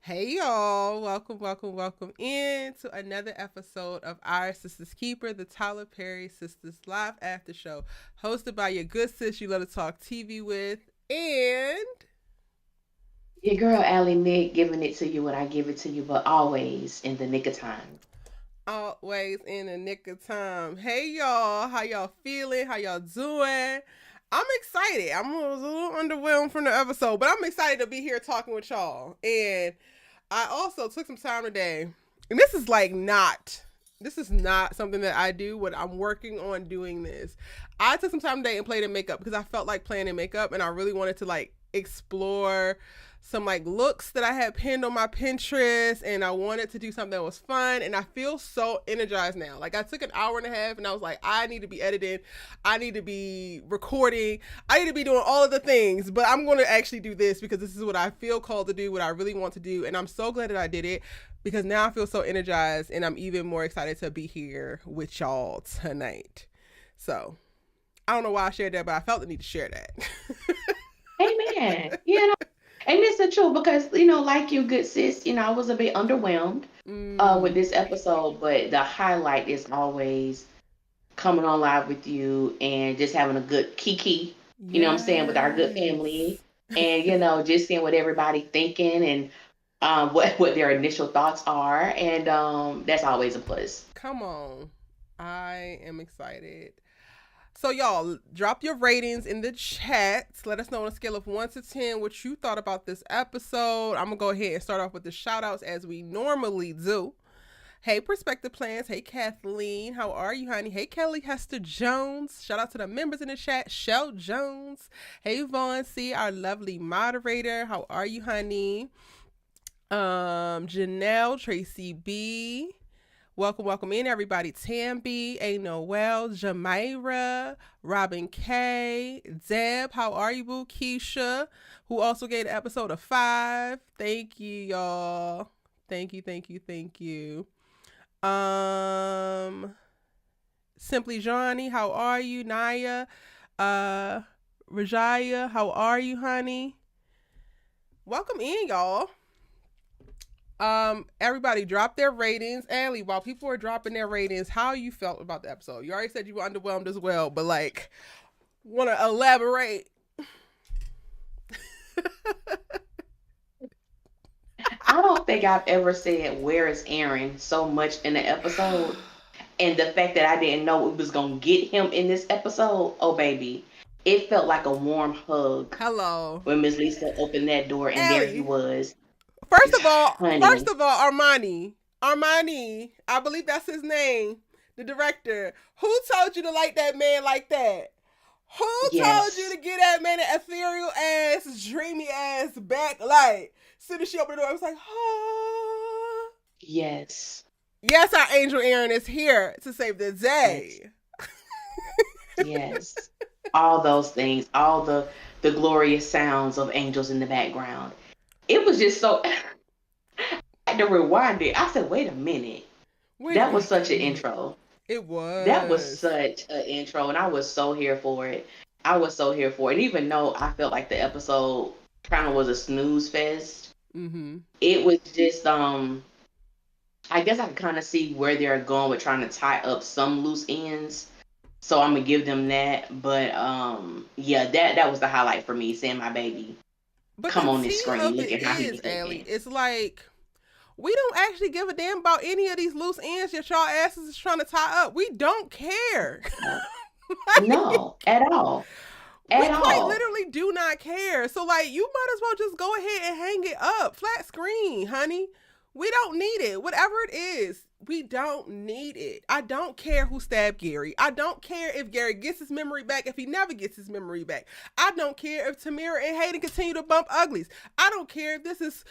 Hey y'all, welcome in to another episode of our Sistas Keeper, the Tyler Perry Sistas Live After Show, hosted by your good sis you love to talk TV with, and Your girl Allie Nick giving it to you when I give it to you, but always in the nick of time. always in the nick of time. Hey y'all, how y'all feeling? How y'all doing? I'm excited. I'm a little underwhelmed from the episode, but I'm excited to be here talking with y'all. And I also took some time today, and this is not something that I do, but I'm working on doing this. I took some time today and played in makeup because I felt like playing in makeup, and I really wanted to explore some looks that I had pinned on my Pinterest, and I wanted to do something that was fun, and I feel so energized now. I took an hour and a half, and I was like, I need to be editing, I need to be recording, I need to be doing all of the things, but I'm going to actually do this because this is what I feel called to do, what I really want to do, and I'm so glad that I did it because now I feel so energized, and I'm even more excited to be here with y'all tonight. So, I don't know why I shared that, but I felt the need to share that. Amen. And it's the truth because, like you, good sis, I was a bit underwhelmed with this episode, but the highlight is always coming on live with you and just having a good kiki, what I'm saying, with our good family. And, just seeing what everybody thinking and what their initial thoughts are. And that's always a plus. Come on. I am excited. So, y'all, drop your ratings in the chat. Let us know on a scale of 1 to 10 what you thought about this episode. I'm going to go ahead and start off with the shout-outs as we normally do. Hey, Perspective Plans. Hey, Kathleen. How are you, honey? Hey, Kelly Hester Jones. Shout out to the members in the chat. Shell Jones. Hey, Vaughn C., our lovely moderator. How are you, honey? Janelle, Tracy B., welcome in, everybody. Tamby, A. Noel, Jamaira, Robin K, Deb, how are you, boo? Keisha, who also gave the episode a 5. Thank you, y'all. Thank you. Simply Johnny, how are you? Naya, Rajaya, how are you, honey? Welcome in, y'all. Everybody drop their ratings. Allie, while people are dropping their ratings, how you felt about the episode? You already said you were underwhelmed as well, but want to elaborate? I don't think I've ever said "Where is Aaron" so much in the episode, and the fact that I didn't know it was gonna get him in this episode. Oh baby, it felt like a warm hug. Hello, when Miss Lisa opened that door and there he Allie. was. First of all, Honey. Armani, I believe that's his name, the director. Who told you to like that man like that? Who told you to get that man an ethereal ass, dreamy ass backlight? As soon as she opened the door, I was like, oh. Yes. Yes, our angel Aaron is here to save the day. Yes. All those things, all the glorious sounds of angels in the background. It was just so. I had to rewind it. I said, wait a minute. That was such an intro. It was. That was such an intro, and I was so here for it. And even though I felt like the episode kind of was a snooze fest, it was just, I guess I can kind of see where they're going with trying to tie up some loose ends. So I'm going to give them that. But, yeah, that was the highlight for me, seeing my baby come on this screen, looking how he was looking. It's like, we don't actually give a damn about any of these loose ends that y'all asses is trying to tie up. We don't care. No, at all. We quite literally do not care. So, you might as well just go ahead and hang it up. Flat screen, honey. We don't need it. Whatever it is, we don't need it. I don't care who stabbed Gary. I don't care if Gary gets his memory back, if he never gets his memory back. I don't care if Tamira and Hayden continue to bump uglies. I don't care if this is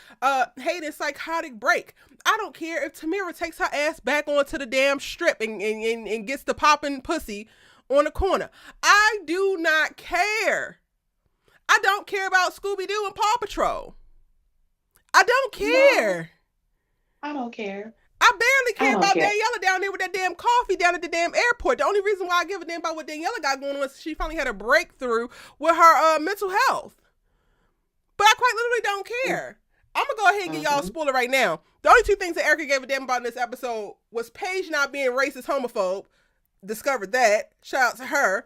Hayden's psychotic break. I don't care if Tamira takes her ass back onto the damn strip and gets the popping pussy on the corner. I do not care. I don't care about Scooby-Doo and Paw Patrol. I don't care. No, I don't care. I barely care about Daniela down there with that damn coffee down at the damn airport. The only reason why I give a damn about what Daniela got going on is she finally had a breakthrough with her mental health. But I quite literally don't care. I'm going to go ahead and get y'all a spoiler right now. The only two things that Erica gave a damn about in this episode was Paige not being racist homophobe. Discovered that. Shout out to her.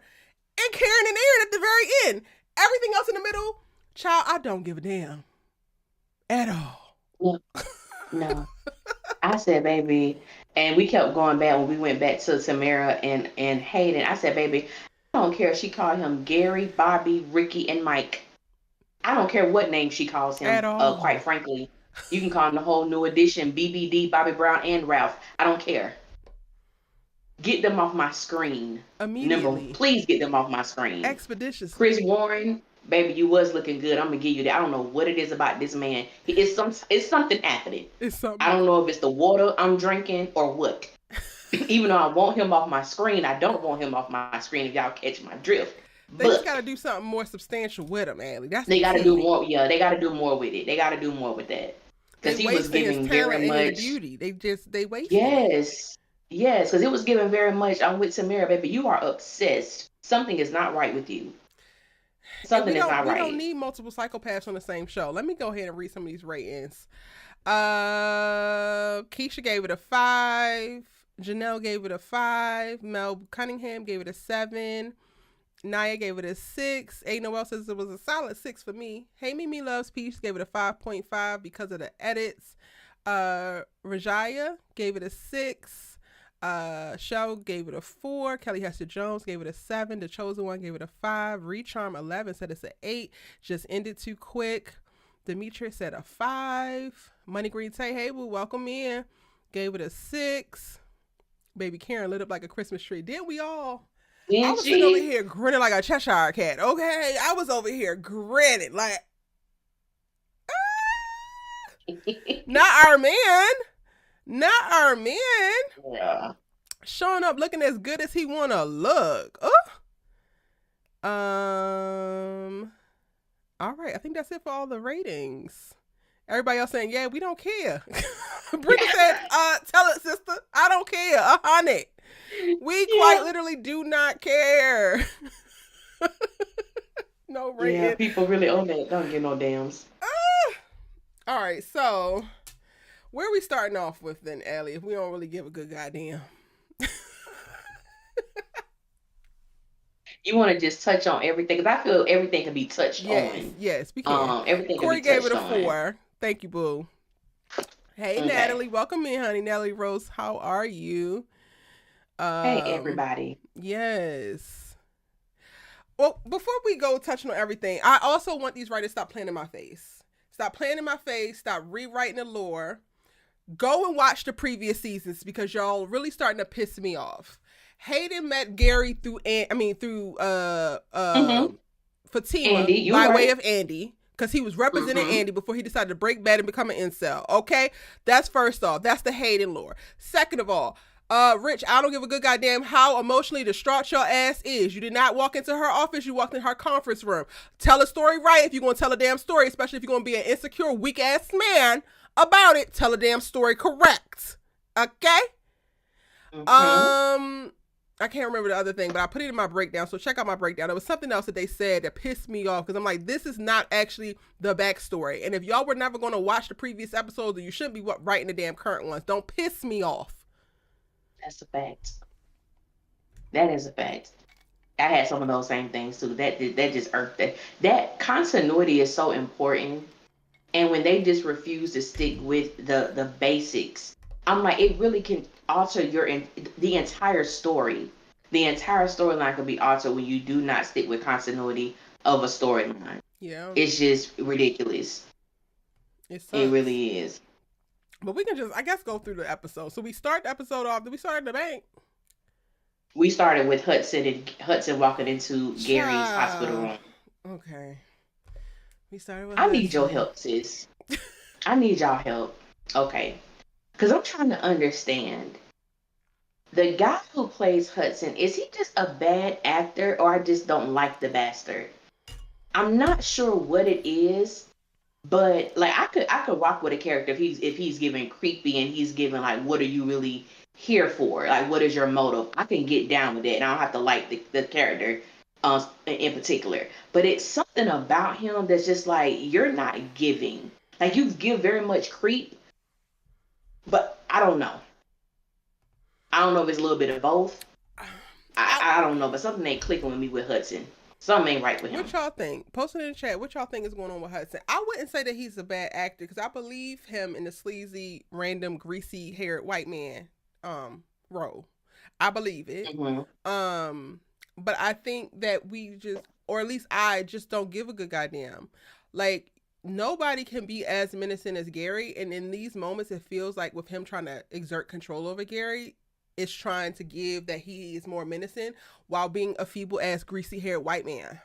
And Karen and Aaron at the very end. Everything else in the middle, child, I don't give a damn. At all. No. I said, baby, and we kept going back when we went back to Tamara and Hayden. I said, baby, I don't care if she called him Gary, Bobby, Ricky, and Mike. I don't care what name she calls him. At all. Quite frankly. You can call him the whole new edition, BBD, Bobby Brown, and Ralph. I don't care. Get them off my screen. Immediately. Please get them off my screen. Expeditiously. Chris Warren, baby, you was looking good. I'm gonna give you that. I don't know what it is about this man. It's something happening. It's something. I don't know if it's the water I'm drinking or what. Even though I want him off my screen, I don't want him off my screen. If y'all catch my drift. They just gotta do something more substantial with him, Allie. They gotta do more. Yeah, they gotta do more with it. They gotta do more with that. Because he was giving very much beauty. They wasted. Yes, because it was giving very much. I'm with Tamara, baby. You are obsessed. Something is not right with you. Something is not right. We don't need multiple psychopaths on the same show. Let me go ahead and read some of these ratings. Keisha gave it a 5. Janelle gave it a 5. Mel Cunningham gave it a 7. Naya gave it a 6. A. Noel says it was a solid 6 for me. Hey Mimi Loves Peach gave it a 5.5 because of the edits. Rajaya gave it a 6. Shell gave it a 4. Kelly Hester Jones gave it a 7. The Chosen One gave it a 5. Recharm 11 said it's an 8. Just ended too quick. Demetria said a 5. Money Green Tay, hey boo, welcome in. Gave it a 6. Baby Karen lit up like a Christmas tree. Didn't we all? I was sitting over here grinning like a Cheshire cat. Okay, I was over here grinning like, not our man. Yeah. Showing up looking as good as he wanna look. All right, I think that's it for all the ratings. Everybody else saying, yeah, we don't care. Brenda said, tell it, sister. I don't care. 100. We quite literally do not care. No rating. Yeah, people really own that. Don't get no dams. All right, so where are we starting off with then, Allie, if we don't really give a good goddamn? You want to just touch on everything? Because I feel everything can be touched on. Yes, we can. Everything Corey can be gave it a 4. On. Thank you, boo. Hey, okay. Natalie. Welcome in, honey. Natalie Rose, how are you? Hey, everybody. Yes. Well, before we go touching on everything, I also want these writers to stop playing in my face. Stop playing in my face. Stop rewriting the lore. Go and watch the previous seasons because y'all really starting to piss me off. Hayden met Gary through Fatima Andi, by way of Andi. Because he was representing Andi before he decided to break bad and become an incel. Okay? That's first off. That's the Hayden lore. Second of all, Rich, I don't give a good goddamn how emotionally distraught your ass is. You did not walk into her office. You walked in her conference room. Tell a story right if you're going to tell a damn story, especially if you're going to be an insecure, weak-ass man about it. Tell a damn story correct. Okay? I can't remember the other thing, but I put it in my breakdown, so check out my breakdown. There was something else that they said that pissed me off, because I'm like, this is not actually the backstory. And if y'all were never going to watch the previous episodes, then you shouldn't be writing the damn current ones. Don't piss me off. That's a fact. That is a fact. I had some of those same things, too. That just irked that. That continuity is so important. And when they just refuse to stick with the basics, I'm like, it really can alter the entire story. The entire storyline can be altered when you do not stick with continuity of a storyline. Yeah. It's just ridiculous. It really is. But we can just, I guess, go through the episode. So we start the episode off. Did we start in the bank? We started with Hudson walking into Gary's hospital room. Okay. We started with I need your help, sis. I need y'all help. Okay. Because I'm trying to understand. The guy who plays Hudson, is he just a bad actor or I just don't like the bastard? I'm not sure what it is, but like I could rock with a character if he's giving creepy and he's giving like, what are you really here for? Like, what is your motive? I can get down with it and I don't have to like the character in particular. But it's something about him that's just like, you're not giving. Like, you give very much creep, but I don't know. I don't know if it's a little bit of both. I don't know, but something ain't clicking with me with Hudson. Something ain't right with him. What y'all think? Post it in the chat. What y'all think is going on with Hudson? I wouldn't say that he's a bad actor because I believe him in the sleazy, random, greasy-haired white man role. I believe it. But I think that we just, or at least I just don't give a good goddamn. Like, nobody can be as menacing as Gary, and in these moments, it feels like with him trying to exert control over Gary, it's trying to give that he is more menacing while being a feeble ass greasy haired white man.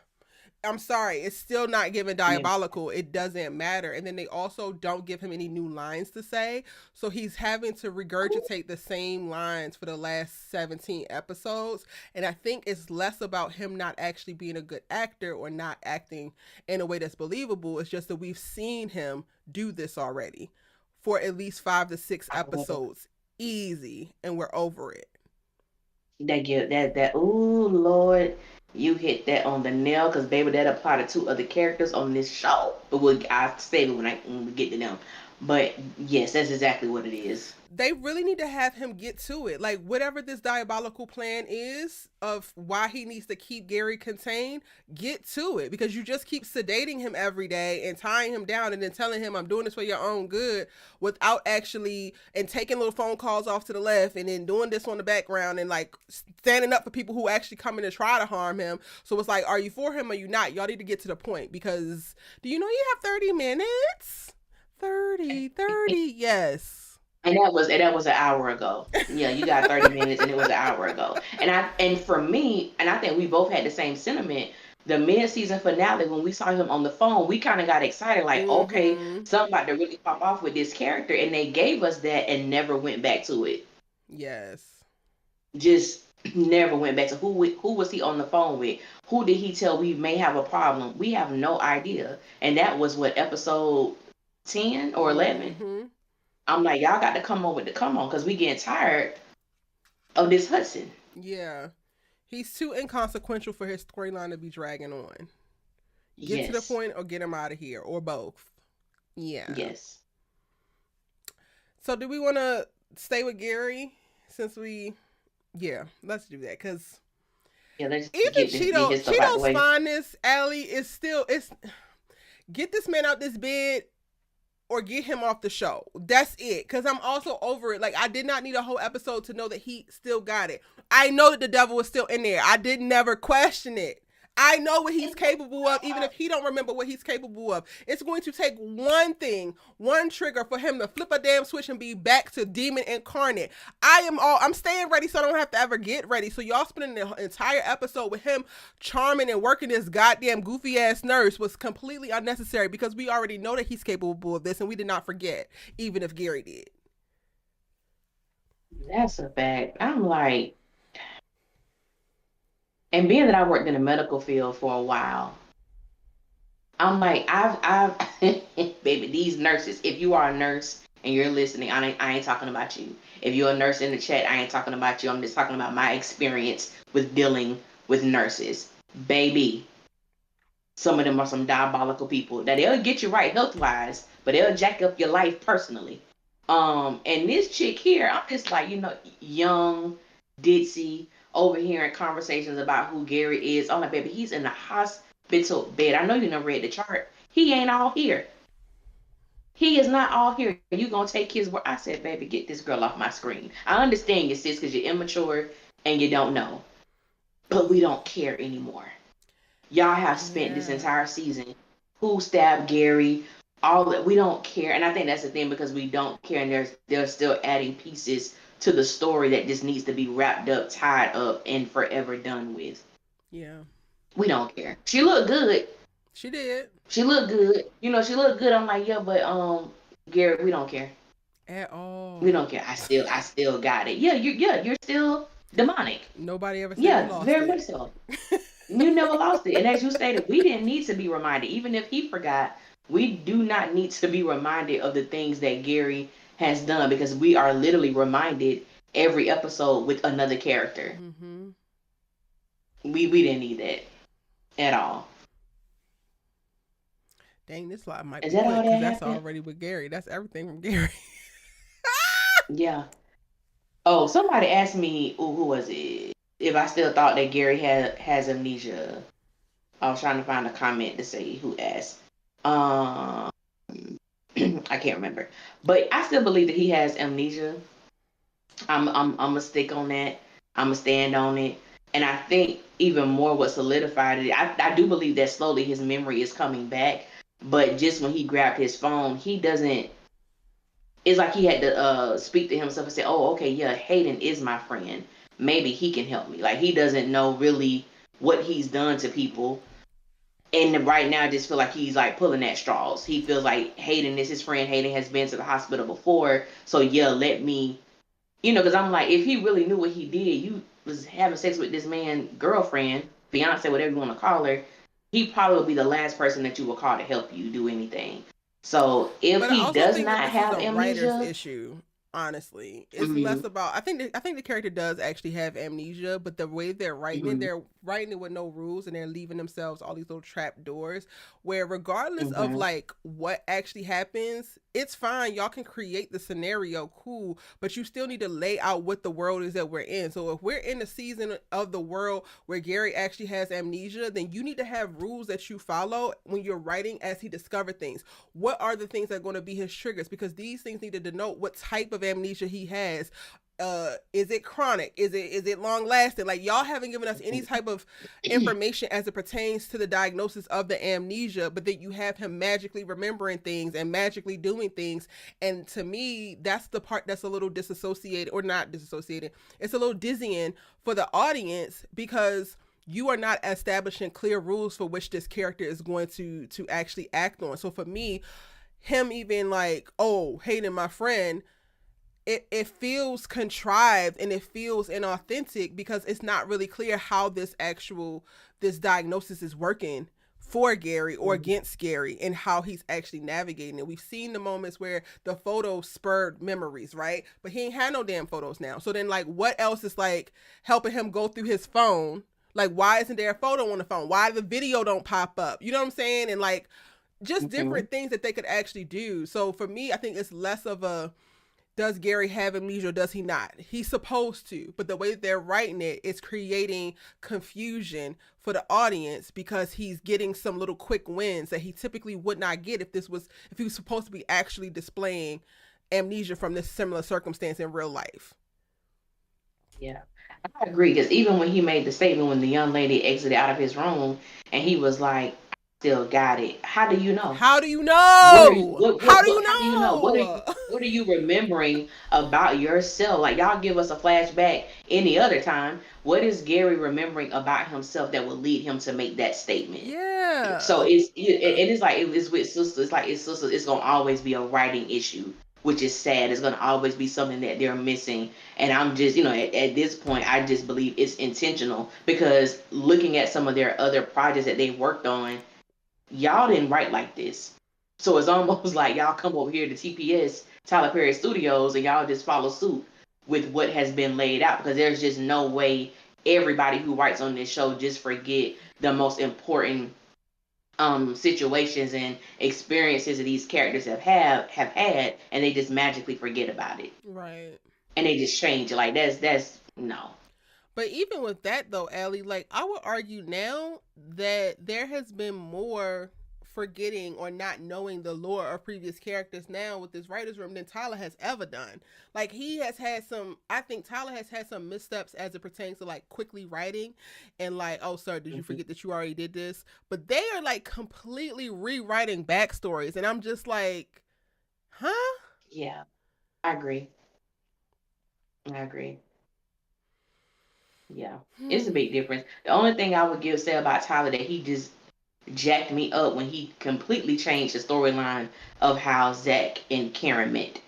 I'm sorry, it's still not giving diabolical. It doesn't matter. And then they also don't give him any new lines to say. So he's having to regurgitate the same lines for the last 17 episodes. And I think it's less about him not actually being a good actor or not acting in a way that's believable. It's just that we've seen him do this already for at least 5 to 6 episodes. Easy. And we're over it. That ooh, Lord. You hit that on the nail, because baby, that apply to 2 other characters on this show. But I'll save it when we get to them. But yes, that's exactly what it is. They really need to have him get to it. Like, whatever this diabolical plan is of why he needs to keep Gary contained, get to it. Because you just keep sedating him every day and tying him down and then telling him, I'm doing this for your own good, without actually, and taking little phone calls off to the left and then doing this on the background and like standing up for people who actually come in and try to harm him. So it's like, are you for him or you not? Y'all need to get to the point, because do you know you have 30 minutes? 30, yes. And that was an hour ago. Yeah, you got 30 minutes and it was an hour ago. And for me, and I think we both had the same sentiment, the mid-season finale, when we saw him on the phone, we kind of got excited, like, okay, something about to really pop off with this character, and they gave us that and never went back to it. Yes. Just never went back to who was he on the phone with? Who did he tell we may have a problem? We have no idea. And that was what, episode 10 or 11? I'm like, y'all got to come on because we getting tired of this Hudson. Yeah. He's too inconsequential for his storyline to be dragging on. Get to the point or get him out of here, or both. Yeah. Yes. So do we want to stay with Gary since let's do that, because even Cheeto's fineness, Allie, is still, get this man out this bed or get him off the show. That's it. Because I'm also over it. Like, I did not need a whole episode to know that he still got it. I know that the devil was still in there. I did never question it. I know what he's capable of, even if he don't remember what he's capable of. It's going to take one thing, one trigger for him to flip a damn switch and be back to demon incarnate. I'm staying ready so I don't have to ever get ready. So y'all spending the entire episode with him charming and working this goddamn goofy ass nurse was completely unnecessary, because we already know that he's capable of this, and we did not forget, even if Gary did. That's a fact. I'm like, and being that I worked in the medical field for a while, I'm like, I've baby, these nurses, if you are a nurse and you're listening, I ain't talking about you. If you're a nurse in the chat, I ain't talking about you. I'm just talking about my experience with dealing with nurses. Baby, some of them are some diabolical people that they'll get you right health-wise, but they'll jack up your life personally. And this chick here, I'm just like, young, ditzy, overhearing conversations about who Gary is. I'm like, baby, he's in the hospital bed. I know you never read the chart. He ain't all here. He is not all here. You gonna take his word? I said, baby, get this girl off my screen. I understand you, sis, because you're immature and you don't know. But we don't care anymore. Y'all have spent this entire season who stabbed Gary, all that. We don't care. And I think that's the thing, because we don't care, and they're still adding pieces to the story that just needs to be wrapped up, tied up, and forever done with. Yeah. We don't care. She looked good. She did. She looked good. She looked good. I'm like, yeah, but Gary, we don't care. At all. We don't care. I still got it. Yeah, you're still demonic. Nobody ever said you lost very it. much so. You never lost it. And as you stated, we didn't need to be reminded. Even if he forgot, we do not need to be reminded of the things that Gary has done, because we are literally reminded every episode with another character. We didn't need that at all. Dang, this lie might Is be that all quick that because that's happened? already with Gary. That's everything from Gary. Yeah. Oh, somebody asked me, who was it? If I still thought that Gary has amnesia. I was trying to find a comment to say who asked. Um, I can't remember, but I still believe that he has amnesia. I'm gonna stick on that. I'm gonna stand on it, and I think even more what solidified it. I do believe that slowly his memory is coming back, but just when he grabbed his phone, he doesn't. It's like he had to speak to himself and say, "Oh, okay, yeah, Hayden is my friend. Maybe he can help me." Like he doesn't know really what he's done to people, and right now I just feel like he's like pulling at straws. He feels like Hayden is his friend. Hayden has been to the hospital before, so yeah, let me, because I'm like, if he really knew what he did, you was having sex with this man, girlfriend, fiance, whatever you want to call her, he probably would be the last person that you would call to help you do anything. So if But I he also does think that not this is have a writer's amnesia, issue. Honestly, it's mm-hmm, less about. I think the character does actually have amnesia, but the way mm-hmm, they're writing it with no rules, and they're leaving themselves all these little trap doors. Where regardless of mm-hmm, like what actually happens, it's fine. Y'all can create the scenario, cool, but you still need to lay out what the world is that we're in. So if we're in a season of the world where Gary actually has amnesia, then you need to have rules that you follow when you're writing as he discovered things. What are the things that are going to be his triggers? Because these things need to denote what type of amnesia he has. Is it chronic? Is it long lasting? Like y'all haven't given us any type of information as it pertains to the diagnosis of the amnesia, but that you have him magically remembering things and magically doing things. And to me, that's the part that's a little disassociated, or not disassociated. It's a little dizzying for the audience because you are not establishing clear rules for which this character is going to actually act on. So for me, him even like, oh, Hayden, my friend, it feels contrived and it feels inauthentic because it's not really clear how this diagnosis is working for Gary or mm-hmm, against Gary and how he's actually navigating it. We've seen the moments where the photos spurred memories, right? But he ain't had no damn photos now. So then like what else is like helping him go through his phone? Like why isn't there a photo on the phone? Why the video don't pop up? You know what I'm saying? And like just mm-hmm. different things that they could actually do. So for me, I think it's less of a does Gary have amnesia or does he not? He's supposed to, but the way they're writing it is creating confusion for the audience because he's getting some little quick wins that he typically would not get if he was supposed to be actually displaying amnesia from this similar circumstance in real life. Yeah, I agree. Because even when he made the statement, when the young lady exited out of his room, and he was like, "I still got it." How do you know? How do you What are you? know? How do you How do you know? What are you? know? What are you remembering about yourself? Like y'all give us a flashback any other time. What is Gary remembering about himself that would lead him to make that statement? So Yeah. it is like it is with sisters. It's like it's sisters. It's gonna always be a writing issue, which is sad. It's gonna always be something that they're missing. And I'm just at this point, I just believe it's intentional because looking at some of their other projects that they worked on, y'all didn't write like this. So it's almost like y'all come over here to TPS, Tyler Perry Studios, and y'all just follow suit with what has been laid out because there's just no way everybody who writes on this show just forget the most important situations and experiences that these characters have had, and they just magically forget about it Right. and they just change it. Like that's no. But even with that though, Allie, like I would argue now that there has been more forgetting or not knowing the lore of previous characters now with this writer's room than Tyler has ever done. Like he has had some I think Tyler has had some missteps as it pertains to like quickly writing and like, oh sir, did you Mm-hmm. forget that you already did this? But they are like completely rewriting backstories and I'm just like, huh? Yeah, I agree. I agree. Yeah, it's a Hmm. big difference. The only thing I would give say about Tyler that he just jacked me up when he completely changed the storyline of how Zach and Karen met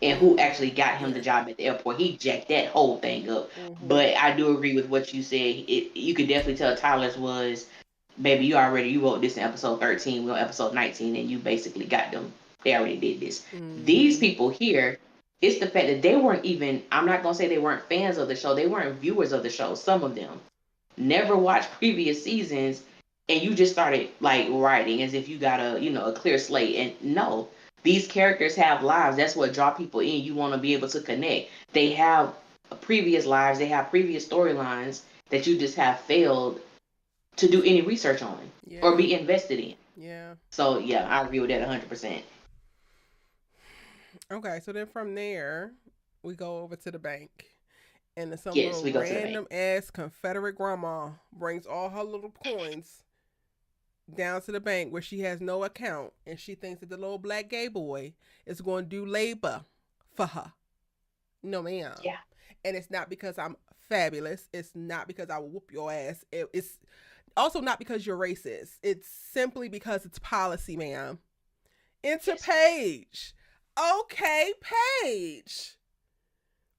and who actually got him the Yeah. job at the airport. He jacked that whole thing up. Mm-hmm. But I do agree with what you said. You could definitely tell Tyler's was, baby, you wrote this in episode 13, we're on episode 19, and you basically got them. They already did this. These Mm-hmm. people here, it's the fact that they weren't even, I'm not going to say they weren't fans of the show, they weren't viewers of the show, some of them. Never watched previous seasons, and you just started like writing as if you got a clear slate. And no, these characters have lives. That's what draw people in. You want to be able to connect. They have previous lives. They have previous storylines that you just have failed to do any research on or Yeah. be invested in. Yeah. So yeah, I agree with that 100%. Okay, so then from there, we go over to the bank. And then some Yes, little we go to the bank. random ass Confederate grandma brings all her little coins down to the bank where she has no account, and she thinks that the little black gay boy is going to do labor for her. No, ma'am. Yeah. And it's not because I'm fabulous. It's not because I will whoop your ass. It's also not because you're racist. It's simply because it's policy, ma'am. Enter Paige. Okay, Paige.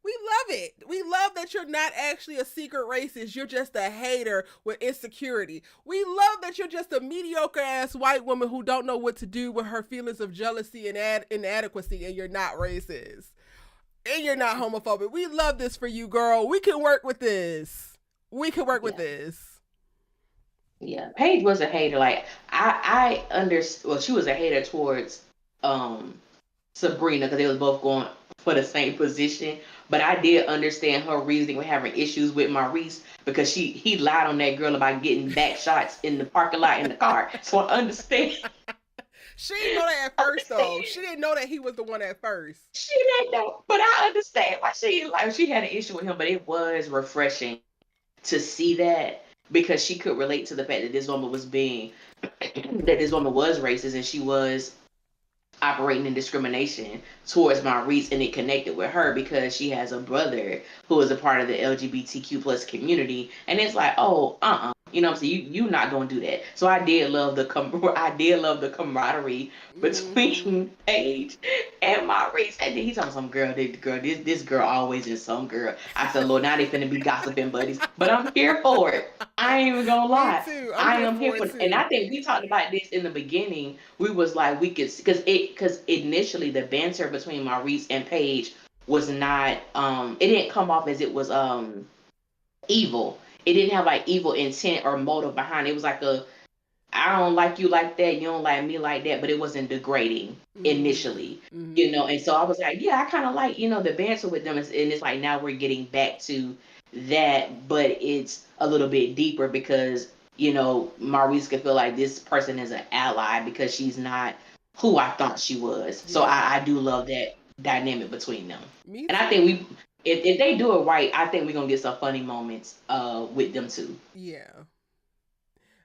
We love it. We love that you're not actually a secret racist. You're just a hater with insecurity. We love that you're just a mediocre ass white woman who don't know what to do with her feelings of jealousy and inadequacy, and you're not racist. And you're not homophobic. We love this for you, girl. We can work with this. We can work with this. Yeah, Paige was a hater. Like I understand. Well, she was a hater towards um Sabrina because they was both going for the same position. But I did understand her reasoning with having issues with Maurice because he lied on that girl about getting back shots in the parking lot in the car. So I understand. She didn't know that at first, though. She didn't know that he was the one at first. She didn't know, but I understand why she had an issue with him. But it was refreshing to see that because she could relate to the fact that this woman was being that this woman was racist and she was operating in discrimination towards Maurice, and it connected with her because she has a brother who is a part of the LGBTQ plus community, and it's like, oh, you know what I'm saying? You're not gonna do that. So I did love the camaraderie between Paige and Maurice. And then he told some this girl always is some girl. I said, Lord, now they finna be gossiping buddies, but I'm here for it. I ain't even gonna lie. Me too. I am here for it. And I think we talked about this in the beginning. We was like, we could, because initially the banter between Maurice and Paige was not it didn't come off as it was evil. It didn't have like evil intent or motive behind it. It was like I don't like you like that, you don't like me like that, but it wasn't degrading initially, and so I was like, yeah, I kind of like, the banter with them, and it's like now we're getting back to that, but it's a little bit deeper because, Maurice could feel like this person is an ally because she's not who I thought she was. So I do love that dynamic between them. Me and too. I think if they do it right, I think we're gonna get some funny moments with them too. Yeah.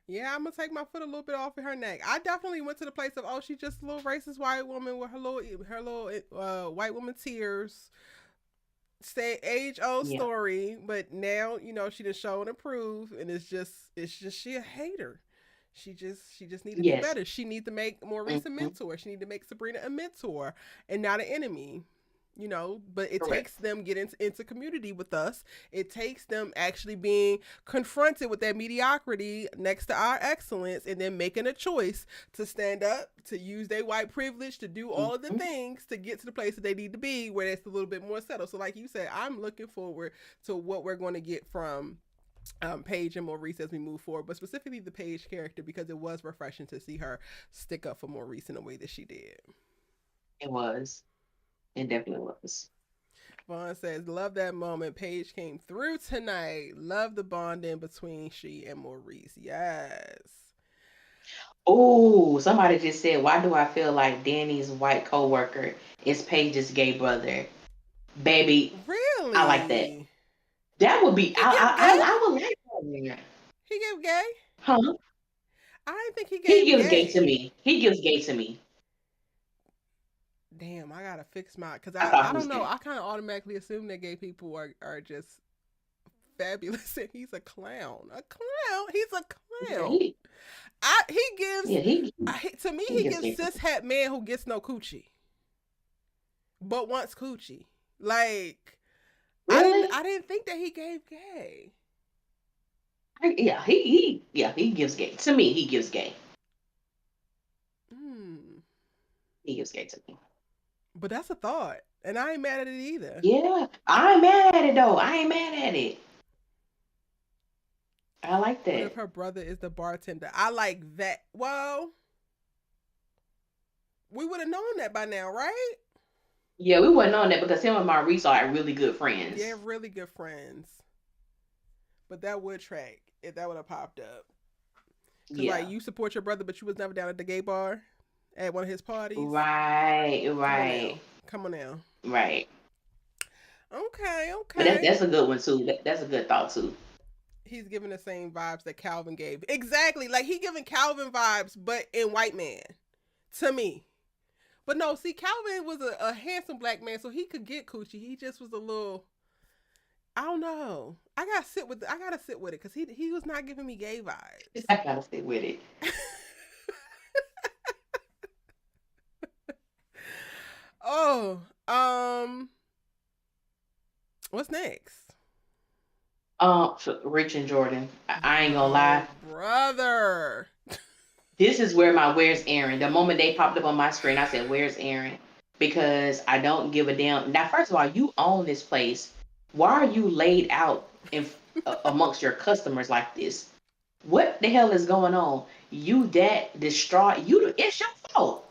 Yeah, I'm gonna take my foot a little bit off of her neck. I definitely went to the place of, oh, she's just a little racist white woman with her little white woman tears. Say age old story, but now she just show and improve, and it's just she a hater. She just need to be better. She need to make Maurice a mentor. She need to make Sabrina a mentor and not an enemy. But it takes them getting into community with us. It takes them actually being confronted with that mediocrity next to our excellence, and then making a choice to stand up, to use their white privilege, to do all of the things to get to the place that they need to be, where it's a little bit more settled. So like you said, I'm looking forward to what we're going to get from Paige and Maurice as we move forward, but specifically the Paige character, because it was refreshing to see her stick up for Maurice in the way that she did. It was. It definitely was. Vaughn says, love that moment. Paige came through tonight. Love the bonding between she and Maurice. Yes. Oh, somebody just said, why do I feel like Danny's white coworker is Paige's gay brother? Baby. Really? I like that. That would be, I would like that. He gave gay? Huh? I didn't think he gave He gives gay to me. He gives gay to me. Damn, I gotta fix my, because I don't know. I kind of automatically assume that gay people are just fabulous, and he's a clown. A clown? He's a clown. To me, he gives cis het man who gets no coochie, but wants coochie. Like, really? I didn't think that he gave gay. He gives gay to me. He gives gay. He gives gay to me. But that's a thought, and I ain't mad at it either. Yeah, I ain't mad at it though. I ain't mad at it. I like What if that. her brother is the bartender? I like that. Well, we would have known that by now, right? Yeah, we wouldn't know that because him and Maurice are really good Yeah, friends. really good friends. But that would track if that would have popped up. Cause like Yeah. you support your brother, but you was never down at the gay bar at one of his parties. Right, Come on right, now. Come on now. right. Okay, But okay. that's a good one too. That's a good thought too. He's giving the same vibes that Calvin gave. Exactly. Like he giving Calvin vibes, but in white man. To me. But no, see, Calvin was a handsome black man, so he could get coochie. He just was a little. I don't know. I gotta sit with it because he was not giving me gay vibes. I gotta stay with it. Oh, what's next? So Rich and Jordan. I ain't gonna lie. Yo, brother. This is where my "Where's Aaron?" The moment they popped up on my screen, I said, "Where's Aaron?" Because I don't give a damn. Now, first of all, you own this place. Why are you laid out in amongst your customers like this? What the hell is going on? You that distraught? It's your fault.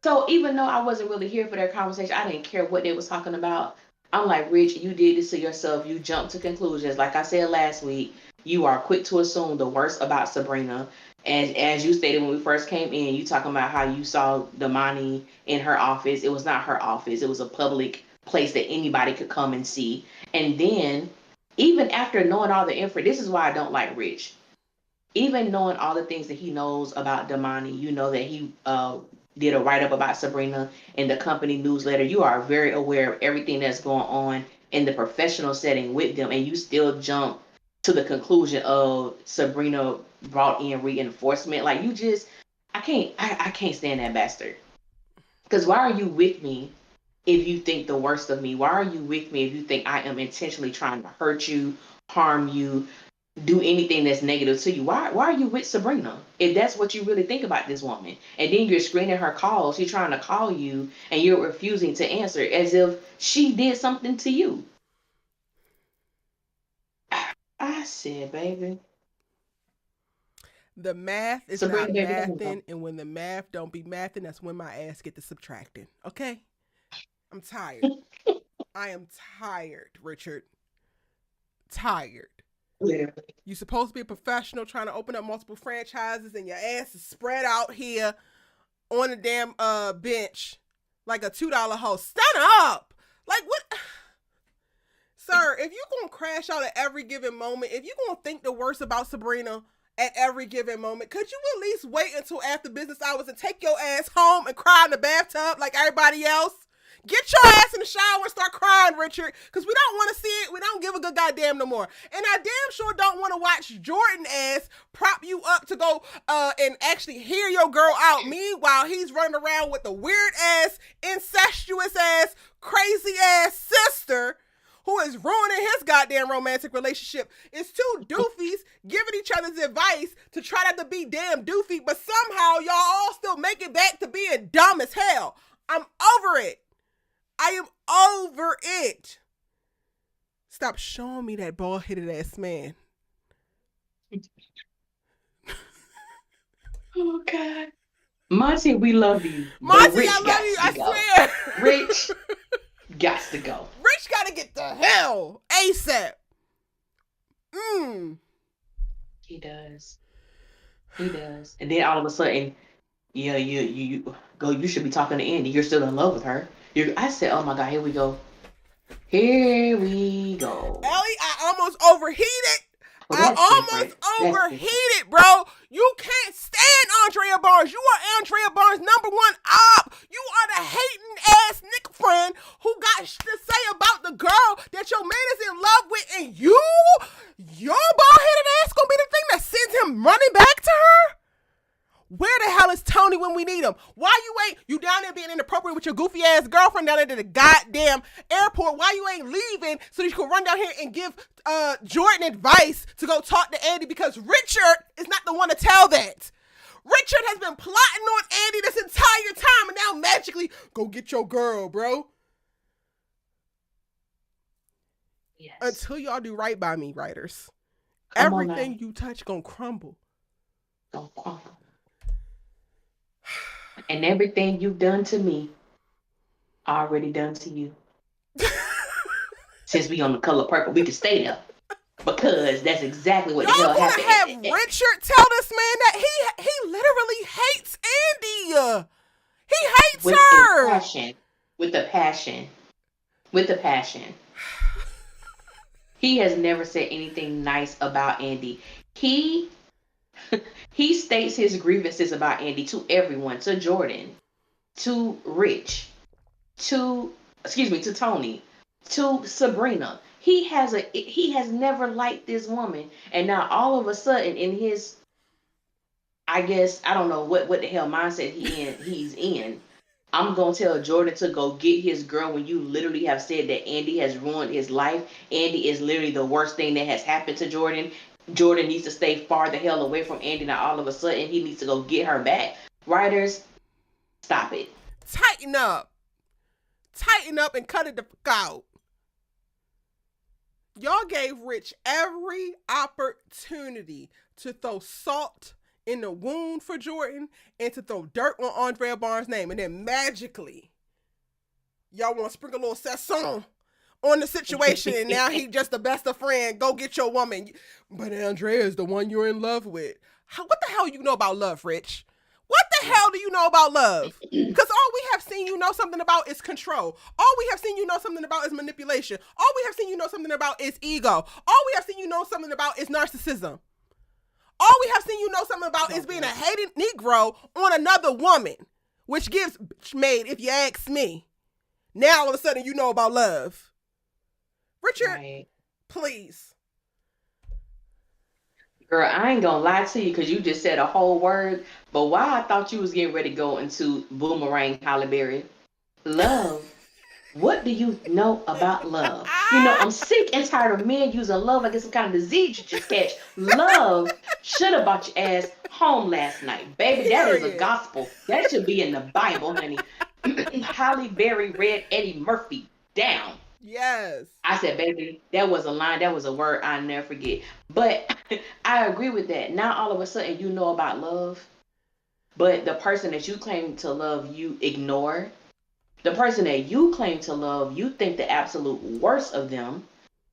So even though I wasn't really here for their conversation, I didn't care what they was talking about. I'm like, Rich, you did this to yourself. You jumped to conclusions. Like I said last week, you are quick to assume the worst about Sabrina. And as you stated when we first came in, you talking about how you saw Damani in her office. It was not her office. It was a public place that anybody could come and see. And then, even after knowing all the info, this is why I don't like Rich. Even knowing all the things that he knows about Damani, you know that he did a write up about Sabrina in the company newsletter. You are very aware of everything that's going on in the professional setting with them, and you still jump to the conclusion of Sabrina brought in reinforcement. Like you just, I can't stand that bastard. Because why are you with me if you think the worst of me? Why are you with me if you think I am intentionally trying to hurt you, harm you, do anything that's negative to you? Why are you with Sabrina if that's what you really think about this woman? And then you're screening her calls. She's trying to call you and you're refusing to answer as if she did something to you. I said, baby, The math is not Sabrina, baby, let me go. mathing, and when the math don't be mathing, that's when my ass get to subtracting. Okay, I'm tired. I am tired, Richard. Tired. Literally. You supposed to be a professional trying to open up multiple franchises, and your ass is spread out here on the damn bench like a $2 host. Stand up. Like what? Sir, if you gonna crash out at every given moment, if you gonna think the worst about Sabrina at every given moment, could you at least wait until after business hours and take your ass home and cry in the bathtub like everybody else? Get your ass in the shower and start crying, Richard, because we don't want to see it. We don't give a good goddamn no more. And I damn sure don't want to watch Jordan ass prop you up to go and actually hear your girl out. Meanwhile, he's running around with the weird ass, incestuous ass, crazy ass sister who is ruining his goddamn romantic relationship. It's two doofies giving each other's advice to try not to be damn doofy, but somehow y'all all still make it back to being dumb as hell. I'm over it. I am over it. Stop showing me that bald-headed ass man. Oh God, Monty, we love you, but Monty, Rich I love got you. to I go. swear. Rich got to go. Rich gotta get the hell ASAP. He does. He does. And then all of a sudden, yeah, you go. You should be talking to Andi. You're still in love with her. I said, oh my God, here we go. Here we go. Ellie, I almost overheated. Well, I that's different. almost That's different. overheated, bro. You can't stand Andrea Barnes. You are Andrea Barnes' number one op. You are the hating ass nigga friend who got to say about the girl that your man is in love with, and your bald-headed ass gonna be the thing that sends him running back to her? Where the hell is Tony when we need him? Why you down there being inappropriate with your goofy ass girlfriend down there at the goddamn airport? Why you ain't leaving so you can run down here and give Jordan advice to go talk to Andi? Because Richard is not the one to tell that. Richard has been plotting on Andi this entire time, and now magically, go get your girl, bro. Yes. Until y'all do right by me, writers. Come on now. Everything you touch gonna crumble. Gonna crumble. And everything you've done to me, already done to you. Since we on the color purple, we can stay there. Because that's exactly what the hell happened. Y'all gonna have Richard tell this man that he literally hates Andi. He hates with her. With the passion. He has never said anything nice about Andi. He states his grievances about Andi to everyone, to Jordan, to Rich, to Tony, to Sabrina. He has never liked this woman, and now all of a sudden in his, I guess, I don't know what the hell mindset he's in. I'm gonna tell Jordan to go get his girl when you literally have said that Andi has ruined his life. Andi is literally the worst thing that has happened to Jordan. Jordan needs to stay far the hell away from Andi. Now all of a sudden he needs to go get her back. Writers, stop it. Tighten up and cut it the fuck out. Y'all gave Rich every opportunity to throw salt in the wound for Jordan and to throw dirt on Andrea Barnes' name. And then magically, y'all want to sprinkle a little sazon on the situation. And now he just the best of friend. Go get your woman. But Andrea is the one you're in love with. What the hell you know about love, Rich? What the hell do you know about love? Because all we have seen you know something about is control. All we have seen you know something about is manipulation. All we have seen you know something about is ego. All we have seen you know something about is narcissism. All we have seen you know something about is being a hated Negro on another woman, which gives bitch made, if you ask me. Now all of a sudden you know about love. Richard, please. Girl, I ain't gonna lie to you because you just said a whole word. But why I thought you was getting ready to go into Boomerang Halle Berry. Love. What do you know about love? You know, I'm sick and tired of men using love like it's some kind of disease you just catch. Love should have brought your ass home last night. Baby, that is a gospel. That should be in the Bible, honey. Halle Berry read Eddie Murphy down. Yes. I said, baby, that was a line. That was a word I'll never forget. But I agree with that. Now all of a sudden you know about love. But the person that you claim to love, you ignore. The person that you claim to love, you think the absolute worst of them.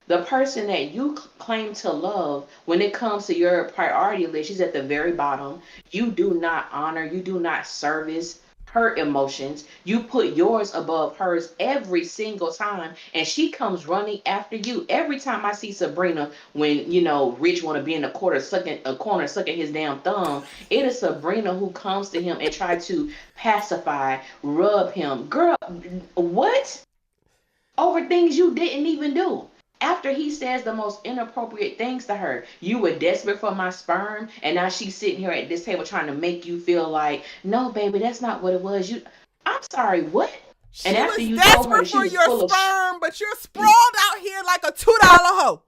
The person that you claim to love, when it comes to your priority list, she's at the very bottom. You do not honor, you do not service her emotions. You put yours above hers every single time, and she comes running after you. Every time I see Sabrina, when you know Rich want to be in the corner sucking his damn thumb, it is Sabrina who comes to him and try to pacify, rub him. Girl, what? Over things you didn't even do. After he says the most inappropriate things to her, you were desperate for my sperm, and now she's sitting here at this table trying to make you feel like, no, baby, that's not what it was. I'm sorry, what? She and after was you desperate told her for your sperm, but you're sprawled out here like a $2 hoe.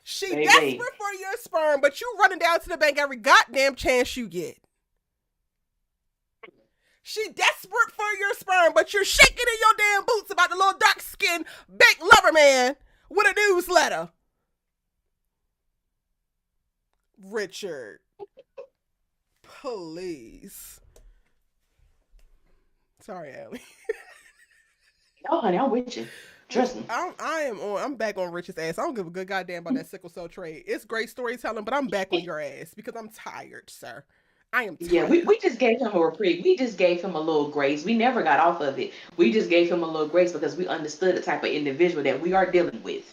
She baby. Desperate for your sperm, but you running down to the bank every goddamn chance you get. She desperate for your sperm, but you're shaking in your damn boots about the little dark-skinned big lover man with a newsletter. Richard, please. Sorry, Allie. No, honey, I'm with you. Trust me. I'm back on Rich's ass. I don't give a good goddamn about that sickle cell trade. It's great storytelling, but I'm back on your ass because I'm tired, sir. I am tired. Yeah, we just gave him a reprieve. We just gave him a little grace. We never got off of it. We just gave him a little grace because we understood the type of individual that we are dealing with.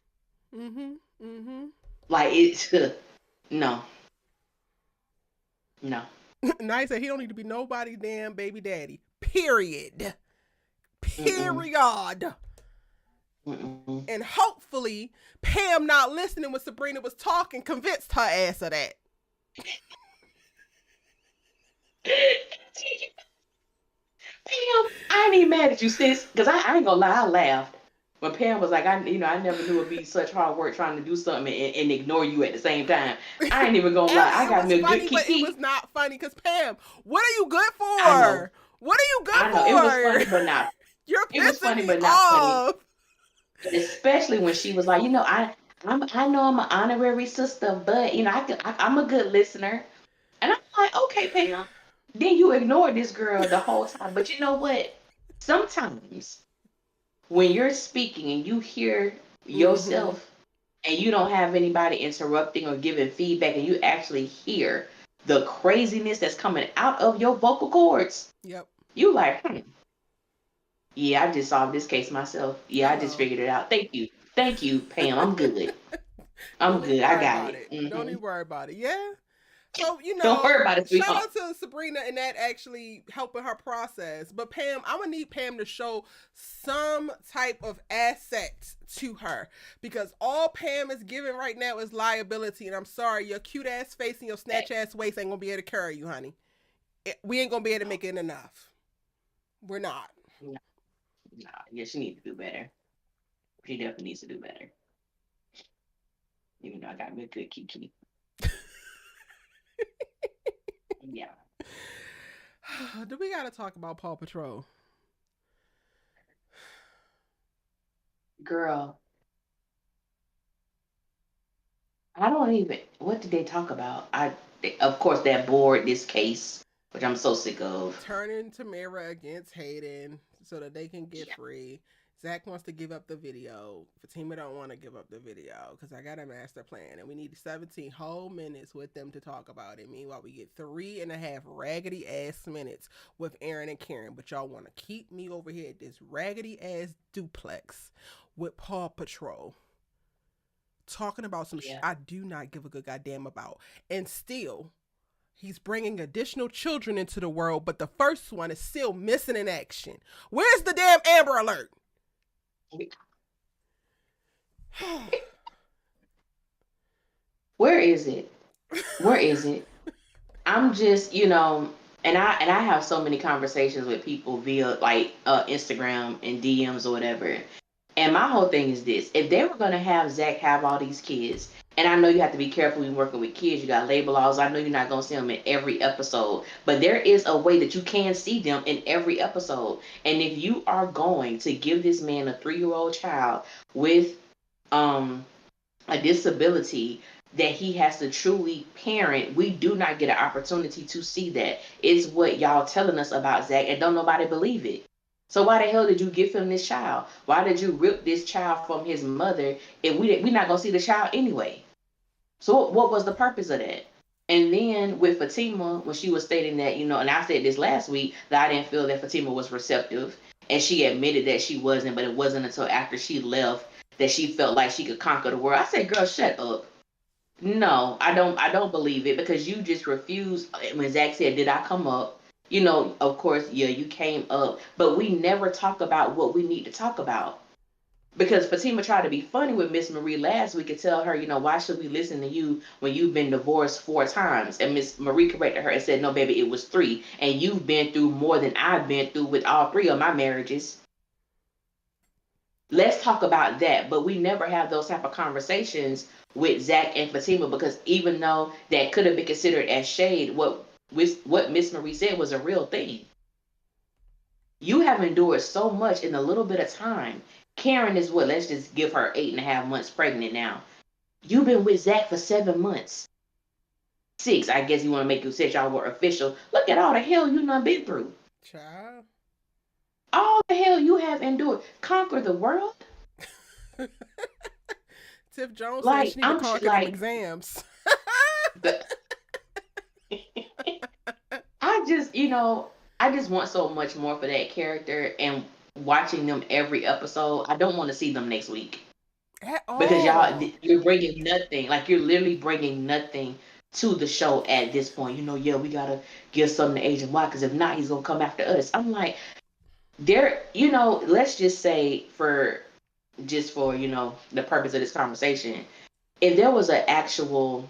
Like, it's, no. Now he said he don't need to be nobody's damn baby daddy. Period. Period. And hopefully, Pam not listening when Sabrina was talking convinced her ass of that. Pam, I ain't even mad at you, sis, because I ain't gonna lie, I laughed when Pam was like, I never knew it'd be such hard work trying to do something and ignore you at the same time. I ain't even gonna lie, I got me a good kiki. But it was not funny because Pam, what are you good for? What are you good for? It was funny, but not. You're pissing me off. Especially when she was like, I know I'm an honorary sister, but I'm a good listener. And I'm like, okay, Pam. Then you ignore this girl the whole time. But you know what? Sometimes when you're speaking and you hear Mm-hmm. yourself and you don't have anybody interrupting or giving feedback, and you actually hear the craziness that's coming out of your vocal cords, Yep. you like, yeah, I just solved this case myself. Yeah, I just Hello. figured it out. Thank you. Thank you, Pam. I'm good. I'm Don't even good. I worry got about it. it. Don't even worry about it. Yeah. So, Don't worry about it, shout sweetheart. out to Sabrina and that actually helping her process. But Pam, I'm gonna need Pam to show some type of assets to her because all Pam is giving right now is liability. And I'm sorry, your cute ass face and your snatch ass waist ain't gonna be able to carry you, honey. We ain't gonna be able to make it enough. We're not. No, no, yeah, she needs to do better. She definitely needs to do better. Even though I got me a good Kiki. Yeah. Do we gotta talk about Paw Patrol? Girl, I don't even. What did they talk about? Of course, that board, this case, which I'm so sick of. Turning Tamara against Hayden so that they can get Yeah. free. Zach wants to give up the video. Fatima don't want to give up the video because I got a master plan and we need 17 whole minutes with them to talk about it. Meanwhile, we get 3.5 raggedy ass minutes with Aaron and Karen, but y'all want to keep me over here at this raggedy ass duplex with Paw Patrol talking about some Yeah. I do not give a good goddamn about. And still, he's bringing additional children into the world, but the first one is still missing in action. Where's the damn Amber Alert? Where is it? Where is it? I'm just, and I have so many conversations with people via like Instagram and DMs or whatever. And my whole thing is this: if they were gonna have Zach have all these kids, and I know you have to be careful when working with kids, you got label laws. I know you're not gonna see them in every episode, but there is a way that you can see them in every episode. And if you are going to give this man a 3-year-old child with um a disability that he has to truly parent, we do not get an opportunity to see that. It's what y'all telling us about Zach, and don't nobody believe it. So why the hell did you give him this child? Why did you rip this child from his mother if we not gonna see the child anyway? So what was the purpose of that? And then with Fatima, when she was stating that, and I said this last week, that I didn't feel that Fatima was receptive, and she admitted that she wasn't, but it wasn't until after she left that she felt like she could conquer the world. I said, girl, shut up. No, I don't believe it, because you just refused when Zach said, did I come up? Of course, yeah, you came up, but we never talk about what we need to talk about. Because Fatima tried to be funny with Miss Marie last week and tell her, why should we listen to you when you've been divorced 4 times? And Miss Marie corrected her and said, no, baby, it was 3. And you've been through more than I've been through with all 3 of my marriages. Let's talk about that. But we never have those type of conversations with Zach and Fatima, because even though that could have been considered as shade, what Miss Marie said was a real thing. You have endured so much in a little bit of time. Karen is what? Let's just give her 8.5 months pregnant now. You've been with Zach for 7 months. 6, I guess you want to make you say y'all were official. Look at all the hell you done been through. Child. All the hell you have endured. Conquer the world? Tiff Jones said Like, she need to conquer them exams. the, I just want so much more for that character, and watching them every episode, I don't want to see them next week. At Because all. you're bringing nothing. Like, you're literally bringing nothing to the show at this point. Yeah, we gotta give something to Agent Y, because if not, he's gonna come after us. I'm like, let's just say for the purpose of this conversation, if there was an actual,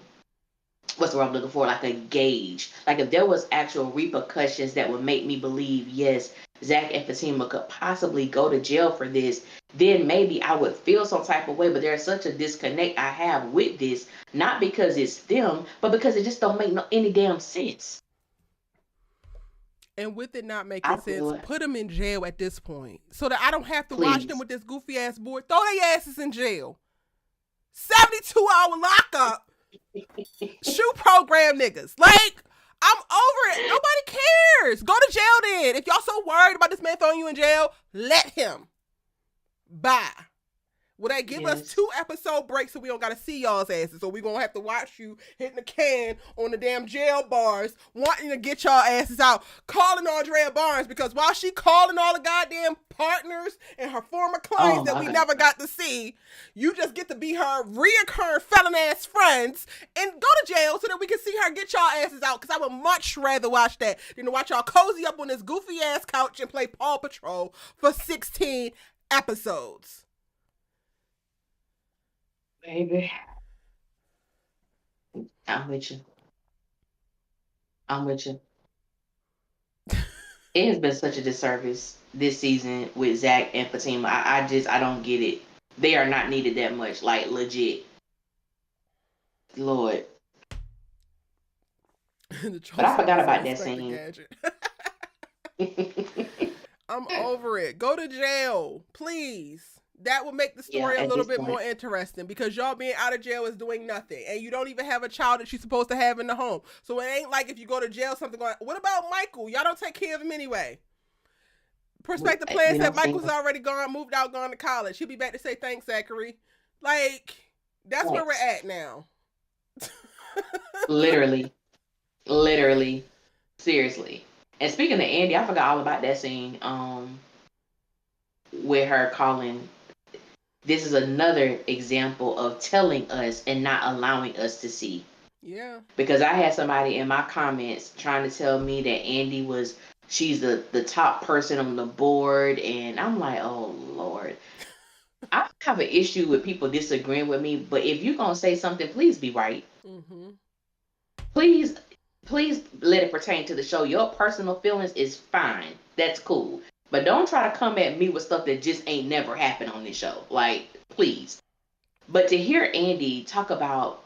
what's the word I'm looking for, like a gauge, like if there was actual repercussions that would make me believe, yes, Zach and Fatima could possibly go to jail for this, then maybe I would feel some type of way. But there's such a disconnect I have with this, not because it's them, but because it just don't make any damn sense. And with it not making I sense, feel it. put them in jail at this point so that I don't have to watch Please. them with this goofy ass board. Throw their asses in jail. 72-hour lockup. Shoe program niggas. Like, I'm over it. Nobody cares. Go to jail then. If y'all so worried about this man throwing you in jail, let him. Bye. Will they give us 2 episode breaks so we don't got to see y'all's asses? So we going to have to watch you hitting the can on the damn jail bars, wanting to get y'all asses out, calling Andrea Barnes, because while she calling all the goddamn partners and her former clients that we never got to see, you just get to be her reoccurring felon ass friends and go to jail so that we can see her get y'all asses out, because I would much rather watch that than to watch y'all cozy up on this goofy ass couch and play Paw Patrol for 16 episodes. Baby, I'm with you. It has been such a disservice this season with Zach and Fatima. I don't get it. They are not needed that much, like legit. Lord. But I forgot about that scene. I'm over it. Go to jail, please. That would make the story a little bit more interesting, because y'all being out of jail is doing nothing. And you don't even have a child that you're supposed to have in the home. So it ain't like if you go to jail, something going, what about Michael? Y'all don't take care of him anyway. Prospective plan said Michael's already gone, moved out, gone to college. He'll be back to say thanks, Zachary. Like, that's where we're at now. Literally. Seriously. And speaking of Andi, I forgot all about that scene with her calling. This is another example of telling us and not allowing us to see. Yeah. Because I had somebody in my comments trying to tell me that Andi she's the top person on the board. And I'm like, oh, Lord. I have an issue with people disagreeing with me. But if you're going to say something, please be right. Mm-hmm. Please let it pertain to the show. Your personal feelings is fine. That's cool. But don't try to come at me with stuff that just ain't never happened on this show. Like, please. But to hear Andi talk about,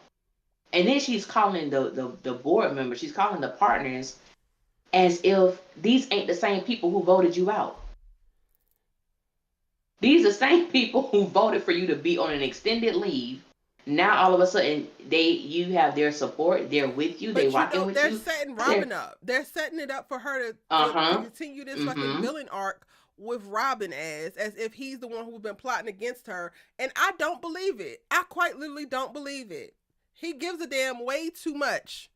and then she's calling the board members, she's calling the partners as if these ain't the same people who voted you out. These are the same people who voted for you to be on an extended leave. Now all of a sudden you have their support. They're with you. They're rocking with you. They're setting Robin up. They're setting it up for her to continue this fucking villain arc with Robin as if he's the one who's been plotting against her. And I don't believe it. I quite literally don't believe it. He gives a damn way too much.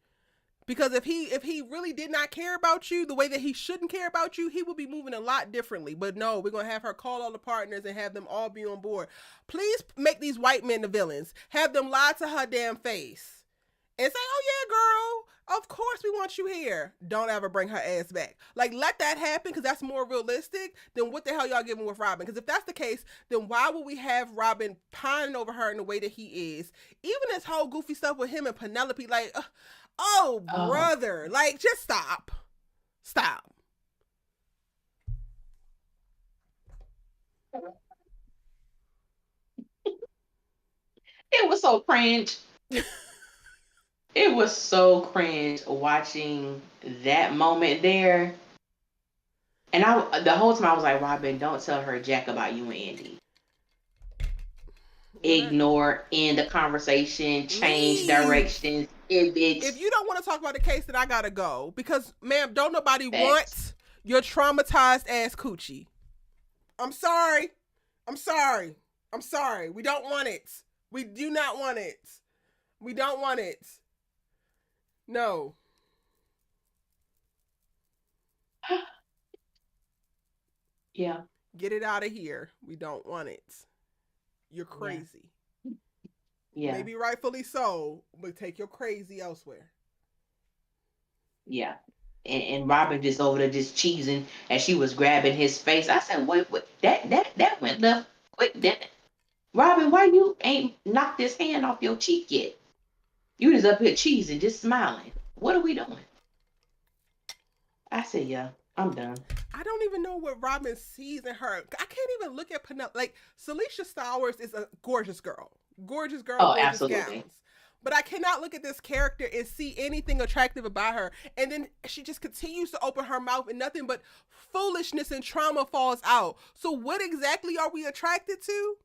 Because if he really did not care about you the way that he shouldn't care about you, he would be moving a lot differently. But no, we're going to have her call all the partners and have them all be on board. Please make these white men the villains. Have them lie to her damn face. And say, oh yeah, girl, of course we want you here. Don't ever bring her ass back. Like, let that happen, because that's more realistic than what the hell y'all giving with Robin. Because if that's the case, then why would we have Robin pining over her in the way that he is? Even this whole goofy stuff with him and Penelope, like... Oh, brother. Like, just stop. Stop. It was so cringe. It was so cringe watching that moment there. And the whole time I was like, Robin, don't tell her jack about you and Andi. Ignore, end the conversation, change directions. If you don't want to talk about the case, then I gotta go. Because, ma'am, don't nobody want your traumatized ass coochie. I'm sorry. We don't want it. We do not want it. We don't want it. No. Yeah. Get it out of here. We don't want it. You're crazy. Yeah. Maybe rightfully so, but take your crazy elsewhere. Yeah. And Robin just over there just cheesing as she was grabbing his face. I said, wait, that went left quick. Robin, why you ain't knocked this hand off your cheek yet? You just up here cheesing, just smiling. What are we doing? I said, yeah, I'm done. I don't even know what Robin sees in her. I can't even look at Penelope. Like, Celicia Stowers is a gorgeous girl. Gorgeous girl, gorgeous absolutely. Gowns. But I cannot look at this character and see anything attractive about her. And then she just continues to open her mouth and nothing but foolishness and trauma falls out. So what exactly are we attracted to?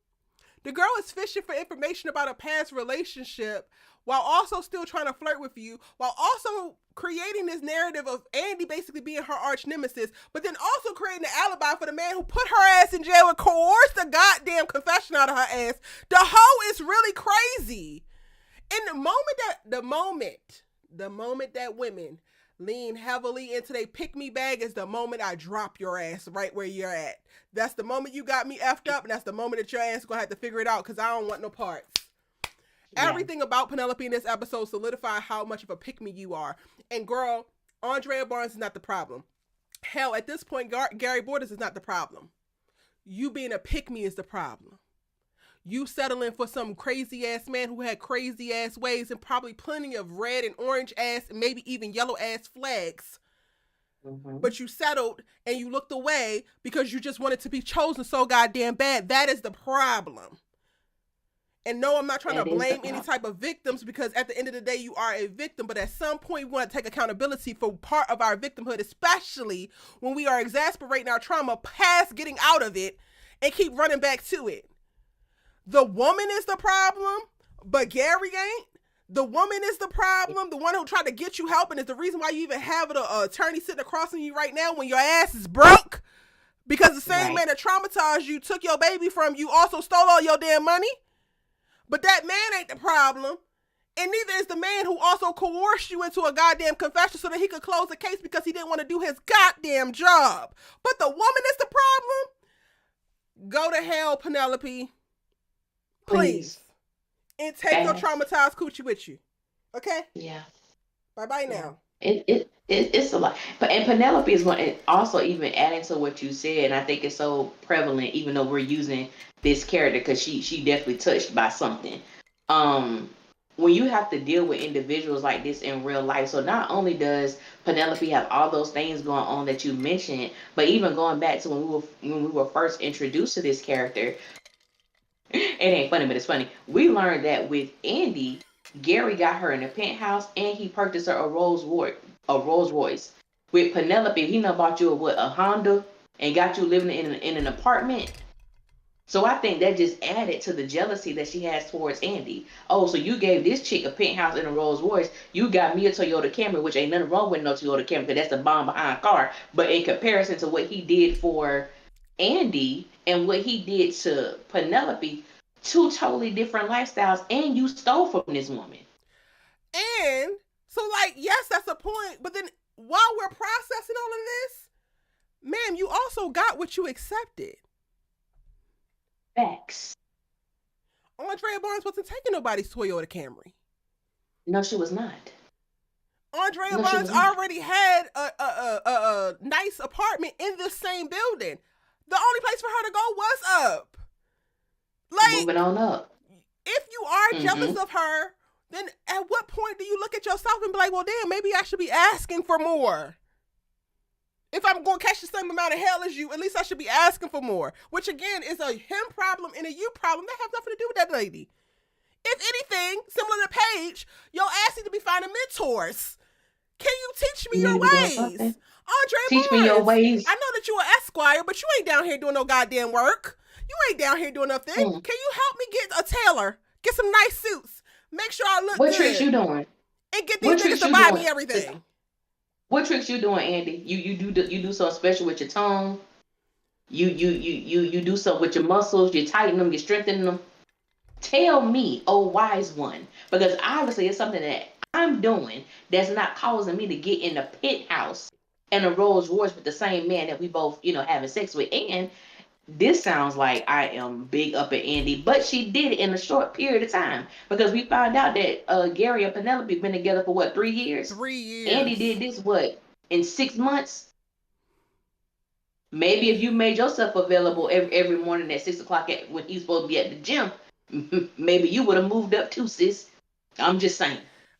The girl is fishing for information about a past relationship while also still trying to flirt with you, while also creating this narrative of Andi basically being her arch nemesis, but then also creating an alibi for the man who put her ass in jail and coerced the goddamn confession out of her ass. The hoe is really crazy. And the moment that women lean heavily into they pick me bag is the moment I drop your ass right where you're at. That's the moment you got me effed up, and that's the moment that your ass is gonna have to figure it out because I don't want no parts. Yeah. Everything about Penelope in this episode solidified how much of a pick me you are. And girl, Andrea Barnes is not the problem. Hell, at this point, Gary Borders is not the problem. You being a pick me is the problem. You settling for some crazy ass man who had crazy ass ways and probably plenty of red and orange ass and maybe even yellow ass flags. Mm-hmm. But you settled and you looked away because you just wanted to be chosen so goddamn bad. That is the problem. And no, I'm not trying to blame any type of victims because at the end of the day, you are a victim. But at some point, we want to take accountability for part of our victimhood, especially when we are exasperating our trauma past getting out of it and keep running back to it. The woman is the problem, but Gary ain't. The woman is the problem. The one who tried to get you help and is the reason why you even have an attorney sitting across from you right now when your ass is broke. Because the same man that traumatized you, took your baby from you, also stole all your damn money. But that man ain't the problem. And neither is the man who also coerced you into a goddamn confession so that he could close the case because he didn't want to do his goddamn job. But the woman is the problem. Go to hell, Penelope. Please. And take your traumatized coochie with you. Okay? Yeah. Bye-bye now. It's a lot. And Penelope is one, also even adding to what you said, and I think it's so prevalent, even though we're using this character, because she definitely touched by something. When you have to deal with individuals like this in real life, so not only does Penelope have all those things going on that you mentioned, but even going back to when we were first introduced to this character, it ain't funny, but it's funny. We learned that with Andi, Gary got her in a penthouse and he purchased her a Rolls Royce. With Penelope, he done bought you a Honda and got you living in an apartment. So I think that just added to the jealousy that she has towards Andi. Oh, so you gave this chick a penthouse and a Rolls Royce. You got me a Toyota Camry, which ain't nothing wrong with no Toyota Camry because that's the bomb behind car. But in comparison to what he did for Andi and what he did to Penelope, two totally different lifestyles, and you stole from this woman. And so, like, yes, that's a point. But then while we're processing all of this, ma'am, you also got what you accepted. Facts. Andrea Barnes wasn't taking nobody's Toyota Camry. No, she was not. Andrea Barnes already had a nice apartment in the same building. The only place for her to go was up. Like, moving on up. If you are jealous of her, then at what point do you look at yourself and be like, well, damn, maybe I should be asking for more? If I'm going to catch the same amount of hell as you, at least I should be asking for more. Which, again, is a him problem and a you problem. That has nothing to do with that lady. If anything, similar to Paige, your ass need to be finding mentors. Can you teach me your ways? Andrea Teach me your ways. I know that you're an esquire, but you ain't down here doing no goddamn work. You ain't down here doing nothing. Can you help me get a tailor? Get some nice suits. Make sure I look good. What tricks you doing? And get these niggas to buy me everything. What tricks you doing, Andi? You do something special with your tongue. You do something with your muscles. You tighten them. You strengthen them. Tell me, oh wise one, because obviously it's something that I'm doing that's not causing me to get in a penthouse and a Rolls Royce with the same man that we both, having sex with. And this sounds like I am big up at Andi, but she did it in a short period of time because we found out that Gary and Penelope been together for 3 years? 3 years. Andi did this in 6 months? Maybe if you made yourself available every morning at 6 o'clock when he's supposed to be at the gym, maybe you would have moved up too, sis. I'm just saying.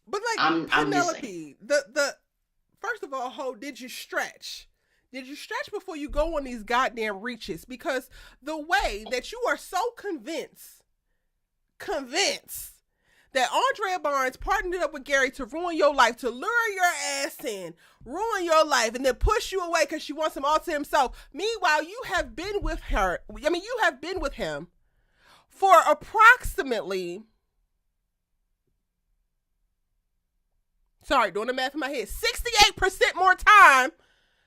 But like Penelope, the first of all, did you stretch? Did you stretch before you go on these goddamn reaches? Because the way that you are so convinced that Andrea Barnes partnered up with Gary to ruin your life, to lure your ass in, ruin your life, and then push you away because she wants him all to himself. Meanwhile, you have been with her. I mean, you have been with him for approximately, sorry, doing the math in my head, 68% more time,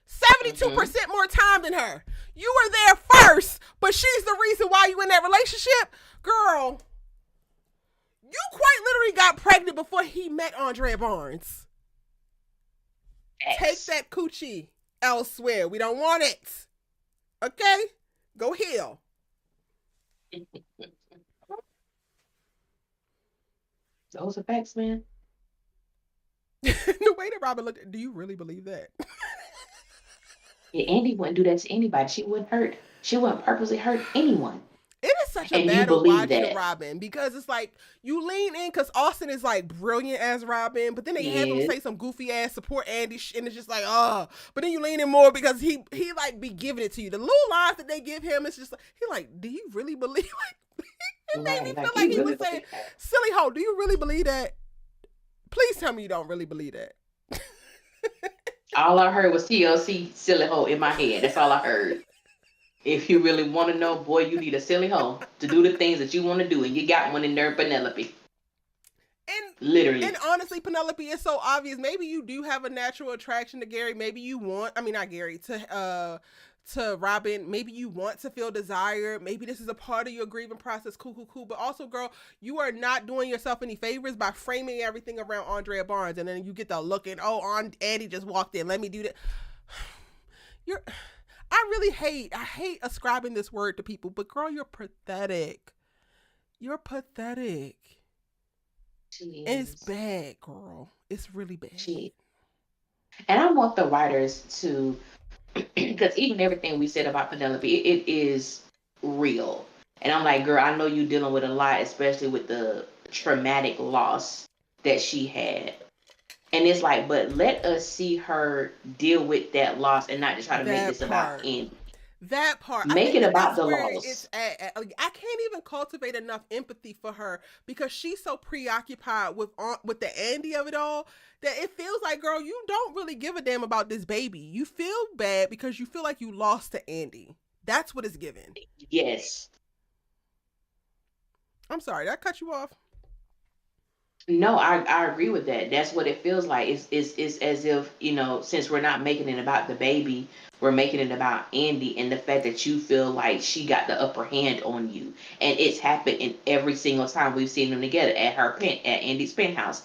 72% more time than her. You were there first, but she's the reason why you in that relationship. Girl, you quite literally got pregnant before he met Andrea Barnes. Take that coochie elsewhere. We don't want it. Okay? Go heal. Those are facts, man. The way that Robin looked, do you really believe that? Yeah, Andi wouldn't do that to anybody. She wouldn't purposely hurt anyone. It is such a battle watching Robin because it's like you lean in because Austin is like brilliant as Robin, but then they have him say some goofy ass support Andi and it's just like, oh, but then you lean in more because he like be giving it to you. The little lines that they give him, it's just like, he like, do you really believe? It made me feel like he was saying, silly hoe, do you really believe that? Please tell me you don't really believe that. All I heard was TLC silly hoe in my head. That's all I heard. If you really want to know, boy, you need a silly hoe to do the things that you want to do. And you got one in there, Penelope. And literally. And honestly, Penelope, is so obvious. Maybe you do have a natural attraction to Gary. Maybe you want, I mean, not Gary, to Robin. Maybe you want to feel desire. Maybe this is a part of your grieving process. Cool. But also, girl, you are not doing yourself any favors by framing everything around Andrea Barnes. And then you get the look and, oh, Andi just walked in. Let me do that. I hate ascribing this word to people, but girl, you're pathetic. You're pathetic. It's bad, girl. It's really bad. And I want the writers to, because even everything we said about Penelope, it is real. And I'm like, girl, I know you're dealing with a lot, especially with the traumatic loss that she had. And it's like, but let us see her deal with that loss and not just try to make this about Andi. That part. Make it about the loss. I can't even cultivate enough empathy for her because she's so preoccupied with the Andi of it all that it feels like, girl, you don't really give a damn about this baby. You feel bad because you feel like you lost to Andi. That's what it's given. Yes. I'm sorry, did I cut you off? No, I agree with that. That's what it feels like. It's as if, since we're not making it about the baby, we're making it about Andi and the fact that you feel like she got the upper hand on you. And it's happened in every single time we've seen them together at Andi's penthouse,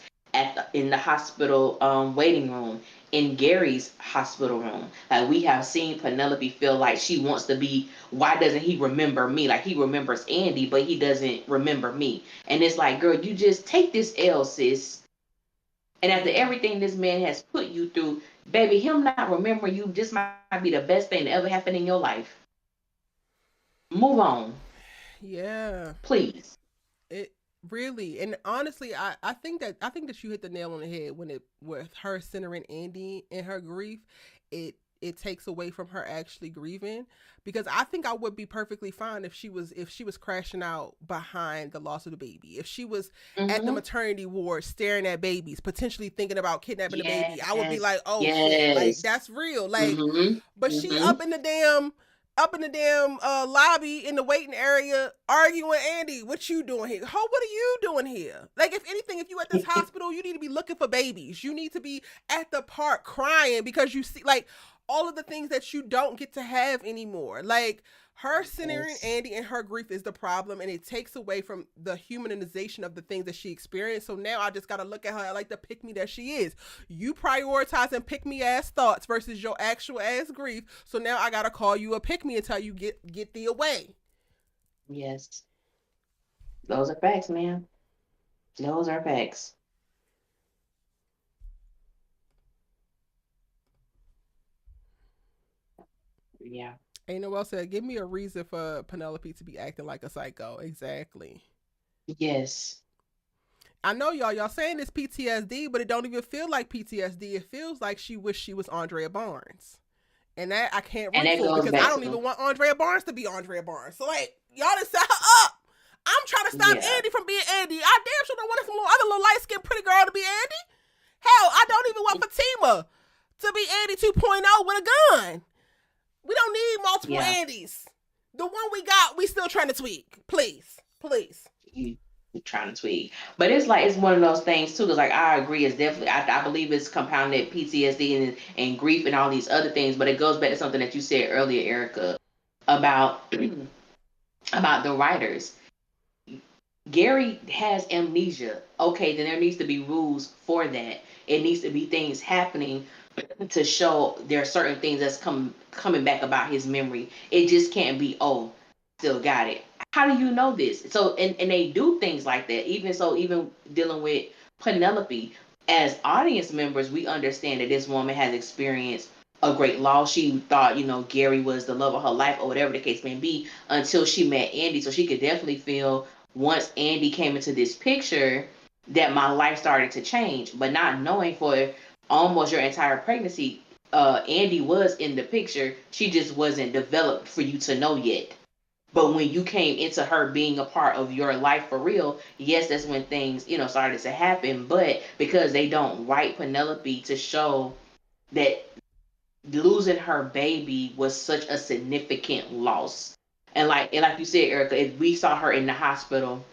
in the hospital waiting room, in Gary's hospital room. Like, we have seen Penelope feel like she wants to be, why doesn't he remember me? Like, he remembers Andi, but he doesn't remember me. And it's like, girl, you just take this L, sis. And after everything this man has put you through, baby, him not remembering you just might be the best thing that ever happened in your life. Move on. Yeah. Please. It really, and honestly, I think that you hit the nail on the head with her centering Andi in her grief. It takes away from her actually grieving, because I think I would be perfectly fine if she was crashing out behind the loss of the baby. If she was at the maternity ward staring at babies, potentially thinking about kidnapping the baby, I would be like, oh shit, like that's real. Like, but she up in the damn lobby in the waiting area arguing, Andi, what you doing here? What are you doing here? Like, if anything, if you at this hospital, you need to be looking for babies. You need to be at the park crying because you see, like, all of the things that you don't get to have anymore. Like, her centering Andi and her grief is the problem, and it takes away from the humanization of the things that she experienced. So now I just got to look at her like the pick-me that she is. You prioritizing pick-me-ass thoughts versus your actual ass grief. So now I got to call you a pick-me until you get thee away. Yes. Those are facts, man. Those are facts. Yeah. Ain't no well said. Give me a reason for Penelope to be acting like a psycho. Exactly. Yes. I know y'all saying it's PTSD, but it don't even feel like PTSD. It feels like she wished she was Andrea Barnes. And that I can't root for, because I don't even want Andrea Barnes to be Andrea Barnes. So, like, y'all done set her up. I'm trying to stop Andi from being Andi. I damn sure don't want some other little light skinned pretty girl to be Andi. Hell, I don't even want Fatima to be Andi 2.0 with a gun. We don't need multiple Andis. The one we got, we still trying to tweak. Please. You trying to tweak. But it's like, it's one of those things too, because like I agree, it's definitely, I believe it's compounded PTSD and grief and all these other things, but it goes back to something that you said earlier, Erica, about about the writers. Gary has amnesia. Okay, then there needs to be rules for that. It needs to be things happening to show there are certain things that's coming back about his memory. It just can't be, oh, still got it. How do you know this? So and they do things like that. Even dealing with Penelope, as audience members, we understand that this woman has experienced a great loss. She thought, Gary was the love of her life or whatever the case may be until she met Andi. So she could definitely feel once Andi came into this picture that my life started to change. But not knowing for almost your entire pregnancy, Andi was in the picture. She just wasn't developed for you to know yet. But when you came into her being a part of your life for real, yes, that's when things, started to happen. But because they don't write Penelope to show that losing her baby was such a significant loss. And like you said, Erica, if we saw her in the hospital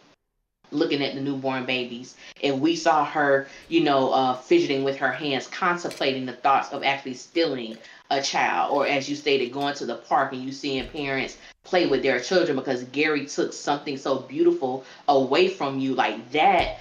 looking at the newborn babies, if we saw her, fidgeting with her hands, contemplating the thoughts of actually stealing a child, or as you stated, going to the park and you seeing parents play with their children because Gary took something so beautiful away from you, like that.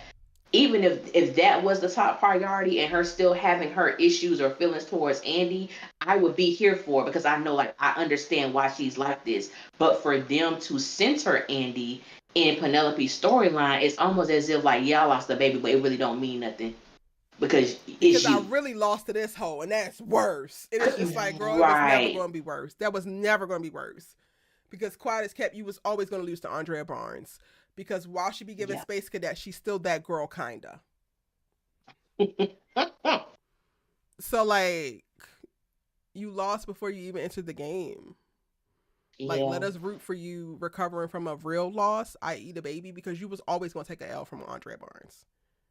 Even if that was the top priority and her still having her issues or feelings towards Andi, I would be here for it because I know, like, I understand why she's like this. But for them to center Andi in Penelope's storyline, it's almost as if, like, yeah, I lost the baby, but it really don't mean nothing. Because I really lost to this hoe, and that's worse. It is just like, girl, right. It was never going to be worse. That was never going to be worse. Because quiet as kept, you was always going to lose to Andrea Barnes. Because while she be giving Space Cadet, she's still that girl, kinda. So, like, you lost before you even entered the game. Like, let us root for you recovering from a real loss, i.e. the baby, because you was always going to take an L from Andrea Barnes.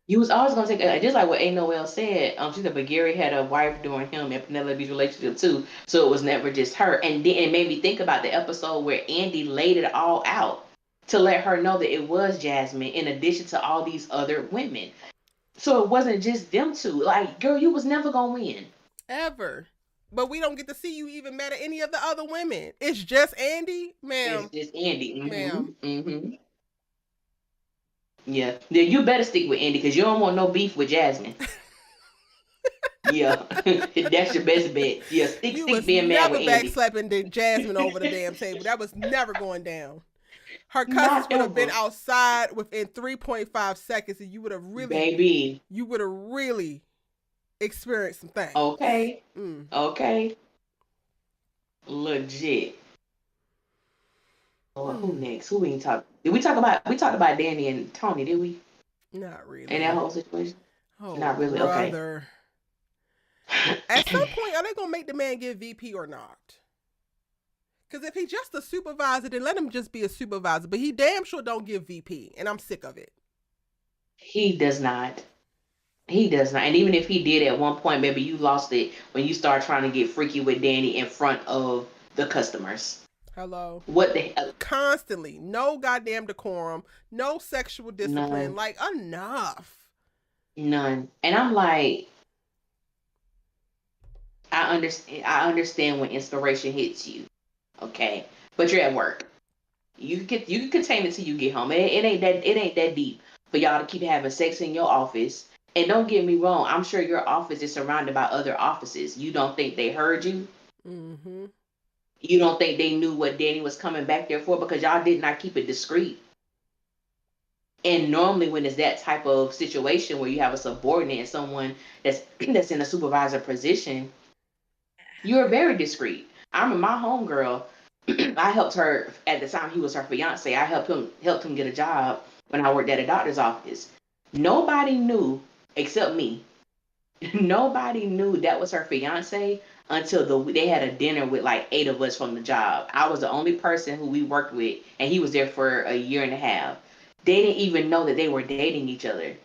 You was always going to take a, just like what A. Noel said, she said, but Gary had a wife during him and Penelope's relationship too, so it was never just her. And then it made me think about the episode where Andi laid it all out to let her know that it was Jasmine in addition to all these other women. So it wasn't just them two. Like, girl, you was never going to win. Ever. But we don't get to see you even mad at any of the other women. It's just Andi, ma'am. It's just Andi. Mm-hmm. Ma'am. Mm-hmm. Yeah. Then you better stick with Andi because you don't want no beef with Jasmine. Yeah. That's your best bet. Yeah, stick being mad with Andi. You was never backslapping Jasmine over the damn table. That was never going down. Her cousins would have been outside within 3.5 seconds, and you would have really, experienced some things. Okay. Okay. Legit. Oh, who next? Who we talk? Did we talk about? We talked about Danny and Tony, did we? Not really. In that whole situation. Oh, not really. Brother. Okay. At some point, are they gonna make the man get VP or not? Because if he's just a supervisor, then let him just be a supervisor. But he damn sure don't give VP, and I'm sick of it. He does not. He does not. And even if he did at one point, maybe you lost it when you start trying to get freaky with Danny in front of the customers. Hello. What the hell? Constantly. No goddamn decorum. No sexual discipline. None. Like, enough. None. And I'm like, I understand when inspiration hits you. Okay. But you're at work. You can contain it till you get home. It ain't that deep for y'all to keep having sex in your office. And don't get me wrong, I'm sure your office is surrounded by other offices. You don't think they heard you? Mm-hmm. You don't think they knew what Danny was coming back there for because y'all did not keep it discreet. And normally when it's that type of situation where you have a subordinate and someone that's in a supervisor position, you're very discreet. I remember my homegirl, I helped her at the time he was her fiance. I helped him get a job when I worked at a doctor's office. Nobody knew except me. Nobody knew that was her fiance until they had a dinner with like 8 of us from the job. I was the only person who we worked with, and he was there for a year and a half. they didn't even know that they were dating each other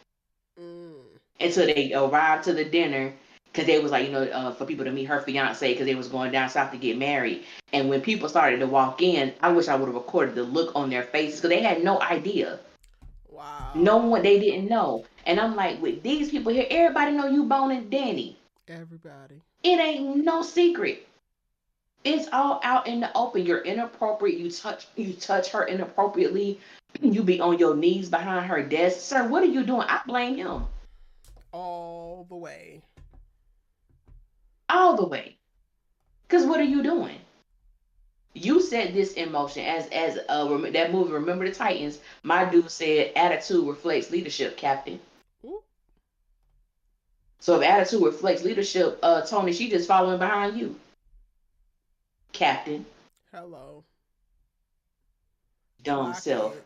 until they arrived to the dinner, because they was like, for people to meet her fiance, because they was going down south to get married. And when people started to walk in, I wish I would have recorded the look on their faces, because they had no idea. Wow. No one, they didn't know. And I'm like, with these people here, everybody know you boning Danny. Everybody. It ain't no secret. It's all out in the open. You're inappropriate. You touch her inappropriately. You be on your knees behind her desk. Sir, what are you doing? I blame him. All the way. All the way. Because what are you doing? You set this in motion. As that movie, Remember the Titans, my dude said, attitude reflects leadership, Captain. Ooh. So if attitude reflects leadership, Tony, she just following behind you, Captain. Hello. Dumb self.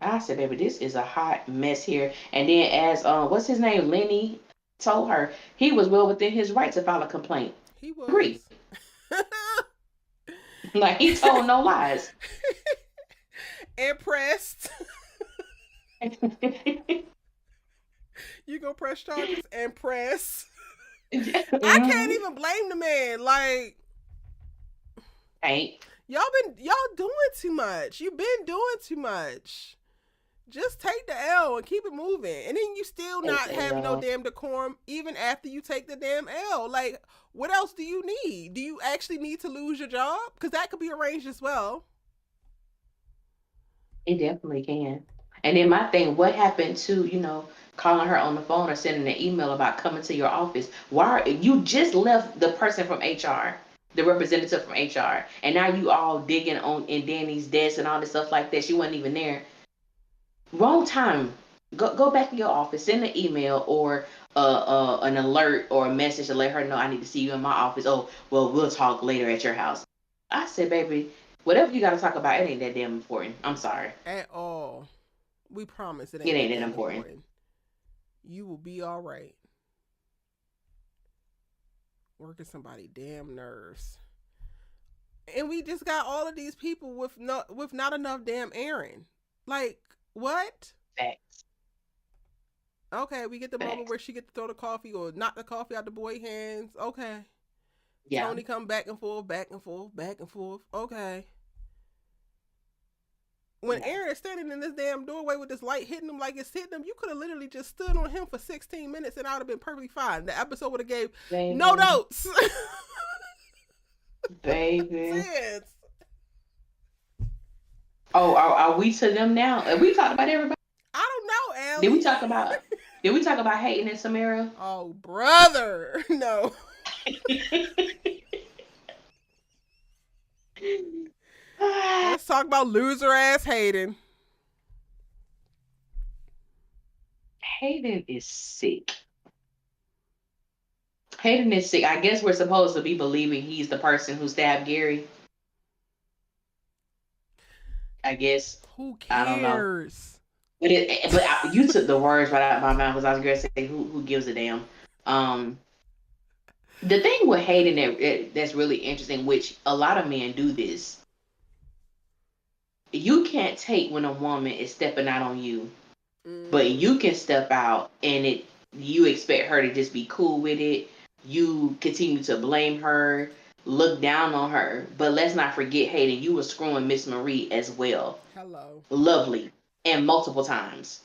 I said, baby, this is a hot mess here. And then as what's his name, Lenny, told her, he was well within his right to file a complaint. He was. Agree. Like, he told no lies. Impressed. You gonna press charges? Impressed. Mm-hmm. I can't even blame the man. Like, y'all doing too much. You've been doing too much. Just take the L and keep it moving. And then you still not have no damn decorum even after you take the damn L. Like, what else do you need? Do you actually need to lose your job? Because that could be arranged as well. It definitely can. And then my thing, what happened to, calling her on the phone or sending an email about coming to your office? You just left the person from HR, the representative from HR, and now you all digging in Danny's desk and all this stuff like that. She wasn't even there. Wrong time. Go back to your office, send an email or an alert or a message to let her know I need to see you in my office. Oh, well, we'll talk later at your house. I said, baby, whatever you got to talk about, it ain't that damn important. I'm sorry. At all. We promise it ain't that important. You will be all right. Working somebody damn nerves. And we just got all of these people with not enough damn Aaron. Like, what? Facts. Okay, we get the moment where she get to throw the coffee or knock the coffee out the boy's hands. Okay. Yeah. Tony come back and forth, back and forth, back and forth. Okay. When Aaron is standing in this damn doorway with this light hitting him like it's hitting him, you could have literally just stood on him for 16 minutes and I would have been perfectly fine. The episode would have gave no notes. Baby. Oh, are we to them now? Have we talked about everybody? I don't know, Allie. Did we talk about Hayden and Samara? Oh, brother. No. Let's talk about loser ass Hayden. Hayden is sick. Hayden is sick. I guess we're supposed to be believing he's the person who stabbed Gary. I guess. Who cares? I don't know. But you took the words right out of my mouth because I was going to say, who gives a damn? The thing with Hayden that's really interesting, which a lot of men do this. You can't take when a woman is stepping out on you, but you can step out and you expect her to just be cool with it. You continue to blame her, look down on her. But let's not forget, Hayden, you were screwing Miss Marie as well. Hello. Lovely. And multiple times.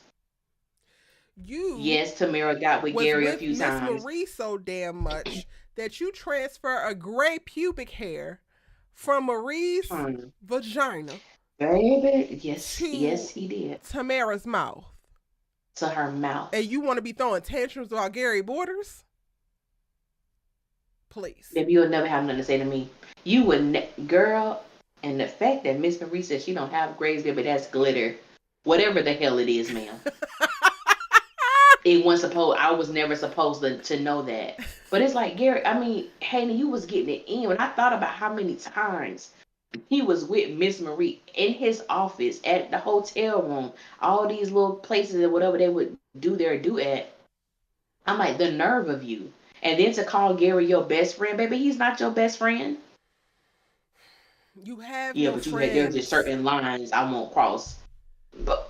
Yes, Tamara got with Gary a few times. Miss Marie so damn much that you transfer a gray pubic hair from Marie's vagina. Baby, yes, he did. Tamara's mouth. To her mouth. And you want to be throwing tantrums about Gary Borders? Please. Baby, you'll never have nothing to say to me. You would, girl, and the fact that Miss Marie says she don't have grays, baby, that's glitter. Whatever the hell it is, ma'am. I was never supposed to know that. But it's like, Gary, Hayden, you was getting it in. When I thought about how many times he was with Miss Marie in his office, at the hotel room, all these little places and whatever they would do their do at. I'm like, the nerve of you. And then to call Gary your best friend, baby, he's not your best friend. You have Yeah, no but there's just friends. certain lines I won't cross. But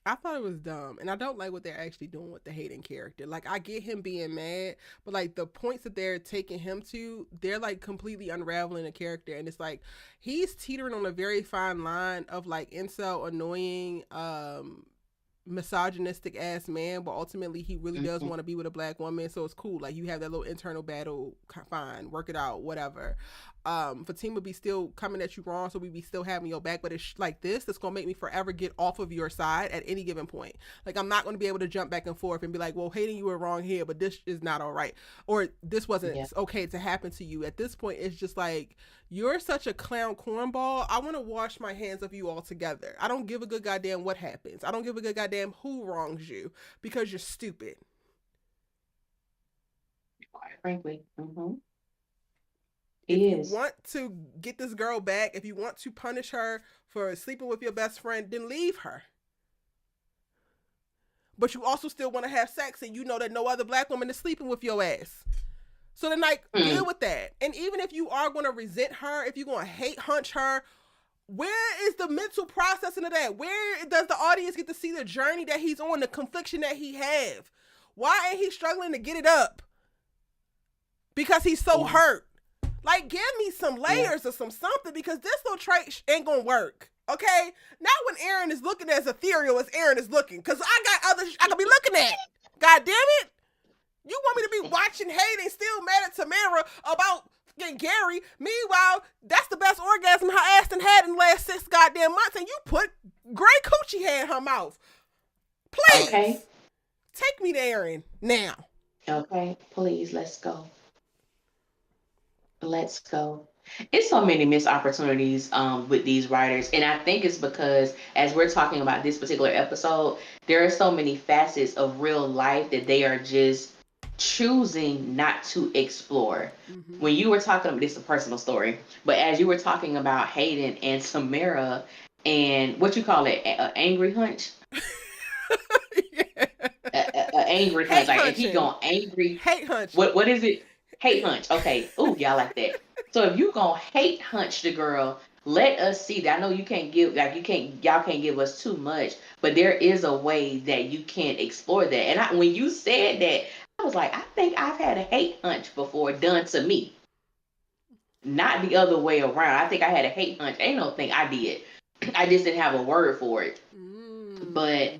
I thought it was dumb, and I don't like what they're actually doing with the Hayden character. Like, I get him being mad, but like the points that they're taking him to, they're like completely unraveling the character, and it's like he's teetering on a very fine line of like incel, annoying, misogynistic ass man, but ultimately he really does mhm, want to be with a black woman, so it's cool. Like, you have that little internal battle, fine, work it out, whatever. Fatima be still coming at you wrong, so we be still having your back, but it's like this that's gonna make me forever get off of your side at any given point. Like, I'm not gonna be able to jump back and forth and be like, well, Hayden, you were wrong here, but this is not all right, or this wasn't yeah, okay to happen to you. At this point, it's just like, you're such a clown cornball. I want to wash my hands of you altogether. I don't give a good goddamn what happens. I don't give a good goddamn who wrongs you, because you're stupid. quite frankly, If he you is. want to get this girl back, if you want to punish her for sleeping with your best friend, then leave her. But you also still want to have sex, and you know that no other black woman is sleeping with your ass. So then, like, deal Mm, with that. And even if you are going to resent her, if you're going to hate hunch her, where is the mental processing of that? Where does the audience get to see the journey that he's on, the confliction that he have? Why ain't he struggling to get it up? Because he's so yeah, hurt. Like, give me some yeah. layers or something, because this little trait ain't gonna work. Okay? Not when Aaron is looking as ethereal as Aaron is looking. Because I got other I could be looking at. God damn it. You want me to be watching Hayden still mad at Tamara about getting Gary? Meanwhile, that's the best orgasm her ass done had in the last 6 goddamn months, and you put gray coochie hair in her mouth. Okay, Please, take me to Aaron now. okay. Please, let's go. Let's go. It's so many missed opportunities with these writers, and I think it's because as we're talking about this particular episode, there are so many facets of real life that they are just choosing not to explore. Mm-hmm. When you were talking about this, is a personal story, but as you were talking about Hayden and Samara and what you call it, angry hunch, Yeah. angry hunch, Hate like if he hunching. going angry, Hate hunching. what is it? Hate hunch. Okay. Ooh, y'all like that. So if you gonna hate hunch the girl, let us see that. I know you can't give like y'all can't give us too much, but there is a way that you can explore that. And when you said that, I was like, I think I've had a hate hunch before done to me, not the other way around. I think I had a hate hunch. Ain't no thing I did. I just didn't have a word for it. But Mm.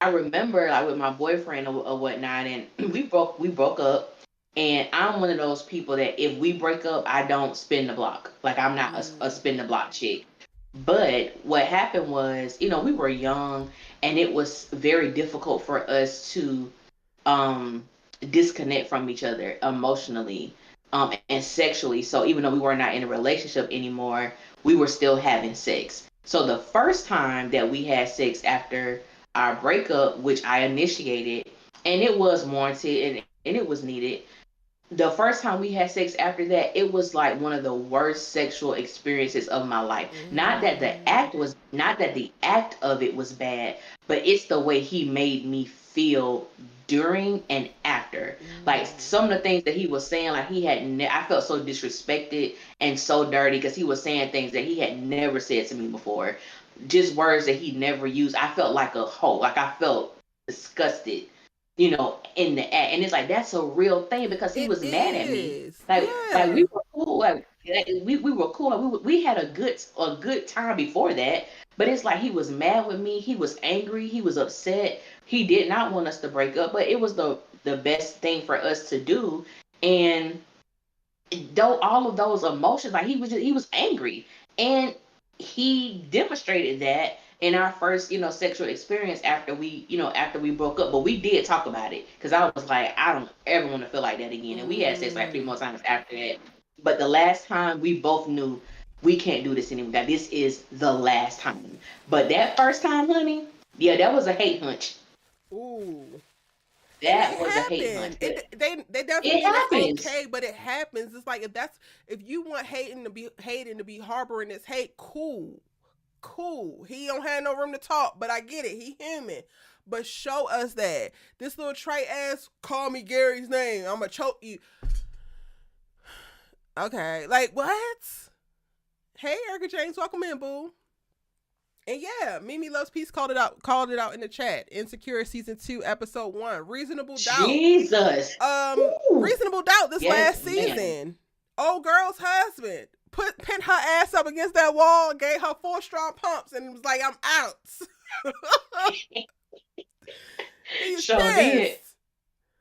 I remember like with my boyfriend or whatnot, and we broke up, and I'm one of those people that if we break up, I don't spin the block. Like I'm not a Mm. spin the block chick. But what happened was, we were young, and it was very difficult for us to um disconnect from each other emotionally and sexually. So even though we were not in a relationship anymore, we were still having sex. So the first time that we had sex after our breakup, which I initiated, and it was warranted and it was needed, the first time we had sex after that, it was like one of the worst sexual experiences of my life. Mm. Not that the act of it was bad, but it's the way he made me feel during and after. Like Mm. some of the things that he was saying, like I felt so disrespected and so dirty because he was saying things that he had never said to me before. Just words that he never used. I felt like a hoe. Like I felt disgusted, in the act. And it's like that's a real thing because he It was mad at me. is. Like we Yeah. were cool. Like, we were cool. Like, we had a good time before that. But it's like he was mad with me. He was angry. He was upset. He did not want us to break up. But it was the best thing for us to do. And though all of those emotions, like he was angry, and he demonstrated that in our first sexual experience after we broke up. But we did talk about it because I was like, I don't ever want to feel like that again, and we had sex like 3 more Mm. times after that. But the last time we both knew we can't do this anymore. That this is the last time. But that first time, honey, yeah, that was a hate hunch. Ooh. And it That was a hate hunch. happened. But They doesn't it mean it's happens. okay, but it happens. It's like, if you want Hayden to be harboring this hate, cool. Cool. He don't have no room to talk, but I get it. He human. But show us that. This little trite ass, call me Gary's name. I'm gonna choke you. Okay. Like, what? Hey, Erica James. Welcome in, boo. And yeah, Mimi Loves Peace called it out in the chat. Insecure season 2, episode 1. Reasonable Doubt. Jesus. Reasonable Doubt this last season. Old girl's husband pinned her ass up against that wall, gave her 4 strong pumps, and was like, I'm out. He's pissed.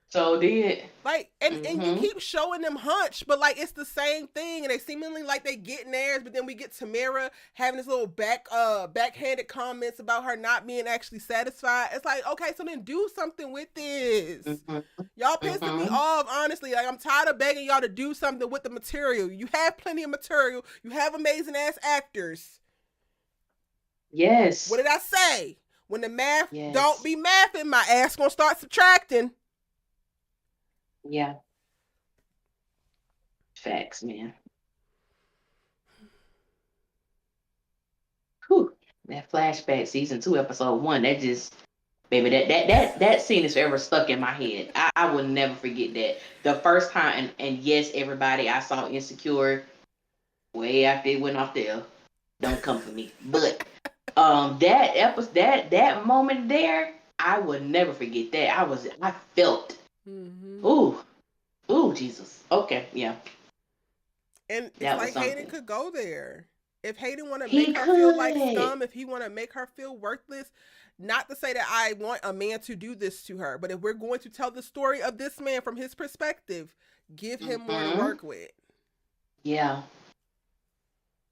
So did. Like, and you keep showing them hunch, but like it's the same thing, and they seemingly like they getting theirs, but then we get Tamara having this little backhanded comments about her not being actually satisfied. It's like, okay, so then do something with this. Y'all pissing me off, honestly. Like, I'm tired of begging y'all to do something with the material. You have plenty of material. You have amazing ass actors. Yes. What did I say? When the math don't be mathing, my ass gonna start subtracting. Yeah. Facts, man. Whew. That flashback season 2, episode 1, that just, baby, that scene is forever stuck in my head. I will never forget that. The first time, and yes, everybody, I saw Insecure way after it went off there. Don't come for me. But that episode, that moment there, I will never forget that. I felt. Ooh, Jesus. Okay, yeah. And it's like Hayden could go there. If Hayden want to make her feel like scum, if he want to make her feel worthless, not to say that I want a man to do this to her, but if we're going to tell the story of this man from his perspective, give him more to work with. Yeah.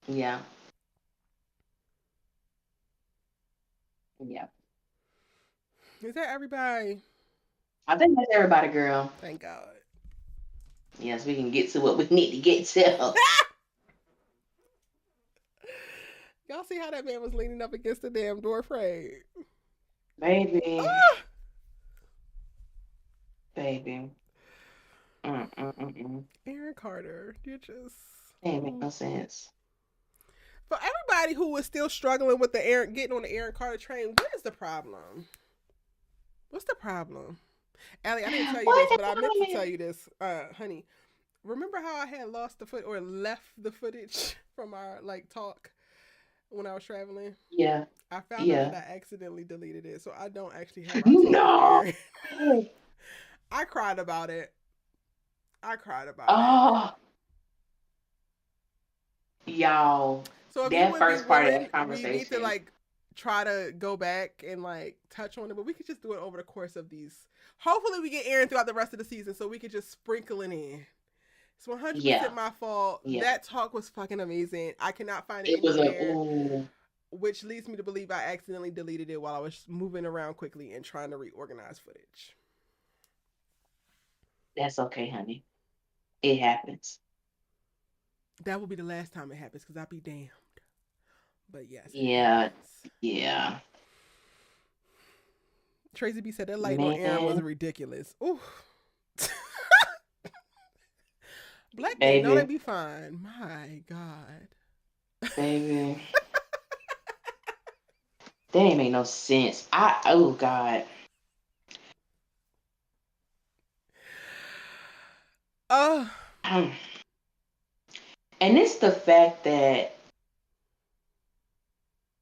Yeah. Yeah. Is that everybody? I think that's everybody, girl. Thank God. Yes, we can get to what we need to get to. Y'all see how that man was leaning up against the damn door frame? Baby. Baby. Aaron Carter, you just... Ain't make no sense. For everybody who is still struggling with getting on the Aaron Carter train, what is the problem? What's the problem? Allie, I didn't tell you this, but I meant to tell you this, honey. Remember how I had left the footage from our talk when I was traveling? Yeah. I found out that I accidentally deleted it, so I don't actually have my talk. No. I cried about it. Y'all. So if that first part of the conversation, we need to try to go back and touch on it, but we could just do it over the course of these. Hopefully we get Aaron throughout the rest of the season, so we could just sprinkle it in. It's 100% my fault. Yeah. That talk was fucking amazing. I cannot find it anywhere, which leads me to believe I accidentally deleted it while I was moving around quickly and trying to reorganize footage. That's okay, honey. It happens. That will be the last time it happens, because I'll be damned. But yes. Yeah. Tracy B said that light on Aaron was ridiculous. Ooh. Black men know they be fine. My God. Baby. That ain't make no sense. Oh God. And it's the fact that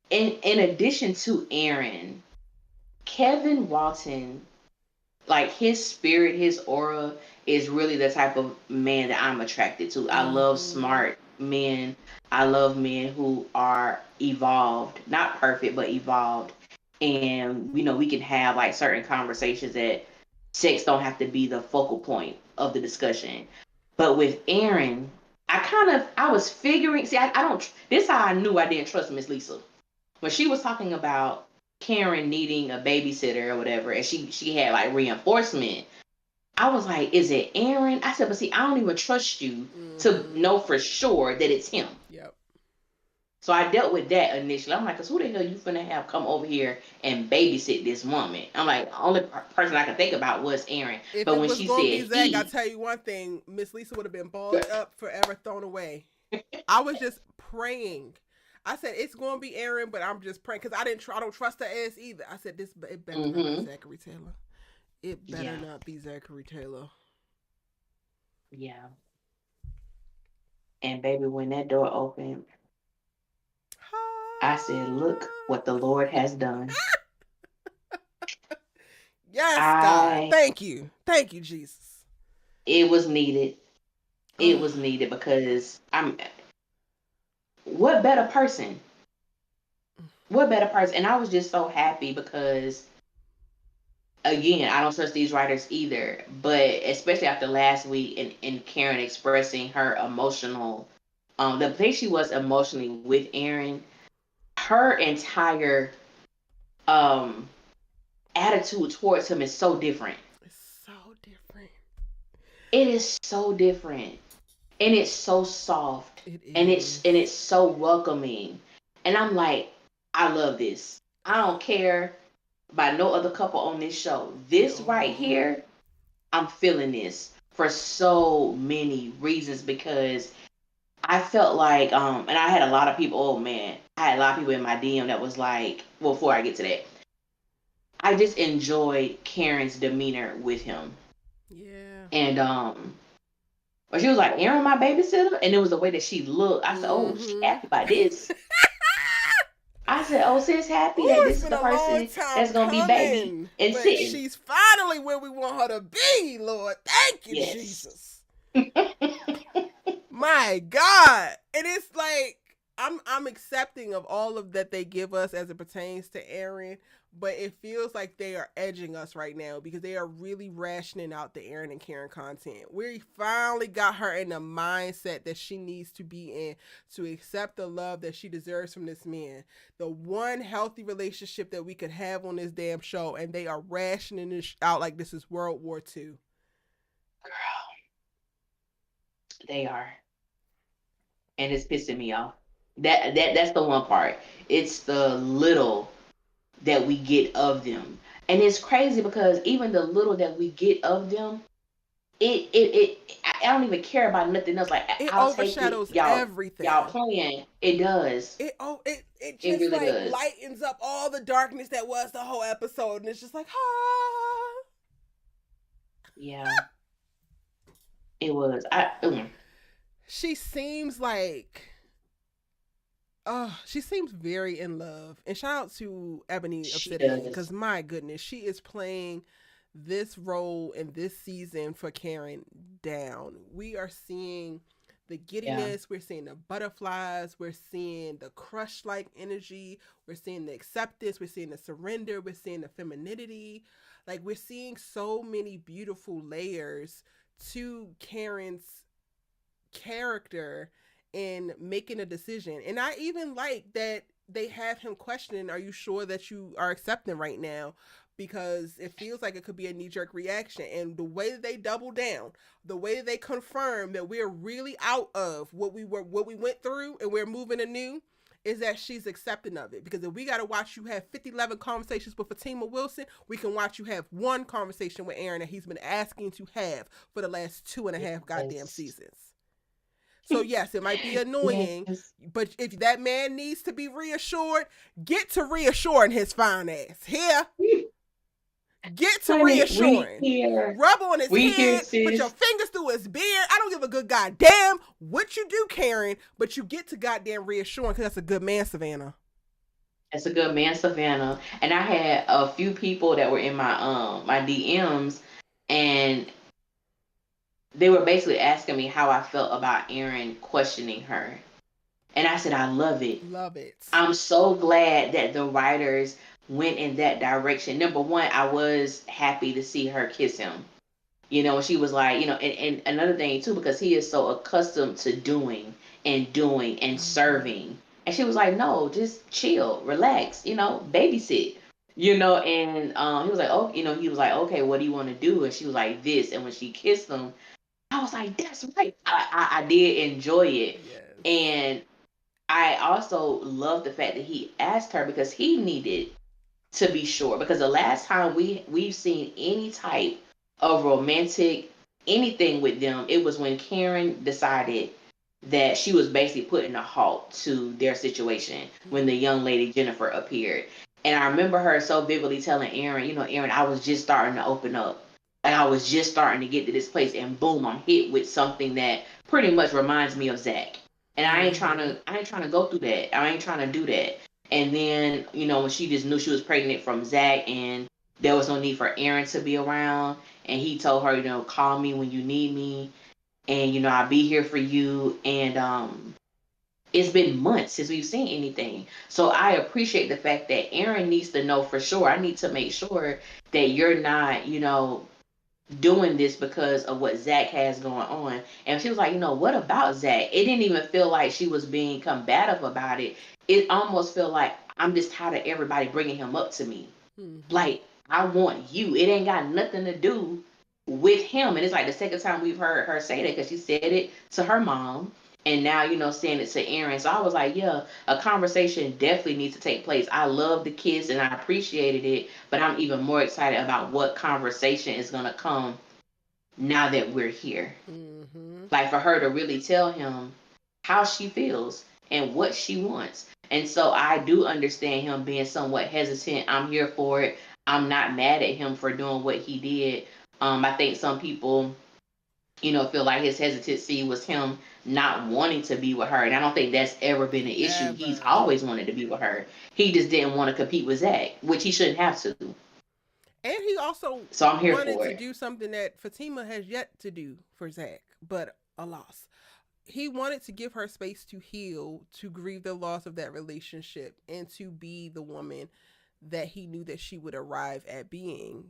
in addition to Aaron, Kevin Walton, his spirit, his aura is really the type of man that I'm attracted to. I love smart men. I love men who are evolved, not perfect, but evolved. And, we can have certain conversations that sex don't have to be the focal point of the discussion. But with Aaron, I was figuring, this is how I knew I didn't trust Miss Lisa. When she was talking about Karen needing a babysitter or whatever, and she had reinforcement, I was like, is it Aaron? I said, but see, I don't even trust you to know for sure that it's him. Yep. So I dealt with that initially. I'm like, cause who the hell you finna have come over here and babysit this woman? I'm like, the only person I could think about was Aaron. But when she said Zach, I'll tell you one thing, Miss Lisa would have been balled up, forever thrown away. I was just praying. I said it's gonna be Aaron, but I'm just praying because I don't trust the ass either. I said it better not be Zachary Taylor. It better not be Zachary Taylor. Yeah. And baby, when that door opened, I said, "Look what the Lord has done." Yes, God. Thank you, Jesus. It was needed. It was needed because what better person? What better person? And I was just so happy because, again, I don't trust these writers either. But especially after last week and Karen expressing her emotional, the place she was emotionally with Aaron, her entire attitude towards him is so different. It's so different. It is so different. And it's so soft. And it's so welcoming. And I'm like, I love this. I don't care by no other couple on this show. This right here, I'm feeling this for so many reasons because I felt like and I had a lot of people, oh man, I had a lot of people in my DM that was like, well, before I get to that, I just enjoyed Karen's demeanor with him. Yeah. And or she was like, Aaron, my babysitter, and it was the way that she looked. I said, oh, she's happy about this. I said, oh, sis, happy that this is the person that's gonna be baby and sitting. She's finally where we want her to be, Lord. Thank you, Jesus. My God. And it's like I'm accepting of all of that they give us as it pertains to Aaron, but it feels like they are edging us right now because they are really rationing out the Aaron and Karen content. We finally got her in the mindset that she needs to be in to accept the love that she deserves from this man. The one healthy relationship that we could have on this damn show, and they are rationing this out like this is World War II. Girl. They are. And it's pissing me off. That's the one part. It's the little that we get of them. And it's crazy because even the little that we get of them, I don't even care about nothing else. Like it I'll overshadows take it, y'all, everything. Y'all playing. It does. It just really like does. Lightens up all the darkness that was the whole episode, and it's just like, ah. Yeah. It was. She seems like, she seems very in love. And shout out to Ebony Obsidian because my goodness, she is playing this role in this season for Karen down. We are seeing the giddiness, we're seeing the butterflies, we're seeing the crush-like energy, we're seeing the acceptance, we're seeing the surrender, we're seeing the femininity. Like we're seeing so many beautiful layers to Karen's character in making a decision. And I even like that they have him questioning, are you sure that you are accepting right now? Because it feels like it could be a knee-jerk reaction. And the way that they double down, the way that they confirm that we're really out of what we went through and we're moving anew, is that she's accepting of it. Because if we got to watch you have 11 conversations with Fatima Wilson, we can watch you have one conversation with Aaron that he's been asking to have for the last 2.5 goddamn seasons. So yes, it might be annoying, but if that man needs to be reassured, get to reassuring his fine ass. Here. Get to reassuring. Rub on his head, put your fingers through his beard. I don't give a good goddamn what you do, Karen, but you get to goddamn reassuring because that's a good man, Savannah. That's a good man, Savannah. And I had a few people that were in my my DMs, and they were basically asking me how I felt about Aaron questioning her. And I said, I love it. Love it. I'm so glad that the writers went in that direction. Number one, I was happy to see her kiss him. You know, she was like, you know, and another thing too, because he is so accustomed to doing and serving. And she was like, no, just chill, relax, you know, babysit. You know, and he was like, oh, you know, he was like, okay, what do you want to do? And she was like, this. And when she kissed him, I was like, that's right. I did enjoy it. Yes. And I also love the fact that he asked her because he needed to be sure. Because the last time we've seen any type of romantic anything with them, it was when Karen decided that she was basically putting a halt to their situation when the young lady Jennifer appeared. And I remember her so vividly telling Aaron, Aaron, I was just starting to open up. Like I was just starting to get to this place, and boom, I'm hit with something that pretty much reminds me of Zach. And I ain't trying to go through that. I ain't trying to do that. And then, when she just knew she was pregnant from Zach, and there was no need for Aaron to be around, and he told her, call me when you need me, and I'll be here for you. And it's been months since we've seen anything. So I appreciate the fact that Aaron needs to know for sure. I need to make sure that you're not, doing this because of what Zach has going on. And she was like, what about Zach? It didn't even feel like she was being combative about it. It almost felt like, I'm just tired of everybody bringing him up to me. Like, I want you. It ain't got nothing to do with him. And it's like the second time we've heard her say that, because she said it to her mom. And now, saying it to Aaron. So I was like, yeah, a conversation definitely needs to take place. I love the kids and I appreciated it, but I'm even more excited about what conversation is going to come now that we're here. Like for her to really tell him how she feels and what she wants. And so I do understand him being somewhat hesitant. I'm here for it. I'm not mad at him for doing what he did. I think some people, feel like his hesitancy was him not wanting to be with her. And I don't think that's ever been an issue. Never. He's always wanted to be with her. He just didn't want to compete with Zach, which he shouldn't have to. And he also wanted to do something that Fatima has yet to do for Zach, but alas. He wanted to give her space to heal, to grieve the loss of that relationship, and to be the woman that he knew that she would arrive at being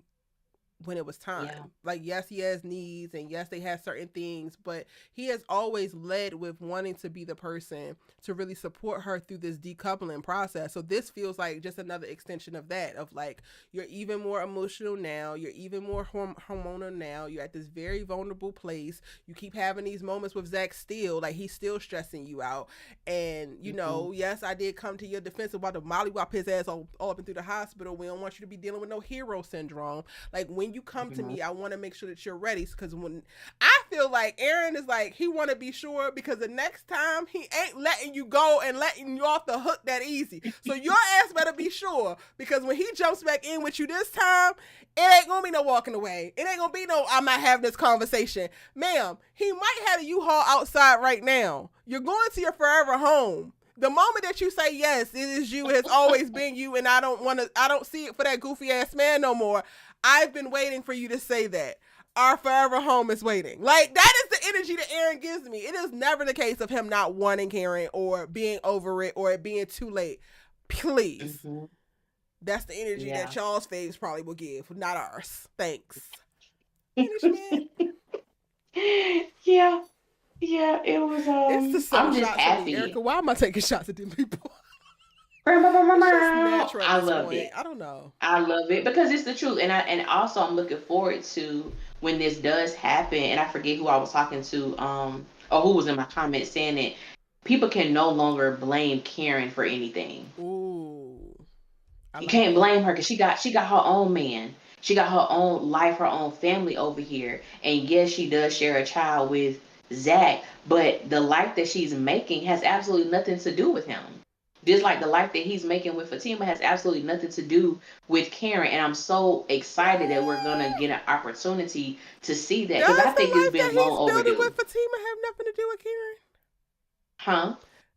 when it was time. Yeah. Like, yes, he has needs, and yes, they have certain things, but he has always led with wanting to be the person to really support her through this decoupling process. So this feels like just another extension of that, of like, you're even more emotional now, you're even more hormonal now, you're at this very vulnerable place, you keep having these moments with Zach still, like he's still stressing you out, and yes, I did come to your defense about the mollywop his ass all up and through the hospital. We don't want you to be dealing with no hero syndrome. Like, when you come to me, I want to make sure that you're ready, because when I feel like Aaron is like, he want to be sure, because the next time he ain't letting you go and letting you off the hook that easy. So your ass better be sure, because when he jumps back in with you this time, it ain't gonna be no walking away. It ain't gonna be no, I'm not having this conversation. Ma'am, he might have a U-Haul outside right now. You're going to your forever home. The moment that you say, yes, it is you, it has always been you, and I don't see it for that goofy ass man no more. I've been waiting for you to say that. Our forever home is waiting. Like, that is the energy that Aaron gives me. It is never the case of him not wanting Karen or being over it or it being too late. Please. That's the energy that y'all's faves probably will give, not ours. Thanks. Finish, Yeah, it was. It's the I'm just happy. Erica, why am I taking shots at them people? I love it. I don't know. I love it because it's the truth, and also I'm looking forward to when this does happen. And I forget who I was talking to, or who was in my comments saying it. People can no longer blame Karen for anything. Ooh, you can't blame her because she got her own man. She got her own life, her own family over here. And yes, she does share a child with Zach, but the life that she's making has absolutely nothing to do with him. Just like the life that he's making with Fatima has absolutely nothing to do with Karen. And I'm so excited that we're going to get an opportunity to see that. Because I think it's been long overdue. Does the life that he's building with Fatima have nothing to do with Karen? Huh?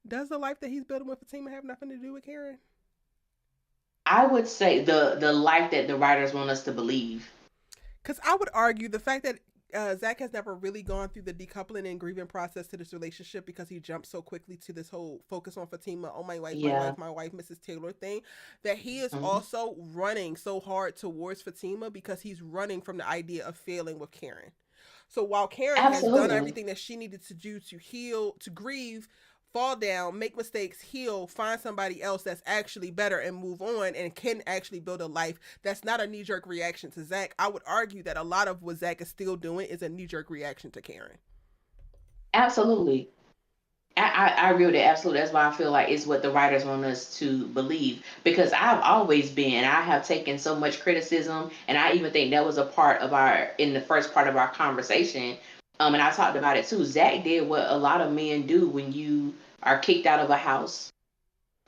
Does the life that he's building with Fatima have nothing to do with Karen? I would say the life that the writers want us to believe. Because I would argue the fact that Zach has never really gone through the decoupling and grieving process to this relationship, because he jumped so quickly to this whole focus on Fatima, oh my wife, my wife, Mrs. Taylor thing, that he is also running so hard towards Fatima because he's running from the idea of failing with Karen. So while Karen has done everything that she needed to do to heal, to grieve, fall down, make mistakes, heal, find somebody else that's actually better and move on and can actually build a life that's not a knee-jerk reaction to Zach, I would argue that a lot of what Zach is still doing is a knee-jerk reaction to Karen. Absolutely. I agree with it. Absolutely. That's why I feel like it's what the writers want us to believe, because I've always been, I have taken so much criticism, and I even think that was a part of in the first part of our conversation, And I talked about it too. Zach did what a lot of men do when you are kicked out of a house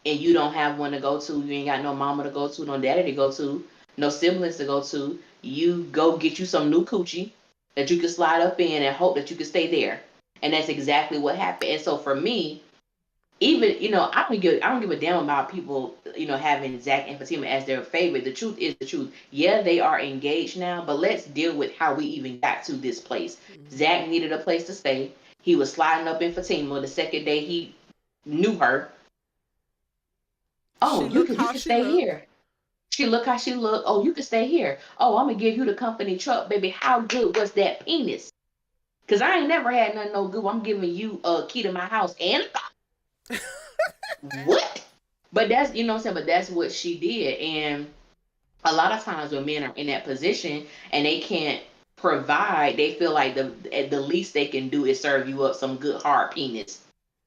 and you don't have one to go to. You ain't got no mama to go to, no daddy to go to, no siblings to go to. You go get you some new coochie that you can slide up in and hope that you can stay there. And that's exactly what happened. And so for me, even, I don't give a damn about people, having Zach and Fatima as their favorite. The truth is the truth. Yeah, they are engaged now, but let's deal with how we even got to this place. Mm-hmm. Zach needed a place to stay. He was sliding up in Fatima the second day he knew her. Oh, you can stay here. She look how she look. Oh, you can stay here. Oh, I'm gonna give you the company truck, baby. How good was that penis? Cause I ain't never had nothing no good. I'm giving you a key to my house and what? But that's, what I'm saying, but that's what she did. And a lot of times when men are in that position and they can't provide, they feel like the least they can do is serve you up some good hard penis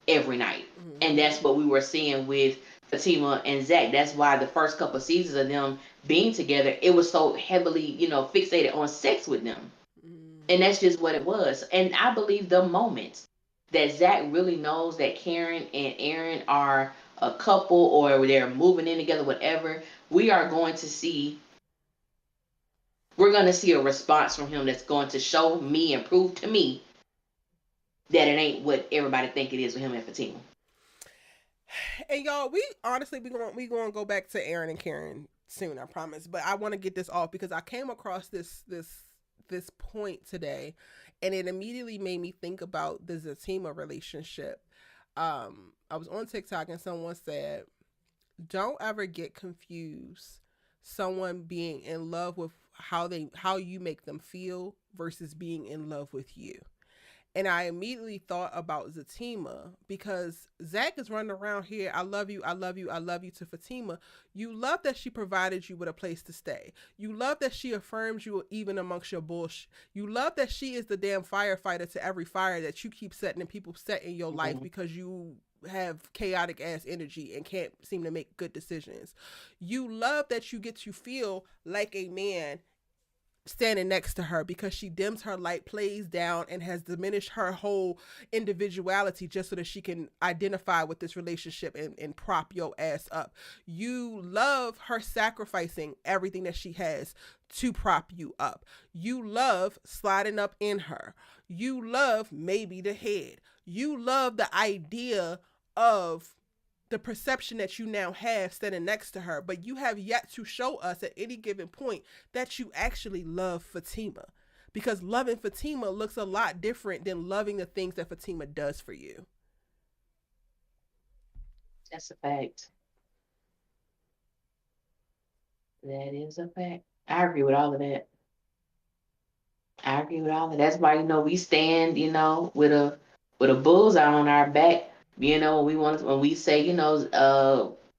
every night. Mm-hmm. And that's what we were seeing with Fatima and Zach. That's why the first couple of seasons of them being together, it was so heavily, fixated on sex with them. Mm-hmm. And that's just what it was. And I believe the moment that Zach really knows that Karen and Aaron are a couple or they're moving in together, whatever, we're going to see a response from him that's going to show me and prove to me that it ain't what everybody think it is with him and Fatima. And y'all, we gonna go back to Aaron and Karen soon, I promise. But I want to get this off because I came across this point today, and it immediately made me think about the Fatima relationship. I was on TikTok and someone said, "Don't ever get confused. Someone being in love with how you make them feel versus being in love with you." And I immediately thought about Fatima because Zach is running around here. I love you. I love you. I love you to Fatima. You love that she provided you with a place to stay. You love that she affirms you even amongst your bullshit. You love that she is the damn firefighter to every fire that you keep setting and people set in your life because you have chaotic ass energy and can't seem to make good decisions. You love that you get to feel like a man standing next to her because she dims her light, plays down, and has diminished her whole individuality just so that she can identify with this relationship and prop your ass up. You love her sacrificing everything that she has to prop you up. You love sliding up in her. You love maybe the head. You love the idea of the perception that you now have standing next to her, but you have yet to show us at any given point that you actually love Fatima, because loving Fatima looks a lot different than loving the things that Fatima does for you. That's a fact. That is a fact. I agree with all of that. That's why, we stand, with a bullseye on our back. When we say,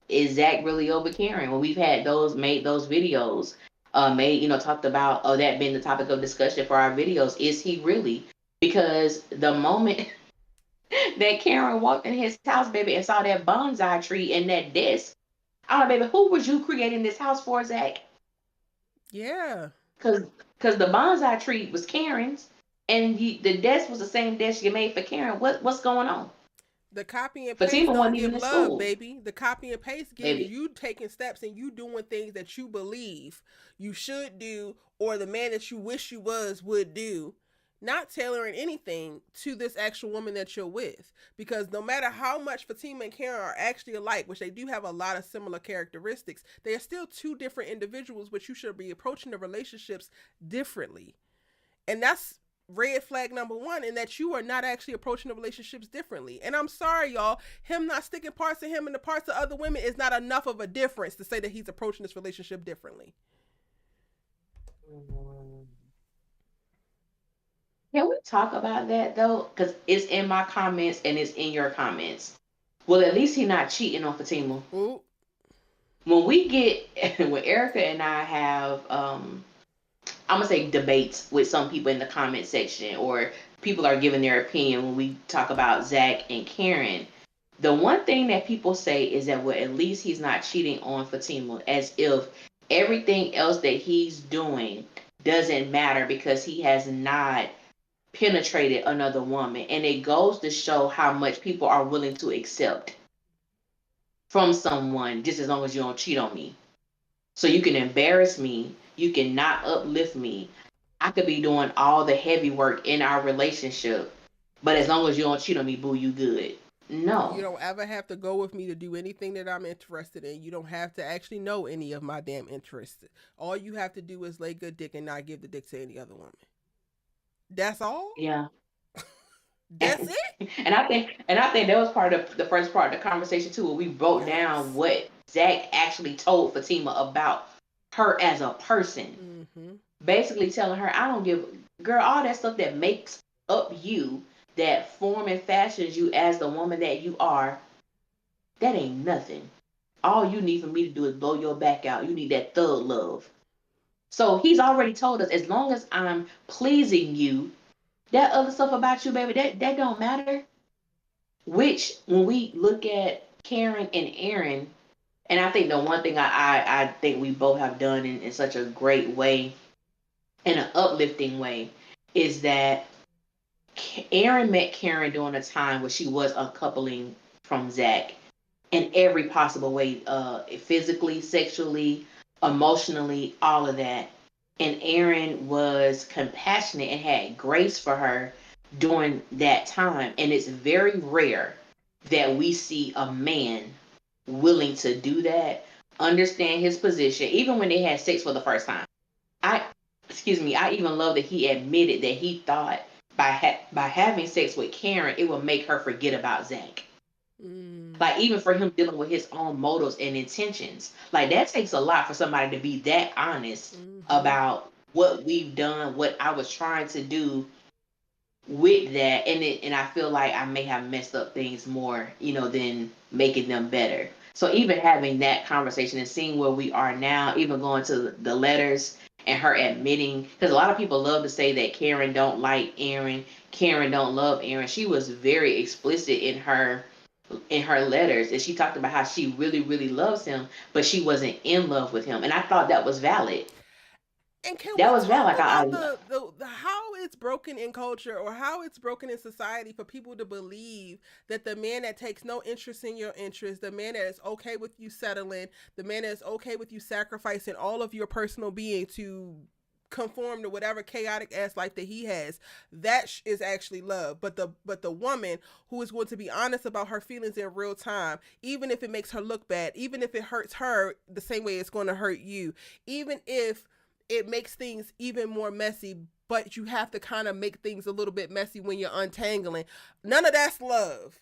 is Zach really over Karen? When we've had made those videos, talked about, that being the topic of discussion for our videos, is he really? Because the moment that Karen walked in his house, baby, and saw that bonsai tree and that desk, I don't know, baby, who was you creating this house for, Zach? Yeah. Because the bonsai tree was Karen's, and the desk was the same desk you made for Karen. What's going on? The copy and paste don't give love, baby. The copy and paste gives you taking steps and you doing things that you believe you should do, or the man that you wish you would do. Not tailoring anything to this actual woman that you're with. Because no matter how much Fatima and Karen are actually alike, which they do have a lot of similar characteristics, they are still two different individuals, but you should be approaching the relationships differently. And that's red flag number one, in that you are not actually approaching the relationships differently. And I'm sorry, y'all, him not sticking parts of him and the parts of other women is not enough of a difference to say that he's approaching this relationship differently. Can we talk about that though? Because it's in my comments and it's in your comments. Well, at least he's not cheating on Fatima. Ooh. When Erica and I have, I'm gonna say debates with some people in the comment section, or people are giving their opinion when we talk about Zach and Karen, the one thing that people say is that, well, at least he's not cheating on Fatima, as if everything else that he's doing doesn't matter because he has not penetrated another woman. And it goes to show how much people are willing to accept from someone just as long as you don't cheat on me. So you can embarrass me, you can not uplift me. I could be doing all the heavy work in our relationship, but as long as you don't cheat on me, boo, you good. You No. don't ever have to go with me to do anything that I'm interested in. You don't have to actually know any of my damn interests. All you have to do is lay good dick and not give the dick to any other woman. That's all? Yeah. That's it? And I think that was part of the first part of the conversation too, where we broke down Yes. what Zach actually told Fatima about her as a person. Mm-hmm. Basically telling her, I don't give, girl, all that stuff that makes up you, that form and fashions you as the woman that you are, that ain't nothing. All you need for me to do is blow your back out. You need that thug love. So he's already told us, as long as I'm pleasing you, that other stuff about you, baby, that don't matter. Which, when we look at Karen and Aaron, and I think the one thing I think we both have done in such a great way, in an uplifting way, is that Aaron met Karen during a time where she was uncoupling from Zach in every possible way, physically, sexually, emotionally, all of that. And Aaron was compassionate and had grace for her during that time. And it's very rare that we see a man willing to do that, understand his position, even when they had sex for the first time. I, excuse me, I even love that he admitted that he thought by having sex with Karen, it would make her forget about Zach. Like, even for him dealing with his own motives and intentions, like, that takes a lot for somebody to be that honest about what we've done, what I was trying to do with that. And I feel like I may have messed up things more, than making them better. So even having that conversation and seeing where we are now, even going to the letters and her admitting, because a lot of people love to say that Karen don't like Aaron, Karen don't love Aaron. She was very explicit in her letters, and she talked about how she really really loves him, but she wasn't in love with him. And I thought that was valid. And can we That was valid. talk Like, about the how it's broken in culture, or how it's broken in society for people to believe that the man that takes no interest in your interest, the man that is okay with you settling, the man that is okay with you sacrificing all of your personal being to conform to whatever chaotic ass life that he has, that is actually love. But the woman who is going to be honest about her feelings in real time, even if it makes her look bad, even if it hurts her the same way it's going to hurt you, even if it makes things even more messy, but you have to kind of make things a little bit messy when you're untangling. None of that's love.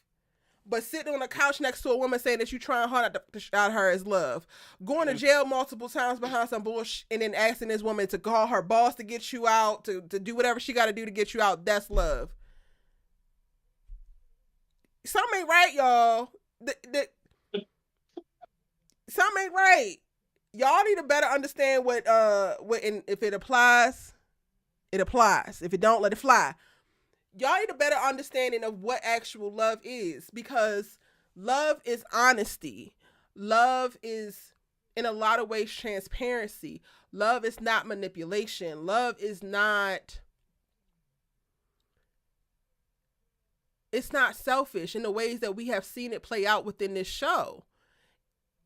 But sitting on a couch next to a woman saying that you're trying hard to shout her is love. Going to jail multiple times behind some bullshit and then asking this woman to call her boss to get you out, to do whatever she got to do to get you out, that's love. Something ain't right, y'all. Something ain't right. Y'all need to better understand if it applies, it applies. If it don't, let it fly. Y'all need a better understanding of what actual love is, because love is honesty. Love is, in a lot of ways, transparency. Love is not manipulation. Love is not, it's not selfish in the ways that we have seen it play out within this show.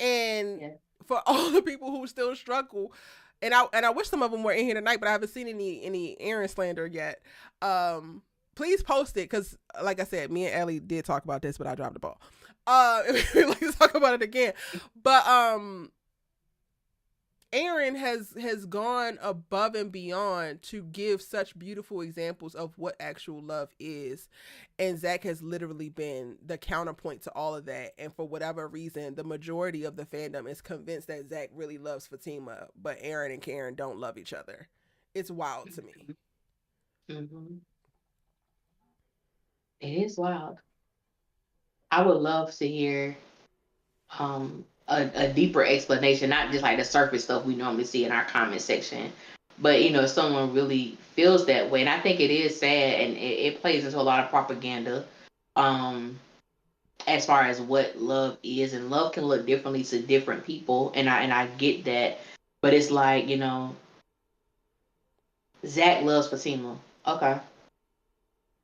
And for all the people who still struggle, and I wish some of them were in here tonight, but I haven't seen any Aaron slander yet. Please post it, because like I said, me and Ellie did talk about this, but I dropped the ball. Let's talk about it again. But Aaron has gone above and beyond to give such beautiful examples of what actual love is. And Zach has literally been the counterpoint to all of that. And for whatever reason, the majority of the fandom is convinced that Zach really loves Fatima, but Aaron and Karen don't love each other. It's wild to me. Mm-hmm. It is wild. I would love to hear a deeper explanation, not just like the surface stuff we normally see in our comment section, but if someone really feels that way. And I think it is sad, and it plays into a lot of propaganda as far as what love is, and love can look differently to different people, and I get that. But it's like, Zach loves Fatima. Okay.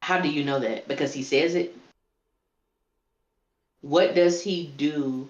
How do you know that? Because he says it. What does he do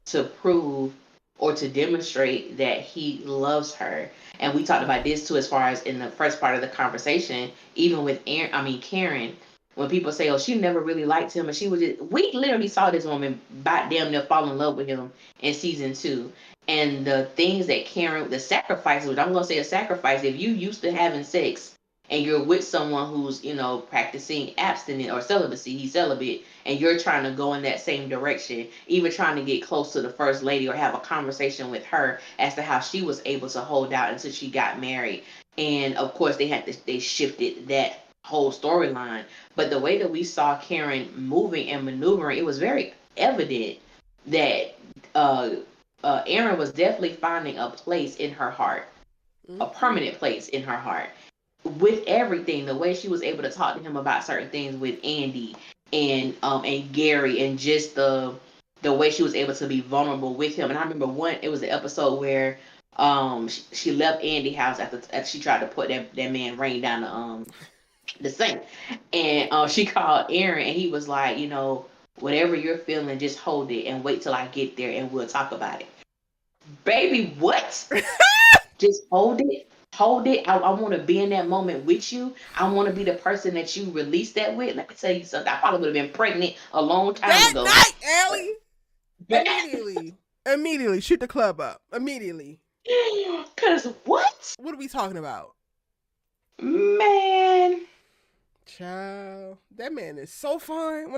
to prove or to demonstrate that he loves her? And we talked about this too, as far as in the first part of the conversation, even with Karen, when people say, "Oh, she never really liked him," and she was just, we literally saw this woman by damn near fall in love with him in season 2. And the things that Karen, the sacrifices, which I'm gonna say a sacrifice, if you used to having sex and you're with someone who's, practicing abstinence or celibacy, he's celibate, and you're trying to go in that same direction, even trying to get close to the first lady or have a conversation with her as to how she was able to hold out until she got married. And of course, they shifted that whole storyline. But the way that we saw Karen moving and maneuvering, it was very evident that Aaron was definitely finding a place in her heart, a permanent place in her heart. With everything, the way she was able to talk to him about certain things with Andi and Gary, and just the way she was able to be vulnerable with him. And I remember it was the episode where she left Andi house after she tried to put that man rain down the sink, and she called Aaron, and he was like, whatever you're feeling, just hold it and wait till I get there and we'll talk about it. Baby, what? Just hold it. Hold it. I want to be in that moment with you. I want to be the person that you release that with. Let me tell you something. I probably would have been pregnant a long time ago. That night, Allie. Immediately. Shoot the club up. Immediately. Because what? What are we talking about? Man. Child. That man is so fine.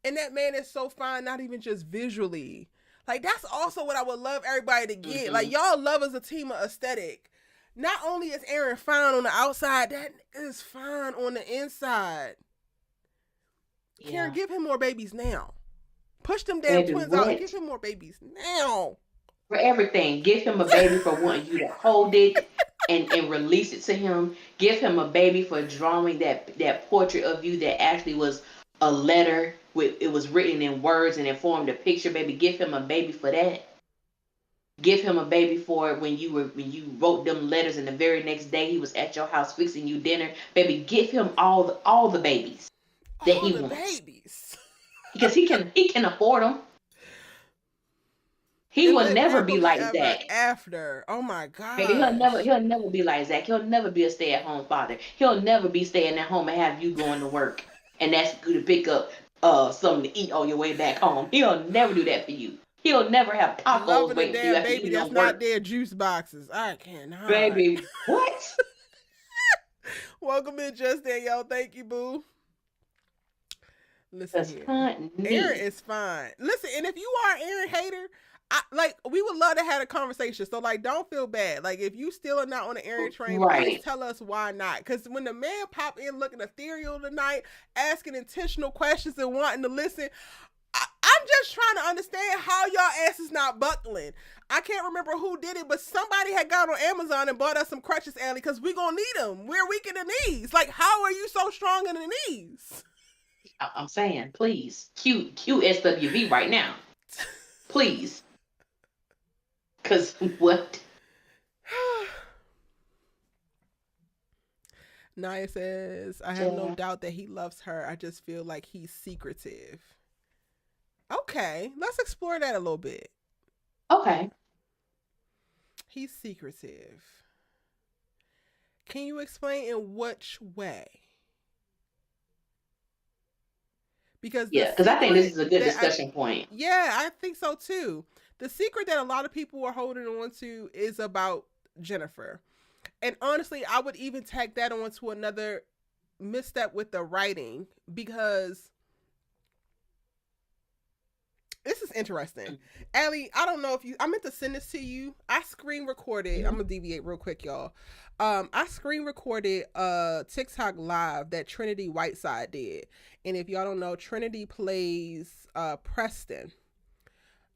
And that man is so fine, not even just visually. Like, that's also what I would love everybody to get. Mm-hmm. Like, y'all love as a team of aesthetic. Not only is Aaron fine on the outside, that nigga is fine on the inside. Yeah. Karen, give him more babies now. Push them damn twins out and give him more babies now. For everything. Give him a baby for wanting you to hold it and release it to him. Give him a baby for drawing that portrait of you that actually was a letter. It was written in words and it formed a picture. Baby, give him a baby for that. Give him a baby for when you wrote them letters and the very next day he was at your house fixing you dinner. Baby, give him all the babies that he wants. Babies. Because he can afford them. He will never be like Zach. After, oh my God, baby, he'll never be like Zach. He'll never be a stay-at-home father. He'll never be staying at home and have you going to work, and that's good to pick up something to eat on your way back home. He'll never do that for you. He'll never have tacos waiting for you after baby that's not their juice boxes. I cannot. Baby, what? Welcome in, Just Danielle. Thank you, boo. Listen here. Aaron is fine. Listen, and if you are an Aaron hater, we would love to have a conversation. So, don't feel bad. If you still are not on the Aaron train, please tell us why not. Because when the man pop in looking ethereal tonight, asking intentional questions and wanting to listen, I'm just trying to understand how y'all ass is not buckling. I can't remember who did it, but somebody had gone on Amazon and bought us some crutches, Allie, because we're going to need them. We're weak in the knees. How are you so strong in the knees? I'm saying, please, cue SWV right now. Please. Because what? Naya says, I have no doubt that he loves her. I just feel like he's secretive. Okay, let's explore that a little bit. Okay. He's secretive. Can you explain in which way? Because I think this is a good discussion point. Yeah, I think so too. The secret that a lot of people are holding on to is about Jennifer. And honestly, I would even tag that on to another misstep with the writing, because this is interesting. Allie, I don't know if I meant to send this to you. I screen recorded. I'm going to deviate real quick, y'all. I screen recorded a TikTok live that Trinity Whiteside did. And if y'all don't know, Trinity plays Preston.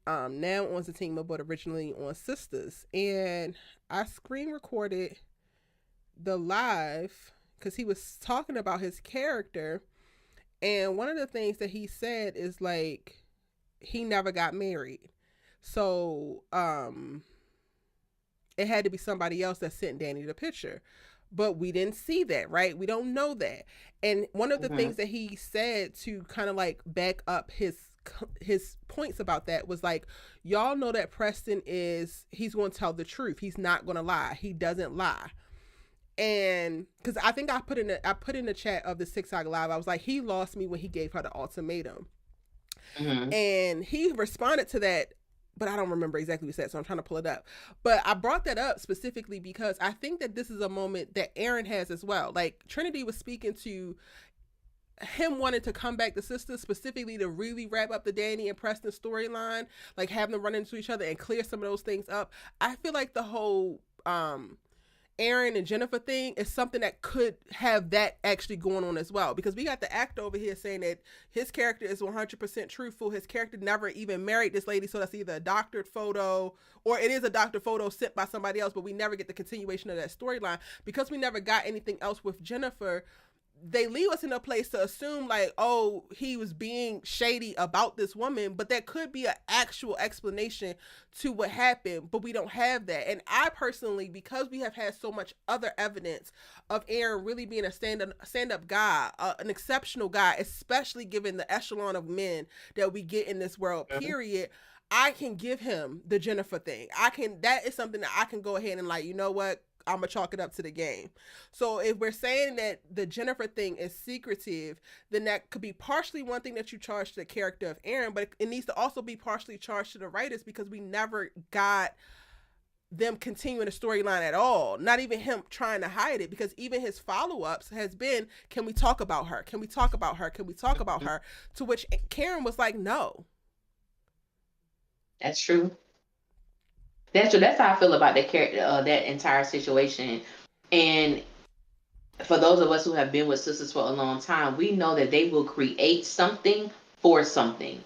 Now on Fatima, but originally on Sistas. And I screen recorded the live because he was talking about his character. And one of the things that he said is he never got married. So it had to be somebody else that sent Danny the picture. but we didn't see that, right? We don't know that. And one of the things that he said to kind of like back up his points about that was like, y'all know that Preston he's going to tell the truth. He's not going to lie. He doesn't lie. And because I think I put in the chat of the 6 O'clock Live, I was like, he lost me when he gave her the ultimatum. And he responded to that, but I don't remember exactly what he said, so I'm trying to pull it up. But I brought that up specifically because I think that this is a moment that Aaron has as well. Like, Trinity was speaking to him wanting to come back to Sistas specifically to really wrap up the Danny and Preston storyline, like have them run into each other and clear some of those things up. I feel like the whole Aaron and Jennifer thing is something that could have that actually going on as well, because we got the actor over here saying that his character is 100% truthful. His character never even married this lady, so that's either a doctored photo or it is a doctored photo sent by somebody else, but we never get the continuation of that storyline because we never got anything else with Jennifer. They leave us in a place to assume like, oh, he was being shady about this woman, but that could be an actual explanation to what happened, but we don't have that. And I personally, because we have had so much other evidence of Aaron really being a stand-up guy, an exceptional guy, especially given the echelon of men that we get in this world, period, I can give him the Jennifer thing. That is something that I can go ahead and like, you know what? I'm gonna chalk it up to the game. So if we're saying that the Jennifer thing is secretive, then that could be partially one thing that you charge to the character of Aaron, but it needs to also be partially charged to the writers because we never got them continuing the storyline at all. Not even him trying to hide it, because even his follow-ups has been, can we talk about her? Can we talk about her? Can we talk about her? To which Karen was like, no. That's true. That's true. That's how I feel about that character, that entire situation. And for those of us who have been with Sistas for a long time, we know that they will create something for something.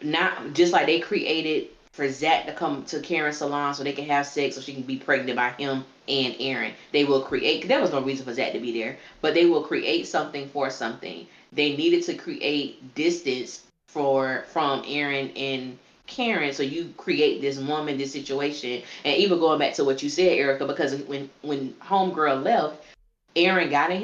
Not just like they created for Zach to come to Karen's salon so they can have sex so she can be pregnant by him and Aaron. They will create, there was no reason for Zach to be there, but they will create something for something. They needed to create distance from Aaron and Karen, so you create this woman, this situation. And even going back to what you said, Erica, because when homegirl left, Aaron got in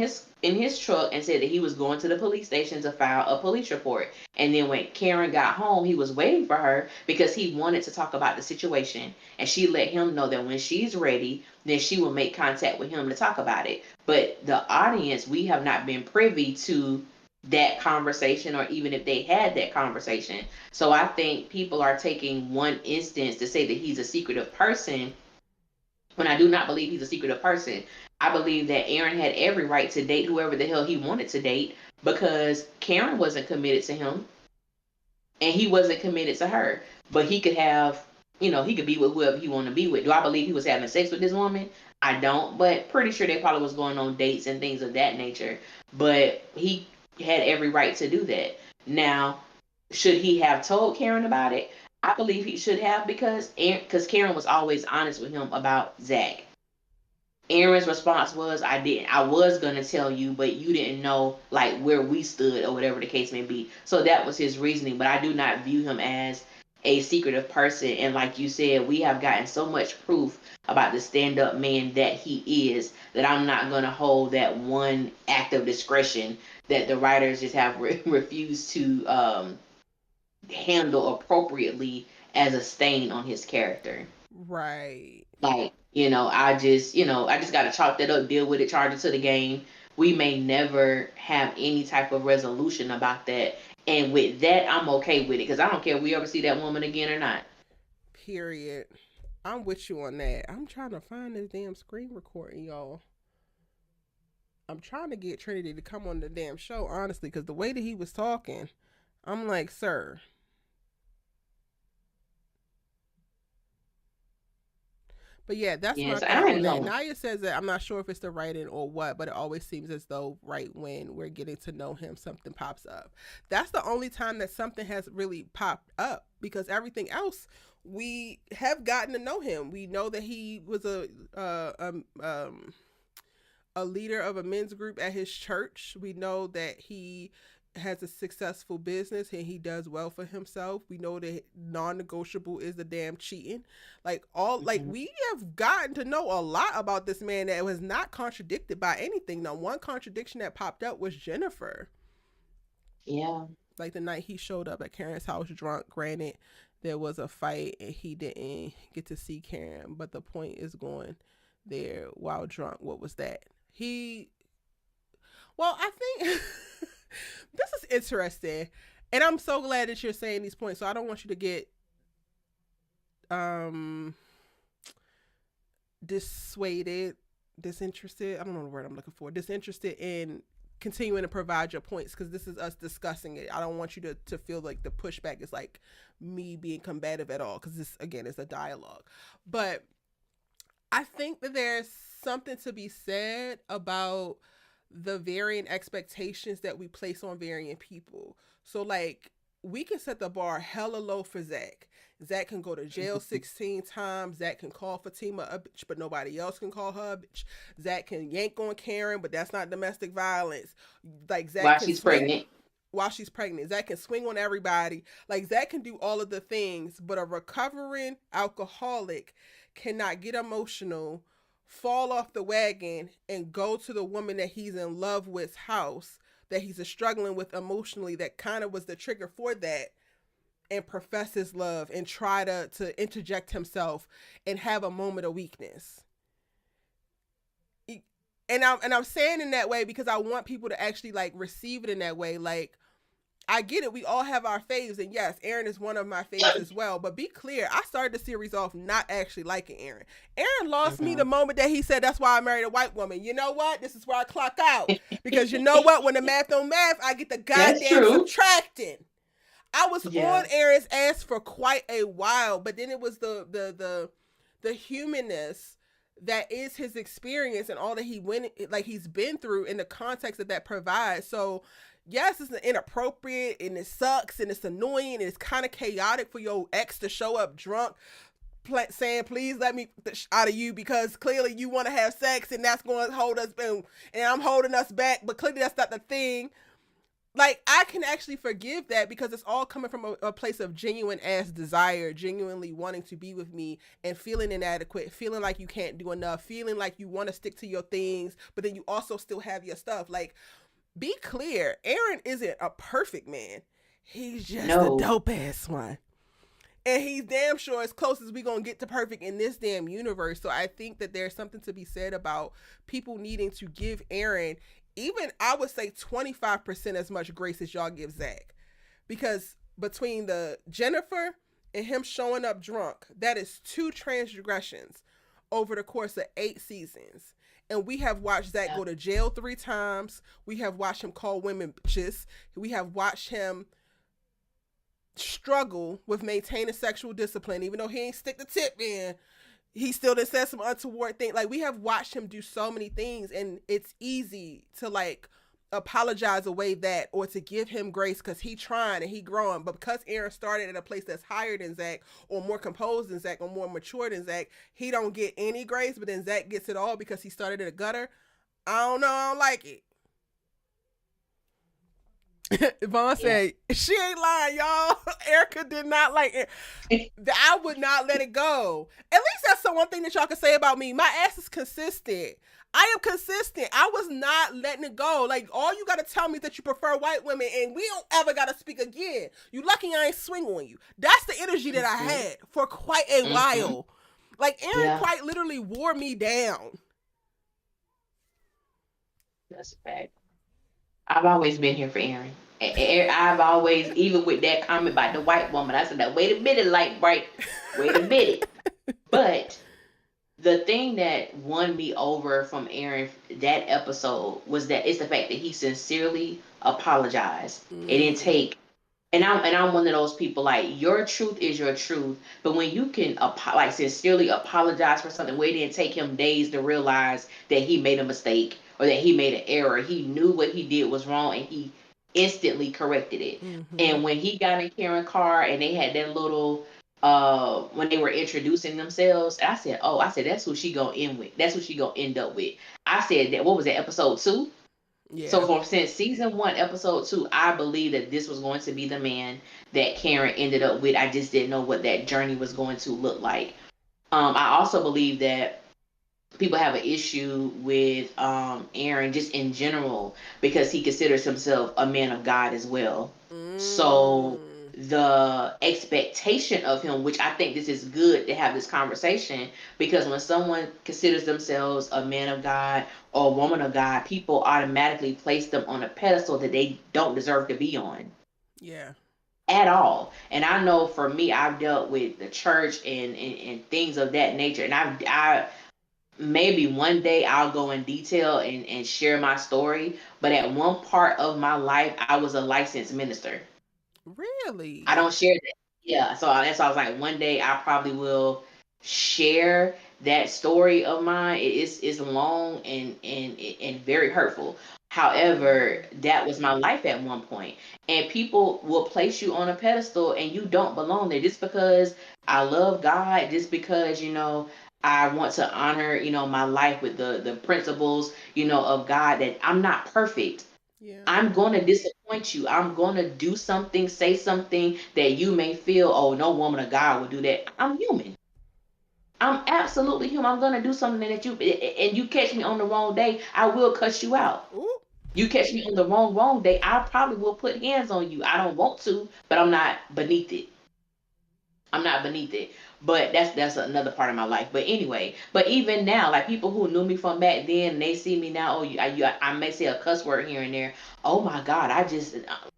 his truck and said that he was going to the police station to file a police report. And then when Karen got home, he was waiting for her because he wanted to talk about the situation. And she let him know that when she's ready, then she will make contact with him to talk about it. But the audience, we have not been privy to that conversation, or even if they had that conversation. So I think people are taking one instance to say that he's a secretive person, when I do not believe he's a secretive person. I believe that Aaron had every right to date whoever the hell he wanted to date, because Karen wasn't committed to him and he wasn't committed to her. But he could have, he could be with whoever he wanted to be with. Do I believe he was having sex with this woman? I don't, but pretty sure they probably was going on dates and things of that nature. But he had every right to do that. Now, should he have told Karen about it? I believe he should have, because Karen was always honest with him about Zach. Aaron's response was, I was going to tell you, but you didn't know like where we stood or whatever the case may be. So that was his reasoning, but I do not view him as a secretive person. And like you said, we have gotten so much proof about the stand-up man that he is, that I'm not going to hold that one act of discretion that the writers just have refused to handle appropriately as a stain on his character. Right. Like, I just got to chalk that up, deal with it, charge it to the game. We may never have any type of resolution about that. And with that, I'm okay with it, because I don't care if we ever see that woman again or not. Period. I'm with you on that. I'm trying to find this damn screen recording, y'all. I'm trying to get Trinity to come on the damn show, honestly, because the way that he was talking, I'm like, sir. But yeah, that's my thought on that. Naya says that I'm not sure if it's the writing or what, but it always seems as though right when we're getting to know him, something pops up. That's the only time that something has really popped up, because everything else, we have gotten to know him. We know that he was a leader of a men's group at his church. We know that he has a successful business and he does well for himself. We know that non-negotiable is the damn cheating. Like all like Mm-hmm. we have gotten to know a lot about this man that was not contradicted by anything. Now, one contradiction that popped up was Jennifer. Yeah. Like the night he showed up at Karen's house drunk. Granted, there was a fight and he didn't get to see Karen, but the point is going there while drunk. What was that? I think this is interesting. And I'm so glad that you're saying these points. So I don't want you to get um dissuaded, disinterested. I don't know the word I'm looking for. Disinterested in continuing to provide your points, because this is us discussing it. I don't want you to feel like the pushback is like me being combative at all, because this again is a dialogue. But I think that there's something to be said about the varying expectations that we place on varying people. So like we can set the bar hella low for Zach. Zach can go to jail 16 times. Zach can call Fatima a bitch, but nobody else can call her a bitch. Zach can yank on Karen, but that's not domestic violence. Like Zach While can she's swing pregnant. while she's pregnant. Zach can swing on everybody. Like Zach can do all of the things, but a recovering alcoholic cannot get emotional, fall off the wagon, and go to the woman that he's in love with's house that he's struggling with emotionally, that kind of was the trigger for that, and profess his love and try to interject himself and have a moment of weakness. And I'm saying in that way because I want people to actually like receive it in that way. Like, I get it. We all have our faves, and yes, Aaron is one of my faves as well. But be clear, I started the series off not actually liking Aaron. Aaron lost me the moment that he said, "That's why I married a white woman." You know what? This is where I clock out, because you know what? When the math don't math, I get the goddamn subtracting. I was on Aaron's ass for quite a while, but then it was the humanness that is his experience and all that he's been through in the context that provides. So yes, it's inappropriate and it sucks and it's annoying and it's kind of chaotic for your ex to show up drunk saying, "Please let me out of you because clearly you want to have sex and that's going to hold us and I'm holding us back, but clearly that's not the thing." Like, I can actually forgive that because it's all coming from a place of genuine ass desire, genuinely wanting to be with me and feeling inadequate, feeling like you can't do enough, feeling like you want to stick to your things, but then you also still have your stuff. Like, be clear, Aaron isn't a perfect man. He's just a dope ass one. And he's damn sure as close as we gonna get to perfect in this damn universe. So I think that there's something to be said about people needing to give Aaron, even I would say 25% as much grace as y'all give Zach. Because between the Jennifer and him showing up drunk, that is 2 transgressions over the course of 8 seasons. And we have watched Zach go to jail 3 times. We have watched him call women bitches. We have watched him struggle with maintaining sexual discipline, even though he ain't stick the tip in. He still done said some untoward things. Like, we have watched him do so many things, and it's easy to like apologize away that or to give him grace because he trying and he growing. But because Aaron started at a place that's higher than Zach or more composed than Zach or more mature than Zach, he don't get any grace, but then Zach gets it all because he started in a gutter. I don't know. I don't like it. Yvonne said, "She ain't lying, y'all. Erica did not like it. I would not let it go." At least that's the one thing that y'all can say about me. My ass is consistent. I am consistent. I was not letting it go. Like, all you got to tell me is that you prefer white women and we don't ever got to speak again. You lucky I ain't swing on you. That's the energy that I had for quite a while. Like, Aaron quite literally wore me down. That's a fact. I've always been here for Aaron. I've always, even with that comment about the white woman, I said, "That wait a minute, light bright, wait a minute." But the thing that won me over from Aaron that episode was that it's the fact that he sincerely apologized. It didn't take, and I'm one of those people, like, your truth is your truth, but when you can like sincerely apologize for something where it didn't take him days to realize that he made a mistake or that he made an error, he knew what he did was wrong and he instantly corrected it. And when he got in Karen's car and they had that little when they were introducing themselves, I said, that's who she gonna end with. That's who she gonna end up with. I said that, what was that, episode 2? So Yeah. since season 1, episode 2, I believe that this was going to be the man that Karen ended up with. I just didn't know what that journey was going to look like. I also believe that people have an issue with Aaron just in general because he considers himself a man of God as well. So the expectation of him, which I think this is good to have this conversation, because when someone considers themselves a man of God or a woman of God, people automatically place them on a pedestal that they don't deserve to be on. Yeah. At all. And I know for me, I've dealt with the church and things of that nature. And I maybe one day I'll go in detail and share my story. But at one part of my life, I was a licensed minister. I Really? don't share that. Yeah, so that's why I was like, one day I probably will share that story of mine. It's long and very hurtful. However, that was my life at one point, and people will place you on a pedestal, and you don't belong there just because I love God, just because I want to honor my life with the principles of God. That I'm not perfect. Yeah. I'm going to disappoint you. I'm going to do something, say something that you may feel, oh, no woman of God would do that. I'm human. I'm absolutely human. I'm going to do something that and you catch me on the wrong day, I will cuss you out. Ooh. You catch me on the wrong day, I probably will put hands on you. I don't want to, but I'm not beneath it. I'm not beneath it. But that's another part of my life. But anyway, but even now, like people who knew me from back then, and they see me now. Oh, I may say a cuss word here and there. Oh my God,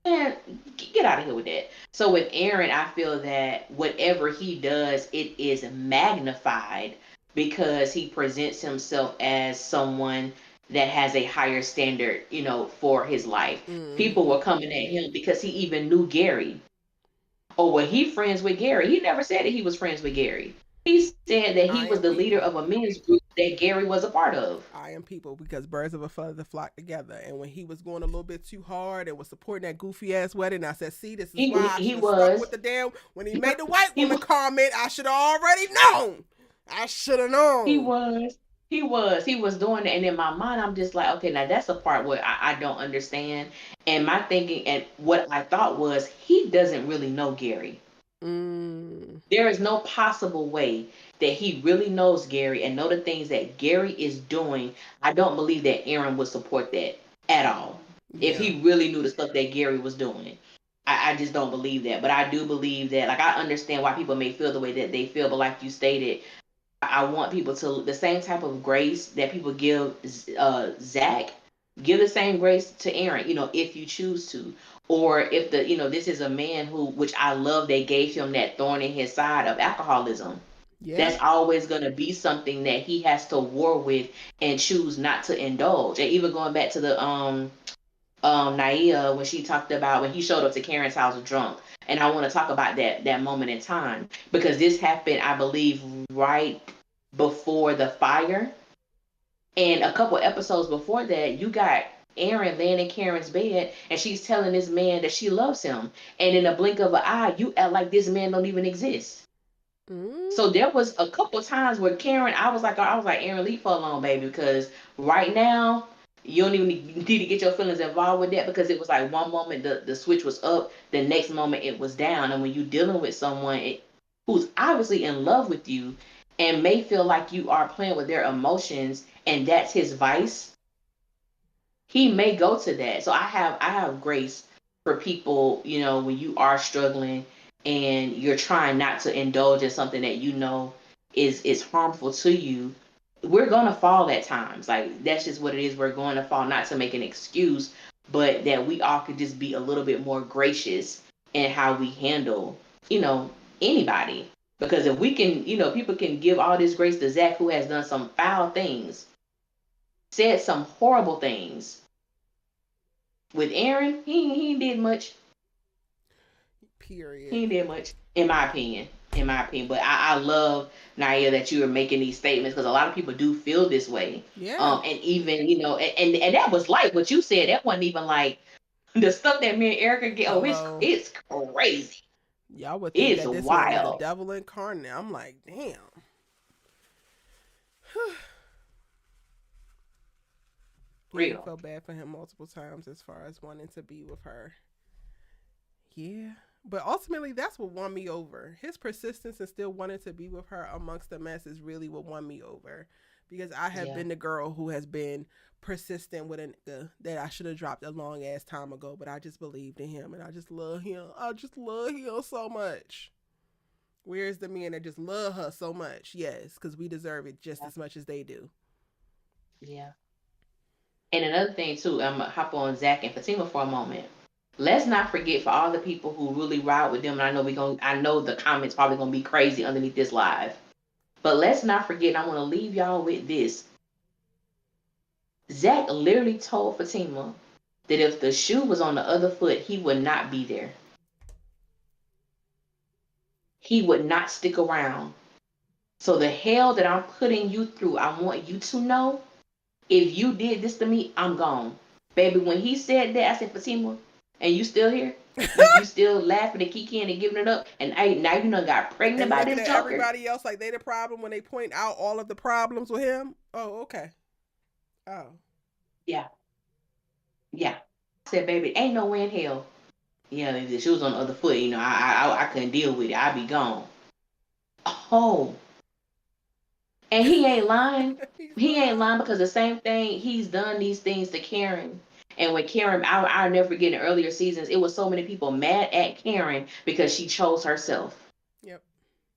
man, get out of here with that. So with Aaron, I feel that whatever he does, it is magnified because he presents himself as someone that has a higher standard, for his life. People were coming at him because he even knew Gary. Oh, well, he friends with Gary. He never said that he was friends with Gary. He said that he I was am the leader people. of a men's group that Gary was a part of. I am people because birds of a feather flock together. And when he was going a little bit too hard and was supporting that goofy ass wedding, I said, "See, this is He why he, I he should have stuck with was the damn." When he made the white he woman comment, I should have already known. I should have he known. was he was doing it, and in my mind, I'm just like, okay, now that's the part where I don't understand. And my thinking and what I thought was he doesn't really know Gary. Mm, There is no possible way that he really knows Gary and know the things that Gary is doing. I don't believe that Aaron would support that at all. If yeah. he really knew the stuff that Gary was doing. I just don't believe that. But I do believe that, like, I understand why people may feel the way that they feel, but like you stated, I want people to, the same type of grace that people give Zach, give the same grace to Aaron, if you choose to. Or if this is a man who, which I love, they gave him that thorn in his side of alcoholism. Yeah. That's always going to be something that he has to war with and choose not to indulge. And even going back to the Naia, when she talked about when he showed up to Karen's house drunk. And I want to talk about that moment in time because this happened, I believe, right before the fire. And a couple episodes before that, you got Aaron laying in Karen's bed and she's telling this man that she loves him. And in a blink of an eye, you act like this man don't even exist. Mm, So there was a couple times where Karen, I was like, Aaron, leave her alone, baby, because right now you don't even need to get your feelings involved with that because it was like one moment the switch was up, the next moment it was down. And when you're dealing with someone who's obviously in love with you and may feel like you are playing with their emotions and that's his vice, he may go to that. So I have grace for people, when you are struggling and you're trying not to indulge in something that is harmful to you. We're gonna fall at times. Like that's just what it is. We're going to fall, not to make an excuse, but that we all could just be a little bit more gracious in how we handle, anybody. Because if we can, people can give all this grace to Zach, who has done some foul things, said some horrible things. With Aaron, he did much. period. He did much, in my opinion. In my opinion, but I love Naya that you are making these statements because a lot of people do feel this way. Yeah. And even and that was like what you said. That wasn't even like the stuff that me and Erica get. Oh, Hello. it's crazy. Y'all would think It's that this would be the wild. devil incarnate. I'm like, damn. Yeah, he Real. felt bad for him multiple times as far as wanting to be with her. Yeah. But ultimately, that's what won me over. His persistence and still wanting to be with her amongst the mess is really what won me over. Because I have Yeah. been the girl who has been persistent with a nigga that I should have dropped a long ass time ago, but I just believed in him and I just love him. I just love him so much. Where's the men that just love her so much? Yes, because we deserve it just Yeah. as much as they do. Yeah. And another thing too, I'm gonna hop on Zach and Fatima for a moment. Let's not forget for all the people who really ride with them, and I know the comments probably gonna be crazy underneath this live. But let's not forget, I want to leave y'all with this. Zach literally told Fatima that if the shoe was on the other foot, he would not be there. He would not stick around. So the hell that I'm putting you through, I want you to know, if you did this to me, I'm gone. Baby, when he said that, I said, Fatima, and you still here? You still laughing and kicking and giving it up? And now you done got pregnant And by looking this at joker? everybody else like they the problem when they point out all of the problems with him. Oh, okay. Oh. Yeah, yeah. I said, baby, ain't no way in hell. Yeah, if the shoe was on the other foot, I couldn't deal with it. I'd be gone. Oh, and he ain't lying. He's He ain't not. lying because the same thing, he's done these things to Karen. And when Karen, I'll never forget in earlier seasons, it was so many people mad at Karen because she chose herself. Yep.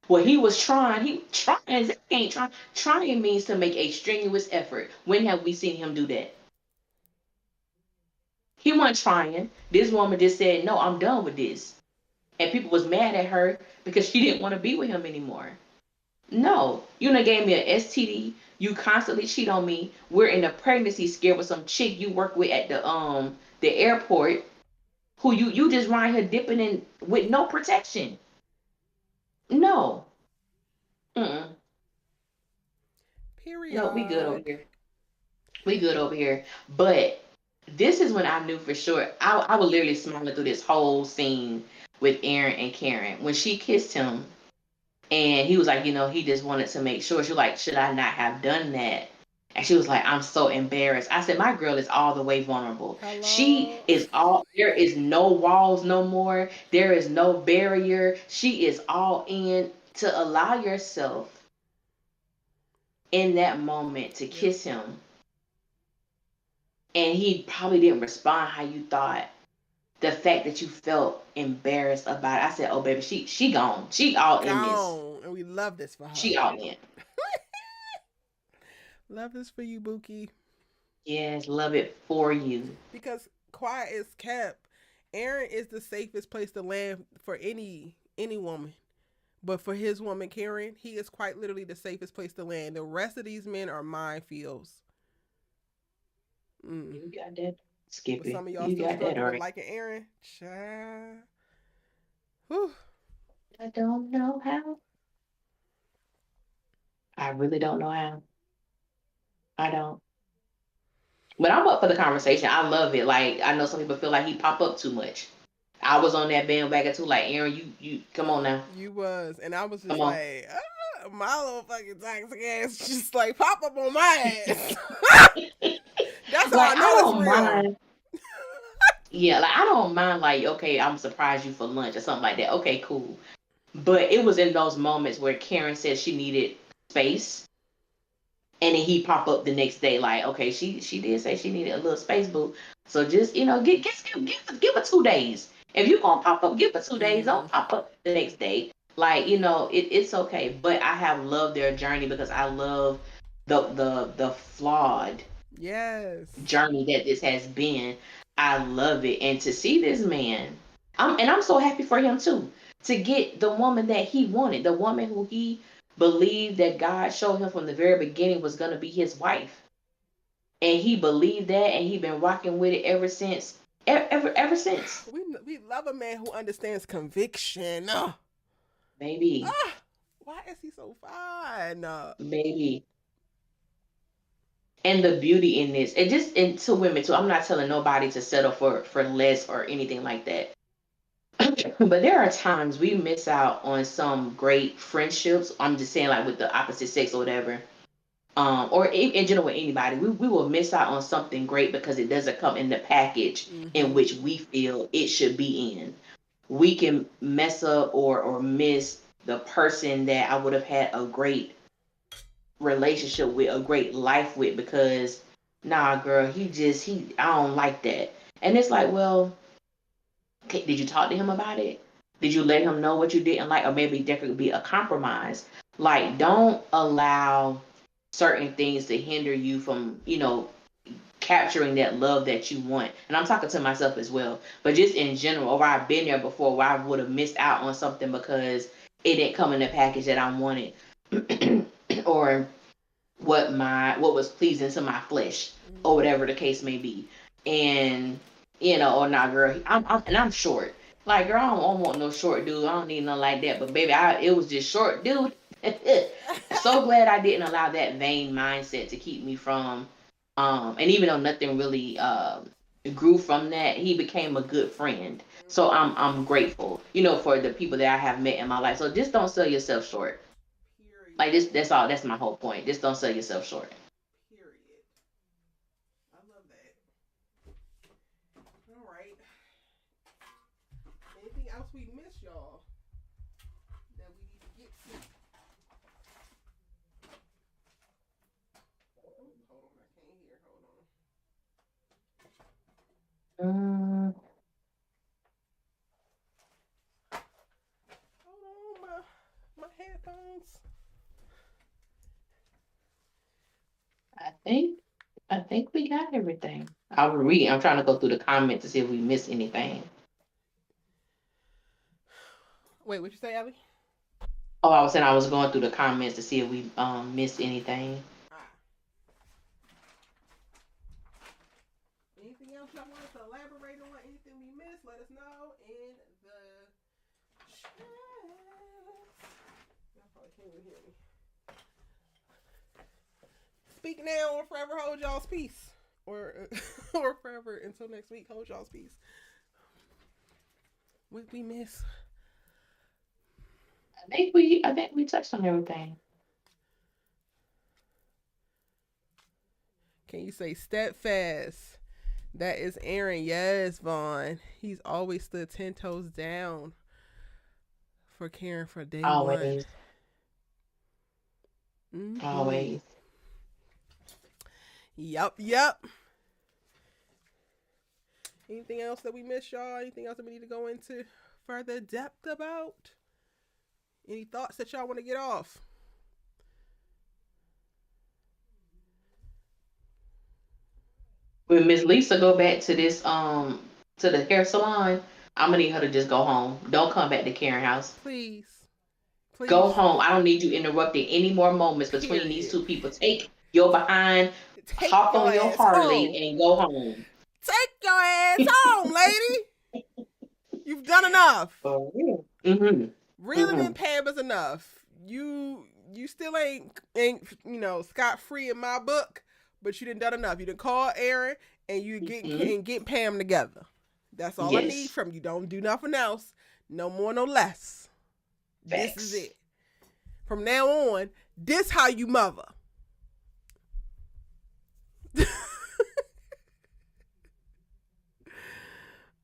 Well, he trying, Zach ain't trying. Trying means to make a strenuous effort. When have we seen him do that? He wasn't trying. This woman just said, no, I'm done with this. And people was mad at her because she didn't want to be with him anymore. No, you done gave me an STD. You constantly cheat on me. We're in a pregnancy scare with some chick you work with at the airport, who you just ride her dipping in with no protection. No, mm no, we good over Period. here. We good over here. But this is when I knew for sure. I was literally smiling through this whole scene with Aaron and Karen when she kissed him, and he was like, he just wanted to make sure. She was like, should I not have done that? And she was like, I'm so embarrassed. I said, my girl is all the way vulnerable. She Hello. is there is no walls no more. There is no barrier. She is all in to allow yourself in that moment to Yep. kiss him. And he probably didn't respond how you thought. The fact that you felt embarrassed about it. I said, oh, baby, she gone. She all in this. Gone. And we love this for her. She all in. Love this for you, Buki. Yes, love it for you. Because quiet is kept. Aaron is the safest place to land for any woman. But for his woman, Karen, he is quite literally the safest place to land. The rest of these men are minefields. Mm. You got that, But Skippy. some of y'all You still got that, struggle all with right. liking Aaron. Child. Whew. I don't know how. I really don't know how. I don't. But I'm up for the conversation. I love it. Like, I know some people feel like he pop up too much. I was on that bandwagon too. Like, Aaron, you come on now. You was. And I was Come just on. like, my little fucking toxic ass just like pop up on my ass. That's how Like, I I know it's don't real. mind. Yeah, like, I don't mind, like, okay, I'm surprised you for lunch or something like that. Okay, cool. But it was in those moments where Karen said she needed space. And then he pop up the next day, like, okay, she did say she needed a little space, boo. So just give her 2 days. If you gonna pop up, give her 2 days. Mm-hmm. Don't pop up the next day. Like, it's okay. But I have loved their journey because I love the flawed Yes. journey that this has been. I love it, and to see this man, I'm so happy for him too. To get the woman that he wanted, the woman who he believed that God showed him from the very beginning was gonna be his wife, and he believed that, and he been rocking with it ever since. Ever since, We love a man who understands conviction. baby, Why is he so fine? baby. And the beauty in this, it just, and to women too. I'm not telling nobody to settle for less or anything like that. But there are times we miss out on some great friendships. I'm just saying, like with the opposite sex or whatever, or in general with anybody, we will miss out on something great because it doesn't come in the package in which we feel it should be in. We can mess up or miss the person that I would have had a great relationship with, a great life with, because nah, girl, he I don't like that. And it's like, well, did you talk to him about it? Did you let him know what you didn't like? Or maybe there could be a compromise. Like, don't allow certain things to hinder you from, capturing that love that you want. And I'm talking to myself as well. But just in general, or I've been there before where I would have missed out on something because it didn't come in the package that I wanted. Or what was pleasing to my flesh, or whatever the case may be. And or not, girl, I'm short. Like, girl, I don't want no short dude. I don't need nothing like that. But baby, it was just short dude. So glad I didn't allow that vain mindset to keep me from and even though nothing really grew from that, he became a good friend. So I'm grateful, for the people that I have met in my life. So just don't sell yourself short. Period. Like, that's all. That's my whole point. Just don't sell yourself short. Period. I love that. All right. Anything else we missed, y'all, that we need to get to? Hold on, I can't hear. Hold on. Hold on, my headphones. I think we got everything. I'm trying to go through the comments to see if we missed anything. Wait, what you say, Abby? Oh, I was saying I was going through the comments to see if we missed anything. Anything else y'all wanted to elaborate on? Anything we missed? Let us know in the chat. Y'all probably can't even hear me. Speak now or forever hold y'all's peace. Or forever until next week, hold y'all's peace. What we miss? I think we touched on everything. Can you say steadfast? That is Aaron. Yes, Vaughn. He's always stood 10 toes down for caring for day Always. one. Always. Yep. Anything else that we missed, y'all? Anything else that we need to go into further depth about? Any thoughts that y'all want to get off? When Miss Lisa go back to this to the hair salon, I'm gonna need her to just go home. Don't come back to Karen house. Please. Go home. I don't need you interrupting any more moments between these two people. Take your behind, hop on your Harley, home. and go home. Take your ass home, lady. You've done enough. For real. Mm-hmm. Reeling in Pam is enough. You still ain't scot free in my book, but you done enough. You done call Aaron and you get Pam together. That's all I need from you. Don't do nothing else. No more, no less. Facts. This is it. From now on, this how you mother.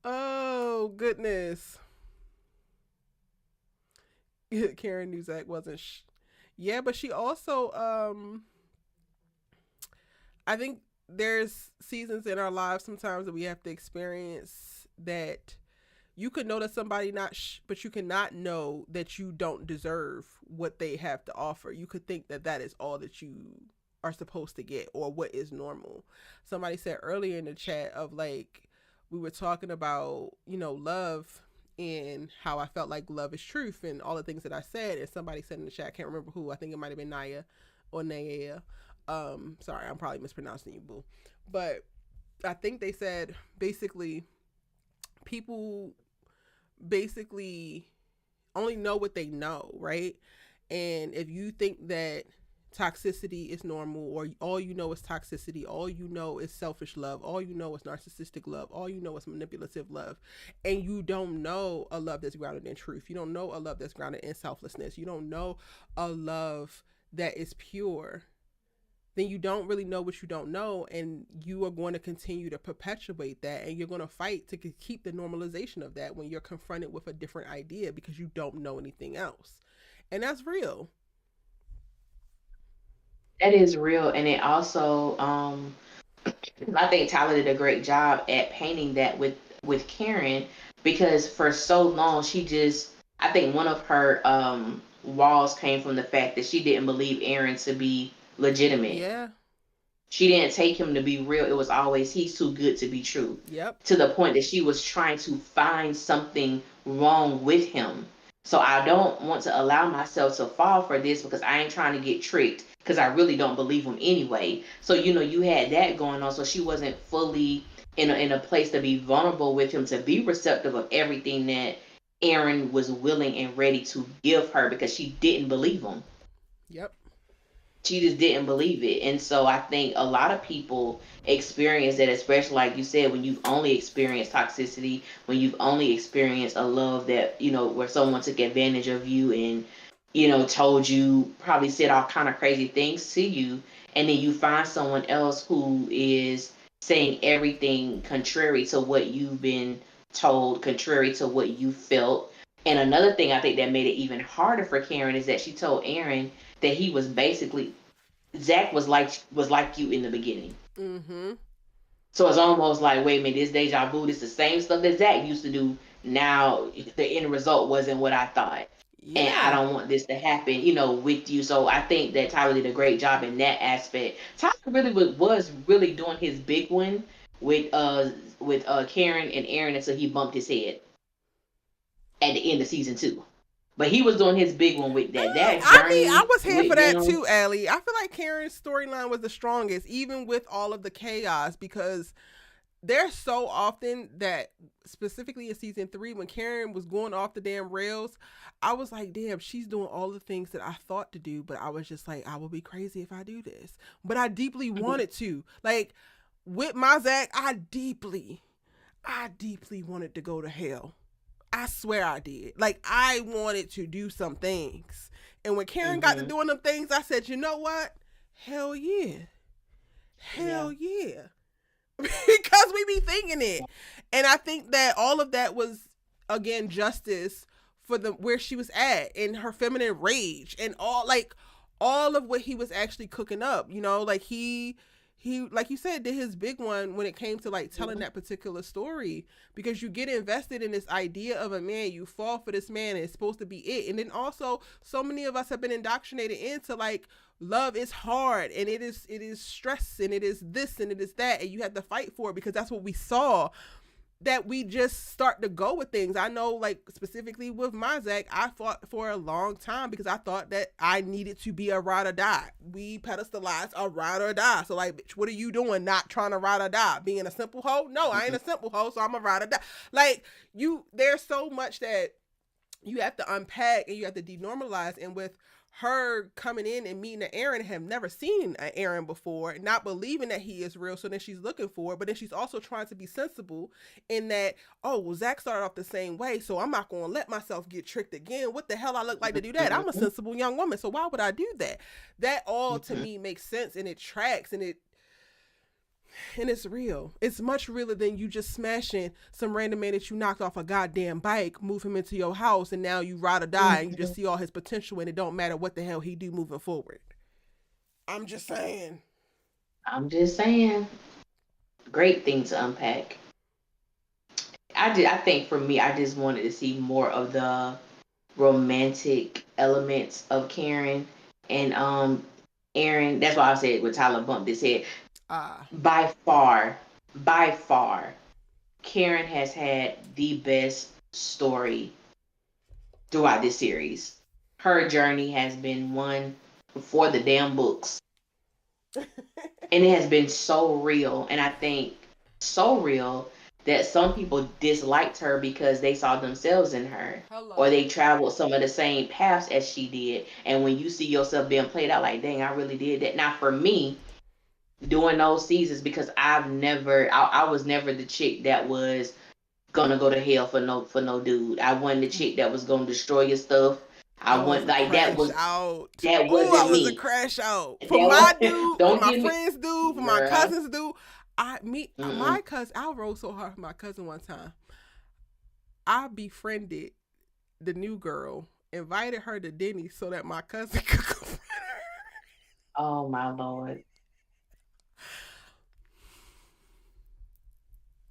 Oh, goodness. Karen Newzak wasn't... Yeah, but she also... I think there's seasons in our lives sometimes that we have to experience that you could know that somebody but you cannot know that you don't deserve what they have to offer. You could think that that is all that you are supposed to get or what is normal. Somebody said earlier in the chat of like, we were talking about, love and how I felt like love is truth and all the things that I said. And somebody said in the chat, I can't remember who, I think it might have been Naya or Naya. Sorry, I'm probably mispronouncing you, boo. But I think they said basically people basically only know what they know, right? And if you think that toxicity is normal, or all you know is toxicity, all you know is selfish love, all you know is narcissistic love, all you know is manipulative love, and you don't know a love that's grounded in truth, you don't know a love that's grounded in selflessness, you don't know a love that is pure, then you don't really know what you don't know, and you are going to continue to perpetuate that, and you're going to fight to keep the normalization of that when you're confronted with a different idea because you don't know anything else. And that's real. That is real, and it also, I think Tyler did a great job at painting that with Karen, because for so long she just, I think one of her walls came from the fact that she didn't believe Aaron to be legitimate. Yeah. She didn't take him to be real. It was always, he's too good to be true. Yep. To the point that she was trying to find something wrong with him. So I don't want to allow myself to fall for this because I ain't trying to get tricked because I really don't believe him anyway. So, you had that going on. So she wasn't fully in a place to be vulnerable with him, to be receptive of everything that Aaron was willing and ready to give her, because she didn't believe him. Yep. She just didn't believe it. And so I think a lot of people experience that, especially like you said, when you've only experienced toxicity, when you've only experienced a love that, where someone took advantage of you and, told you, probably said all kind of crazy things to you. And then you find someone else who is saying everything contrary to what you've been told, contrary to what you felt. And another thing I think that made it even harder for Karen is that she told Aaron that he was basically, Zach was like you in the beginning. Mm-hmm. So it's almost like, wait a minute, this deja vu, this the same stuff that Zach used to do. Now the end result wasn't what I thought. Yeah. And I don't want this to happen, with you. So I think that Tyler did a great job in that aspect. Tyler really was really doing his big one with Karen and Aaron until he bumped his head at the end of season 2. But he was doing his big one with that journey. I was here for that too, Allie. I feel like Karen's storyline was the strongest, even with all of the chaos, because there's so often that, specifically in season 3, when Karen was going off the damn rails, I was like, damn, she's doing all the things that I thought to do, but I was just like, I will be crazy if I do this. But I deeply wanted to. Like, with my Zach, I deeply wanted to go to hell. I swear I did. Like, I wanted to do some things. And when Karen got to doing them things, I said, you know what? Hell yeah. Hell yeah. Because we be thinking it. And I think that all of that was, again, justice for where she was at, in her feminine rage, and all of what he was actually cooking up. Like he like you said, did his big one when it came to like telling that particular story, because you get invested in this idea of a man, you fall for this man, and it's supposed to be it. And then also, so many of us have been indoctrinated into like, love is hard, and it is stress, and it is this, and it is that, and you have to fight for it because that's what we saw. That we just start to go with things. I know, like, specifically with my Zach, I fought for a long time because I thought that I needed to be a ride or die. We pedestalize a ride or die. So, like, bitch, what are you doing not trying to ride or die? Being a simple hoe? No, I ain't a simple hoe, so I'm a ride or die. Like, there's so much that you have to unpack and you have to denormalize. And with her coming in and meeting an Aaron, have never seen an Aaron before, not believing that he is real, so then she's looking for it, but then she's also trying to be sensible in that, oh, well, Zach started off the same way, so I'm not going to let myself get tricked again. What the hell I look like to do that? I'm a sensible young woman, so why would I do that? That all, to me, makes sense, and it tracks, and it's real. It's much realer than you just smashing some random man that you knocked off a goddamn bike, move him into your house, and now you ride or die, and you just see all his potential, and it don't matter what the hell he do moving forward. I'm just saying. Great thing to unpack. I think for me, I just wanted to see more of the romantic elements of Karen and Aaron. That's why I said with Tyler bumped his head. By far, Karen has had the best story throughout this series. Her journey has been one for the damn books. And it has been so real. And I think so real that some people disliked her because they saw themselves in her. Hello. Or they traveled some of the same paths as she did. And when you see yourself being played out, like, dang, I really did that. Now, for me, doing those seasons, because I was never the chick that was gonna go to hell for no dude. I wasn't the chick that was gonna destroy your stuff. I That was want a like that crash was out. that Oh, I wasn't was a me. crash out. That For my was dude, for don't my give me, friends dude, for my girl. cousins dude. Mm-mm. My cousin, I rode so hard for my cousin one time. I befriended the new girl, invited her to Denny's so that my cousin could go. Oh my Lord.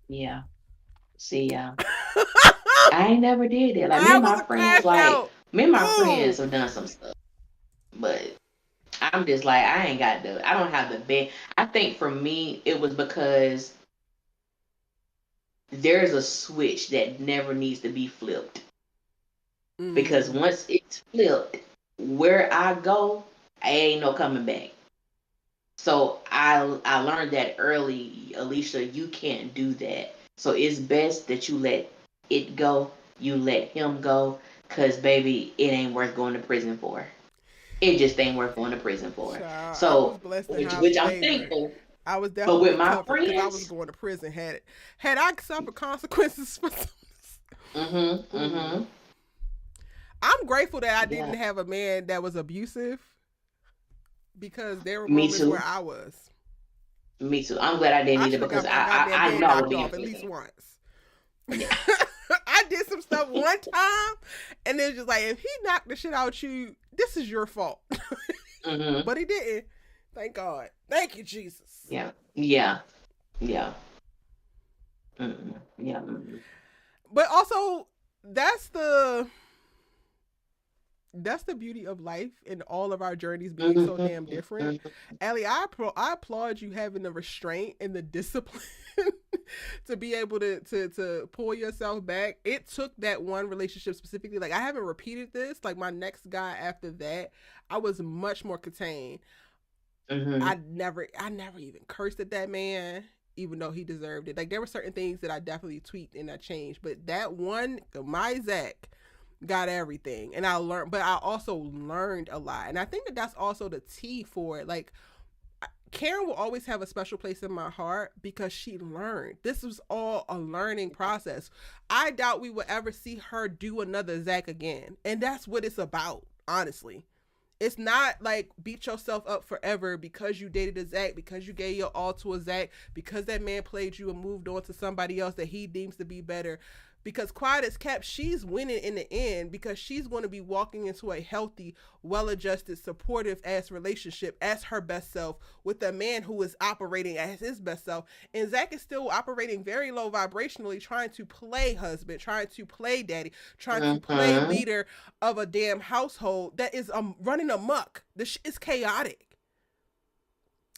Yeah. See, I ain't never did that. Like I was a crash out. me and my friends Ooh. have done some stuff, but I'm just like, I don't have the bed. I think for me, it was because there's a switch that never needs to be flipped. Because once it's flipped, where I go, I ain't no coming back. So I learned that early, Alicia, you can't do that. So it's best that you let it go, you let him go, cause baby, it ain't worth going to prison for. It just ain't worth going to prison for. Child, I was So blessed to have which I'm favor. thankful. I was But with definitely my covered because I was friends, going to prison. Had I suffered consequences for mm-hmm. I'm grateful that I Yeah. didn't have a man that was abusive because there were Me moments too. where I was. Me too. I'm glad I didn't I either should have because got my goddamn I head know I would knocked be in off at least prison. once. Yeah. I did some stuff one time, and it's just like, if he knocked the shit out you, this is your fault. Mm-hmm. But he didn't. Thank God. Thank you, Jesus. Yeah. Yeah. Yeah. Mm-mm. Yeah. Mm-mm. But also, that's the that's the beauty of life and all of our journeys being so damn different. Mm-hmm. Allie, I applaud you having the restraint and the discipline to be able to pull yourself back. It took that one relationship specifically. Like, I haven't repeated this. Like, my next guy after that, I was much more contained. Mm-hmm. I never even cursed at that man, even though he deserved it. Like, there were certain things that I definitely tweaked and I changed, but that one, my Zach, got everything. And I learned, but I also learned a lot. And I think that that's also the T for it. Like, Karen will always have a special place in my heart because she learned. This was all a learning process. I doubt we will ever see her do another Zach again. And that's what it's about, honestly. It's not like beat yourself up forever because you dated a Zach, because you gave your all to a Zach, because that man played you and moved on to somebody else that he deems to be better. Because quiet as kept, she's winning in the end because she's going to be walking into a healthy, well-adjusted, supportive ass relationship as her best self with a man who is operating as his best self. And Zach is still operating very low vibrationally, trying to play husband, trying to play daddy, trying to play leader of a damn household that is running amok. This shit is chaotic.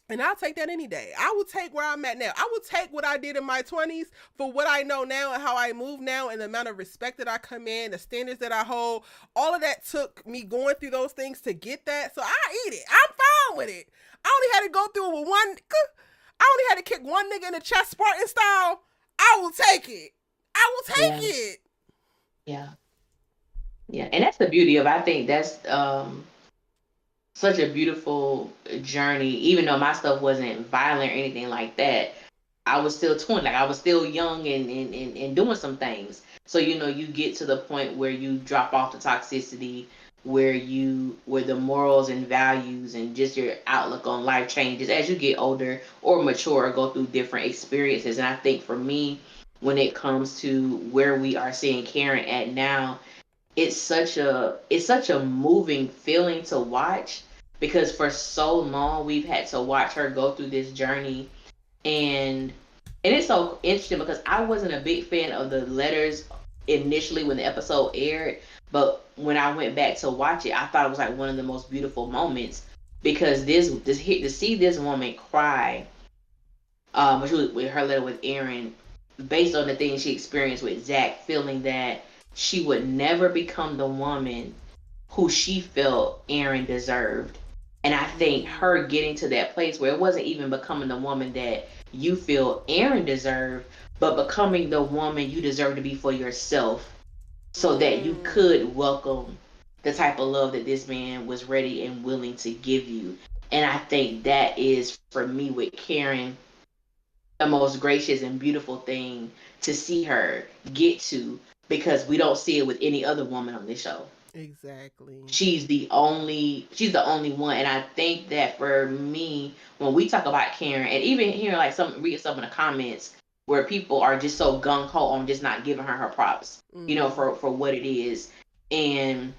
And I'll take that any day. I will take where I'm at now. I will take what I did in my 20s for what I know now and how I move now and the amount of respect that I come in, the standards that I hold. All of that took me going through those things to get that. So I eat it. I'm fine with it. I only had to go through it with one. I only had to kick one nigga in the chest Spartan style. I will take it. I will take it. Yeah. Yeah. And that's the beauty of, I think that's such a beautiful journey. Even though my stuff wasn't violent or anything like that, I was still 20. Like, I was still young and doing some things. So, you get to the point where you drop off the toxicity, where the morals and values and just your outlook on life changes as you get older or mature or go through different experiences. And I think for me, when it comes to where we are seeing Karen at now, it's such a moving feeling to watch, because for so long we've had to watch her go through this journey. And it's so interesting because I wasn't a big fan of the letters initially when the episode aired, but when I went back to watch it, I thought it was like one of the most beautiful moments, because this hit to see this woman cry, with her letter with Aaron, based on the things she experienced with Zach, feeling that she would never become the woman who she felt Aaron deserved. And I think her getting to that place where it wasn't even becoming the woman that you feel Aaron deserved, but becoming the woman you deserve to be for yourself, so that you could welcome the type of love that this man was ready and willing to give you. And I think that is, for me, with Karen, the most gracious and beautiful thing to see her get to, because we don't see it with any other woman on this show. Exactly. She's the only one. And I think that for me, when we talk about Karen, and even here, like read some of the comments where people are just so gung-ho on just not giving her props, for what it is. And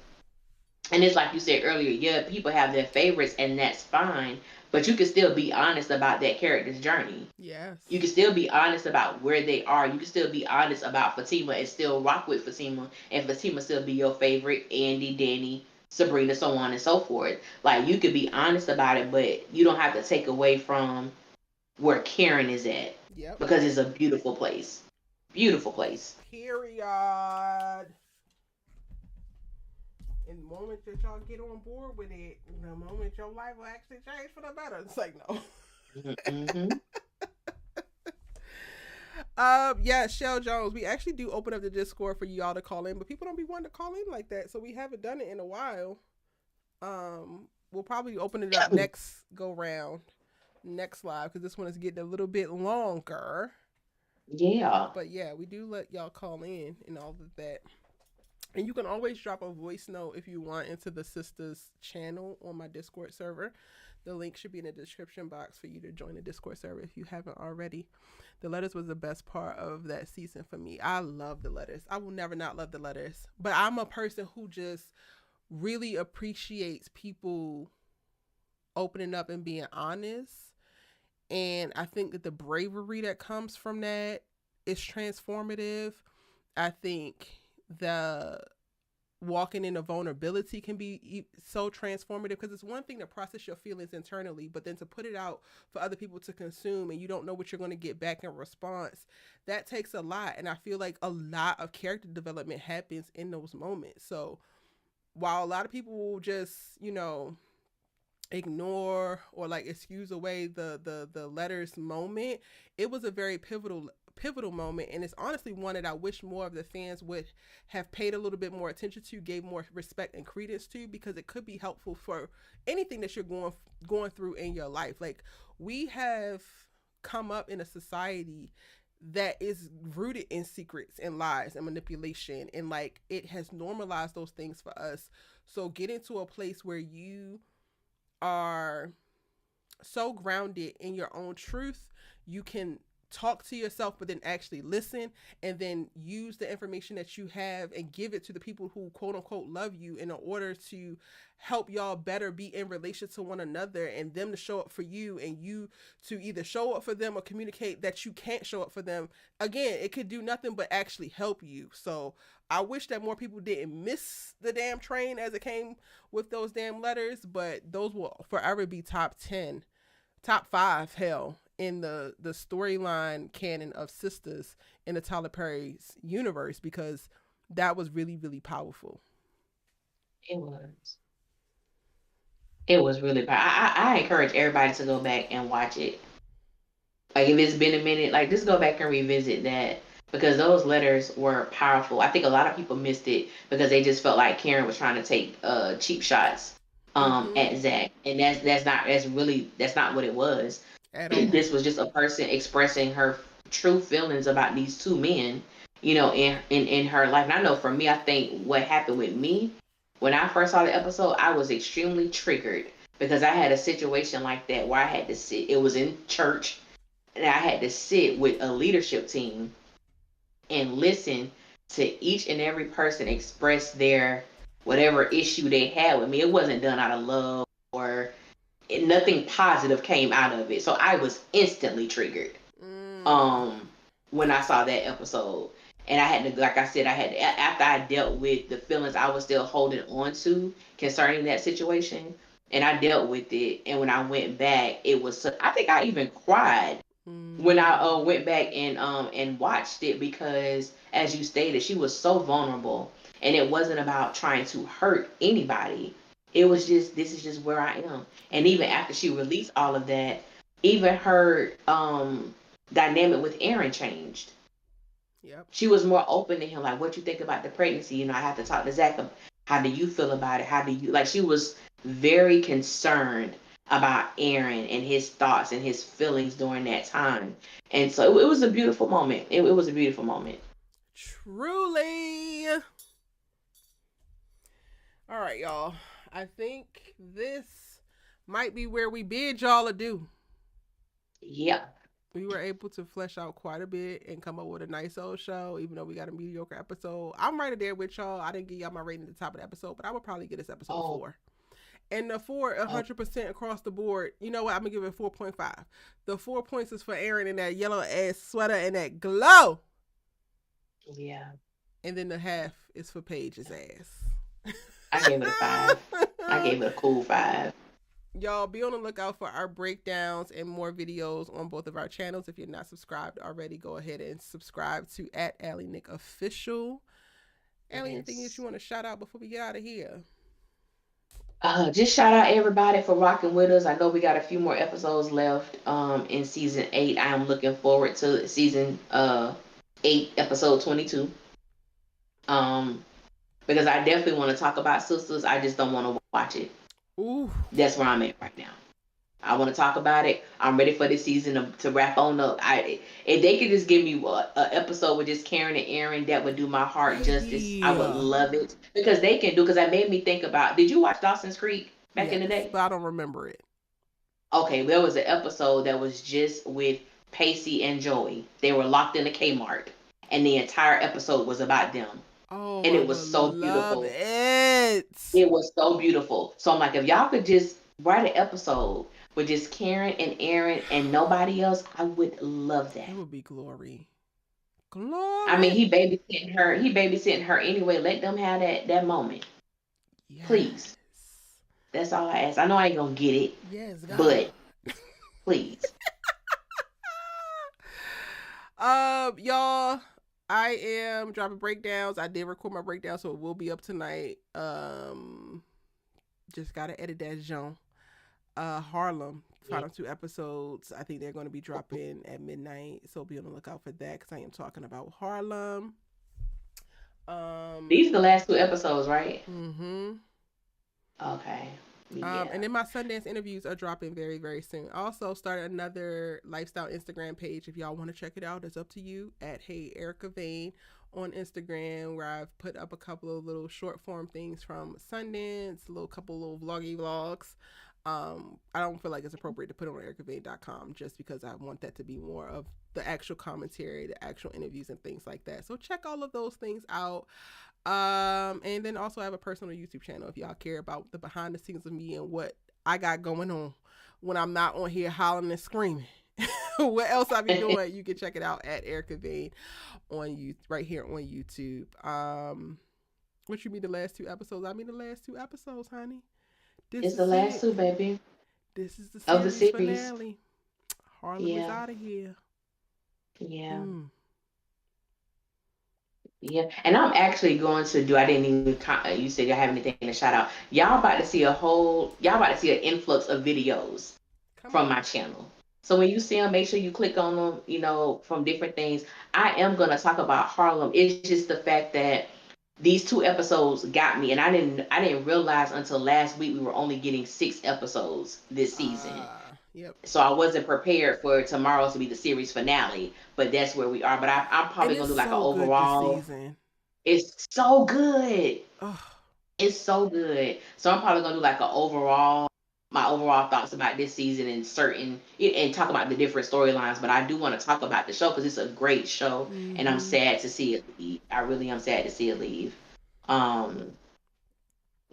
it's like you said earlier, yeah, people have their favorites, and that's fine. But you can still be honest about that character's journey. Yes. You can still be honest about where they are. You can still be honest about Fatima and still rock with Fatima, and Fatima still be your favorite. Andi, Danny, Sabrina, so on and so forth. Like, you could be honest about it, but you don't have to take away from where Karen is at. Yep. Because it's a beautiful place. Beautiful place. Period. In the moment that y'all get on board with it, the moment your life will actually change for the better. It's like, no. Mm-hmm. Yeah, Shell Jones, we actually do open up the Discord for y'all to call in, but people don't be wanting to call in like that, so we haven't done it in a while. We'll probably open it up next go round, next live, because this one is getting a little bit longer. Yeah. But yeah, we do let y'all call in and all of that. And you can always drop a voice note if you want into the Sistas channel on my Discord server. The link should be in the description box for you to join the Discord server if you haven't already. The letters was the best part of that season for me. I love the letters. I will never not love the letters. But I'm a person who just really appreciates people opening up and being honest. And I think that the bravery that comes from that is transformative. I think the walking into vulnerability can be so transformative, because it's one thing to process your feelings internally, but then to put it out for other people to consume, and you don't know what you're going to get back in response. That takes a lot. And I feel like a lot of character development happens in those moments. So while a lot of people will just, ignore or like excuse away the letters moment, it was a very pivotal moment, and it's honestly one that I wish more of the fans would have paid a little bit more attention to, gave more respect and credence to, because it could be helpful for anything that you're going through in your life. Like, we have come up in a society that is rooted in secrets and lies and manipulation, and like, it has normalized those things for us. So getting to a place where you are so grounded in your own truth, you can talk to yourself, but then actually listen, and then use the information that you have and give it to the people who quote unquote love you, in order to help y'all better be in relation to one another, and them to show up for you, and you to either show up for them or communicate that you can't show up for them. Again, it could do nothing but actually help you. So I wish that more people didn't miss the damn train as it came with those damn letters, but those will forever be top 10, top 5, hell, in the storyline canon of Sistas in the Tyler Perry's universe, because that was really, really powerful. It was. It was really powerful. I encourage everybody to go back and watch it. Like, if it's been a minute, like, just go back and revisit that, because those letters were powerful. I think a lot of people missed it because they just felt like Karen was trying to take cheap shots at Zach, and that's not what it was. This was just a person expressing her true feelings about these two men, in her life. And I know for me, I think what happened with me when I first saw the episode, I was extremely triggered, because I had a situation like that where I had to sit. It was in church, and I had to sit with a leadership team and listen to each and every person express their whatever issue they had with me. It wasn't done out of love, or nothing positive came out of it. So I was instantly triggered when I saw that episode. And I had to, like I said, after I dealt with the feelings I was still holding on to concerning that situation, and I dealt with it. And when I went back, I think I even cried when I went back and watched it, because, as you stated, she was so vulnerable, and it wasn't about trying to hurt anybody. It was just, this is just where I am. And even after she released all of that, even her dynamic with Aaron changed. Yep. She was more open to him, like, what you think about the pregnancy? I have to talk to Zach. How do you feel about it? How do you, like, she was very concerned about Aaron and his thoughts and his feelings during that time. And so it was a beautiful moment. It was a beautiful moment. Truly. All right, y'all. I think this might be where we bid y'all adieu. Yeah. We were able to flesh out quite a bit and come up with a nice old show, even though we got a mediocre episode. I'm right there with y'all. I didn't give y'all my rating at the top of the episode, but I would probably get this episode 4. And the 4, 100% across the board. You know what? I'm going to give it 4.5. The 4 points is for Aaron in that yellow ass sweater and that glow. Yeah. And then the half is for Paige's ass. I gave it a 5. I gave it a cool 5. Y'all be on the lookout for our breakdowns and more videos on both of our channels. If you're not subscribed already, go ahead and subscribe to @AllieNickOfficial. Allie, anything that you want to shout out before we get out of here? Just shout out everybody for rocking with us. I know we got a few more episodes left in season 8. I am looking forward to season 8, episode 22. Because I definitely want to talk about Sistas. I just don't want to watch it. Ooh. That's where I'm at right now. I want to talk about it. I'm ready for this season to wrap on up. If they could just give me an episode with just Karen and Aaron, that would do my heart justice. I would love it. Because they can do, because that made me think about, did you watch Dawson's Creek back in the day? But I don't remember it. Okay, there was an episode that was just with Pacey and Joey. They were locked in a Kmart. And the entire episode was about them. Oh, and it was so beautiful. It was so beautiful. So I'm like, if y'all could just write an episode with just Karen and Aaron and nobody else, I would love that. It would be glory. I mean, he babysitting her anyway. Let them have that moment. Yes. Please. That's all I ask. I know I ain't gonna get it. Yes, God. But please. Y'all, I am dropping breakdowns. I did record my breakdown, so it will be up tonight. Just gotta edit that Jean. Harlem, final 2 episodes. I think they're going to be dropping at midnight, so be on the lookout for that because I am talking about Harlem. These are the last 2 episodes, right? Mm-hmm. Okay. Yeah. And then my Sundance interviews are dropping very, very soon. I also started another lifestyle Instagram page. If y'all want to check it out, it's up to you at Hey Erica Vane on Instagram, where I've put up a couple of little short form things from Sundance, couple little vloggy vlogs. I don't feel like it's appropriate to put it on ericavane.com just because I want that to be more of the actual commentary, the actual interviews and things like that. So check all of those things out. And then also I have a personal YouTube channel if y'all care about the behind the scenes of me and what I got going on when I'm not on here hollering and screaming. What else I be doing, you can check it out at Erica Vane right here on YouTube. What you mean the last 2 episodes? I mean the last 2 episodes, honey. It's the last 2, baby. This is the series finale. Harlem is out of here. Yeah. Yeah, and I'm actually going to do. I didn't even. You said you have anything to shout out. Y'all about to see an influx of videos from my channel. So when you see them, make sure you click on them. You know, from different things. I am gonna talk about Harlem. It's just the fact that these 2 episodes got me, and I didn't realize until last week we were only getting 6 episodes this season. Yep. So I wasn't prepared for tomorrow to be the series finale, but that's where we are. But I'm probably gonna do like an overall. Season. It's so good. It's so good. So I'm probably gonna do like my overall thoughts about this season and talk about the different storylines. But I do want to talk about the show because it's a great show, and I'm sad to see it leave. I really am sad to see it leave.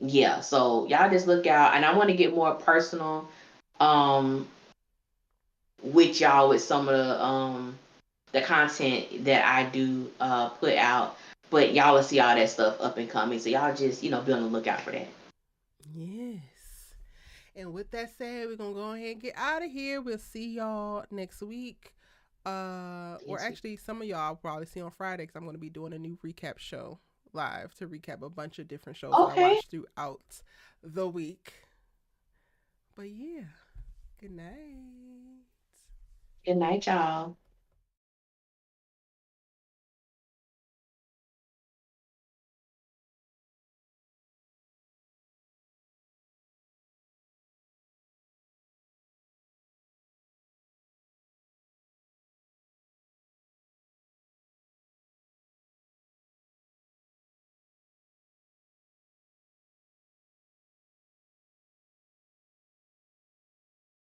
Yeah. So y'all just look out, and I want to get more personal. With y'all with some of the content that I do put out, but y'all will see all that stuff up and coming. So y'all just be on the lookout for that. Yes. And with that said, we're gonna go ahead and get out of here. We'll see y'all next week. Or actually, some of y'all will probably see on Friday because I'm gonna be doing a new recap show live to recap a bunch of different shows that I watched throughout the week. But yeah. Good night. Good night, y'all.